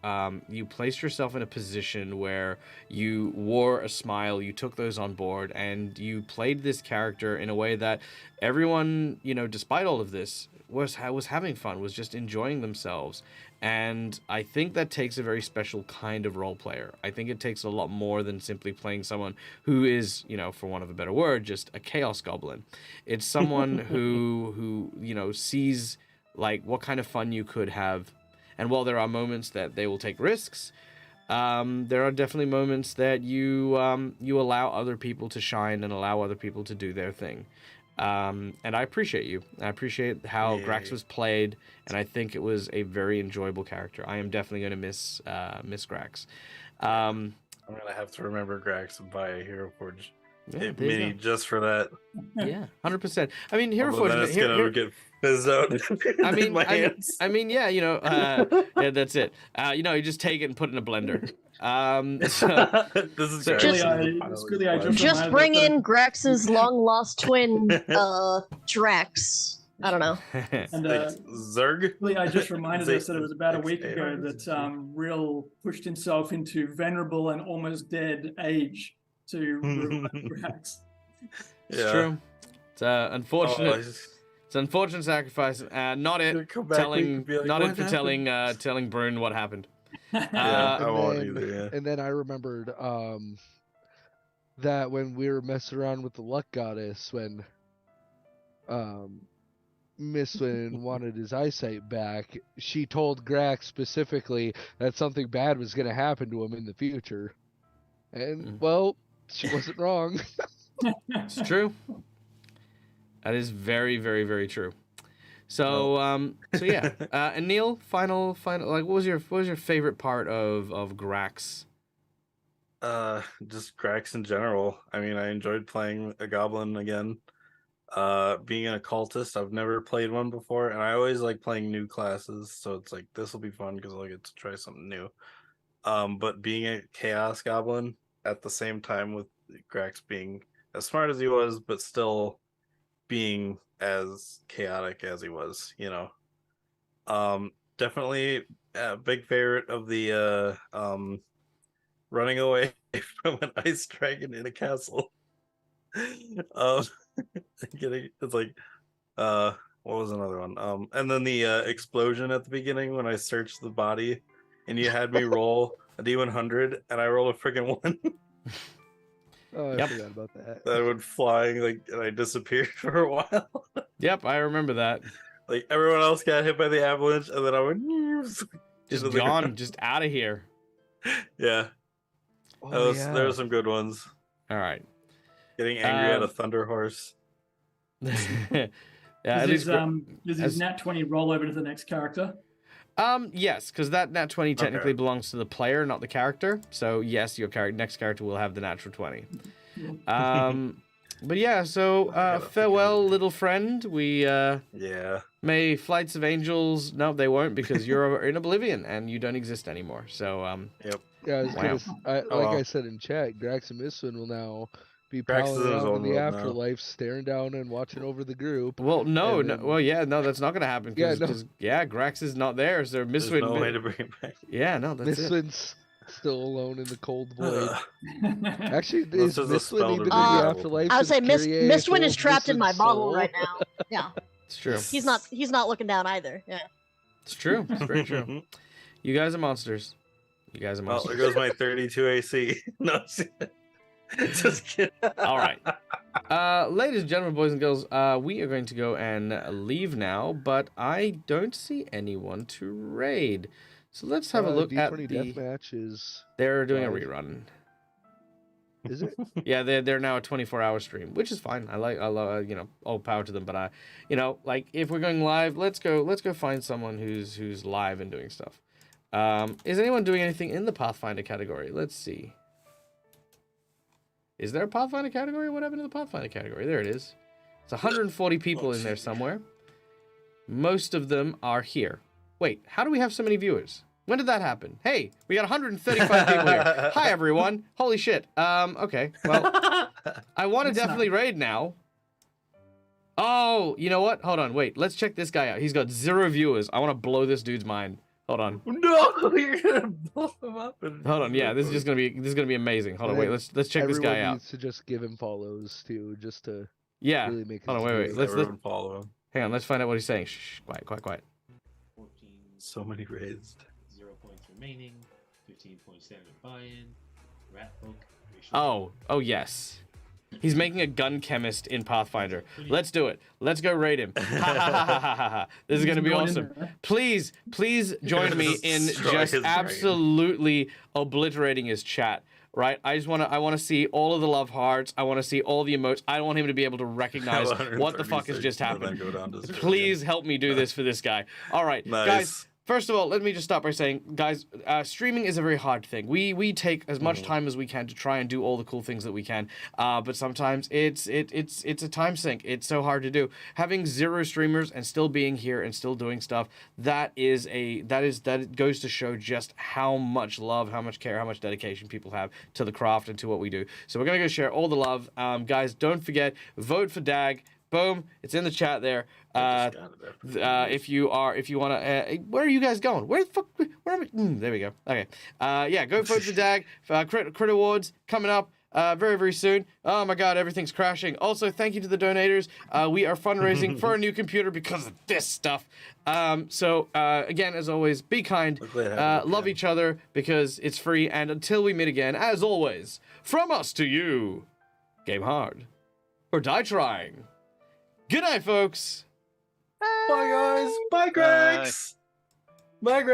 placed yourself in a position where you wore a smile, you took those on board, and you played this character in a way that everyone, you know, despite all of this, was having fun, was just enjoying themselves. And I think that takes a very special kind of role player. I think it takes a lot more than simply playing someone who is, you know, for want of a better word, just a chaos goblin. It's someone who you know, sees like what kind of fun you could have. And while there are moments that they will take risks, there are definitely moments that you allow other people to shine and allow other people to do their thing. And I appreciate you. I appreciate how Grax was played, and I think it was a very enjoyable character. I am definitely going to miss Grax. I'm gonna have to remember Grax and buy a Hero Forge mini go. just for that. Yeah, 100%. I mean, Hero Although Forge. then it's gonna get fizzed out in my hands. I mean, yeah, you know, yeah, that's it. You know, you just take it and put it in a blender. This is Just bring in Grax's long lost twin, Drax. I don't know. And Zerg. really, I just reminded us that it was about a week ago that Rill pushed himself into venerable and almost dead age to revive Grax. It's true. It's unfortunate. It's an unfortunate sacrifice. Not it telling, like, not it for telling Brune what happened. I won't either. Yeah. And then I remembered that when we were messing around with the luck goddess, when Mistwin wanted his eyesight back, she told Grax specifically that something bad was going to happen to him in the future. And, well, she wasn't wrong. It's true. That is very, very, very true. So, so yeah. And Neil, final, like, what was your favorite part of Grax? Just Grax in general. I mean, I enjoyed playing a goblin again. Being an occultist, I've never played one before, and I always like playing new classes, so it's like this will be fun because I'll get to try something new. But being a chaos goblin at the same time with Grax being as smart as he was, but still being as chaotic as he was, you know. Definitely a big favorite of the running away from an ice dragon in a castle. It's like what was another one? And then the explosion at the beginning when I searched the body and you had me roll a D100 and I rolled a freaking 1. Oh, I forgot about that. That went flying, like, and I disappeared for a while. Yep, I remember that. Like, everyone else got hit by the avalanche, and then I went just gone, just out of here. Yeah. Oh, there were some good ones. All right. Getting angry at a thunder horse. Yeah, does his nat 20 roll over to the next character? Yes, because that nat 20 technically belongs to the player, not the character. So yes, your next character will have the natural 20. But yeah, so farewell, little friend. We may flights of angels. No, they won't, because you're in oblivion and you don't exist anymore. So Yep. Yeah, I said in chat, Grax and Mistwin will now be prowling around in the afterlife, staring down and watching over the group. Well, no, that's not gonna happen. Grax is not there, so Mistwin. There's no way to bring it back. Yeah, no, that's Mistwin's still alone in the cold void. Actually, is Mistwin even in the afterlife? I would say Mistwin is trapped in my bottle right now. Yeah. It's true. He's not looking down either. Yeah. It's true. It's very true. You guys are monsters. You guys are Oh, monsters. there goes my 32 AC. No, just kidding. All right. Ladies and gentlemen, boys and girls, we are going to go and leave now, but I don't see anyone to raid. So let's have a look at D20 the... Deathmatch is... They're doing a live. rerun. Is it? Yeah, they're now a 24-hour stream, which is fine. I love, all power to them. But like if we're going live, let's go find someone who's live and doing stuff. Is anyone doing anything in the Pathfinder category? Let's see. Is there a Pathfinder category? What happened to the Pathfinder category? There it is. It's 140 people in there somewhere. Most of them are here. Wait, how do we have so many viewers? When did that happen? Hey, we got 135 people here. Hi, everyone. Holy shit. Okay, well, I want to definitely raid now. Oh, you know what? Hold on, wait. Let's check this guy out. He's got 0 viewers. I want to blow this dude's mind. Hold on. No, you're gonna blow him up. Hold on, yeah, this is gonna be amazing. Hold on, wait. Let's check this guy Everyone out. needs to just give him follows too, just to Yeah. really make. Hold on, wait. Let's follow him. hang on. Let's find out what he's saying. Shh, quiet. 14, So many raised. 0 points remaining, 15.7 buy-in, rat book. Oh yes. He's making a gun chemist in Pathfinder. Let's do it. Let's go raid him. This is going to be awesome. Please join me in just absolutely obliterating his chat. Right? I want to see all of the love hearts. I want to see all the emotes. I want him to be able to recognize what the fuck has just happened. Please help me do this for this guy. All right, nice. Guys. First of all, let me just start by saying, guys, streaming is a very hard thing. We take as much time as we can to try and do all the cool things that we can, but sometimes it's a time sink. It's so hard to do. Having 0 streamers and still being here and still doing stuff, that goes to show just how much love, how much care, how much dedication people have to the craft and to what we do. So we're gonna go share all the love, guys. Don't forget, vote for Dag. Boom! It's in the chat there. If you want to, where are you guys going? Where the fuck? Where am I? There we go. Okay. Yeah, go vote for Dag. Crit Awards coming up very, very soon. Oh my God, everything's crashing. Also, thank you to the donators. We are fundraising for a new computer because of this stuff. So again, as always, be kind, love each other because it's free. And until we meet again, as always, from us to you, game hard or die trying. Good night, folks. Bye, guys. Bye, Gregs. Bye, Greg.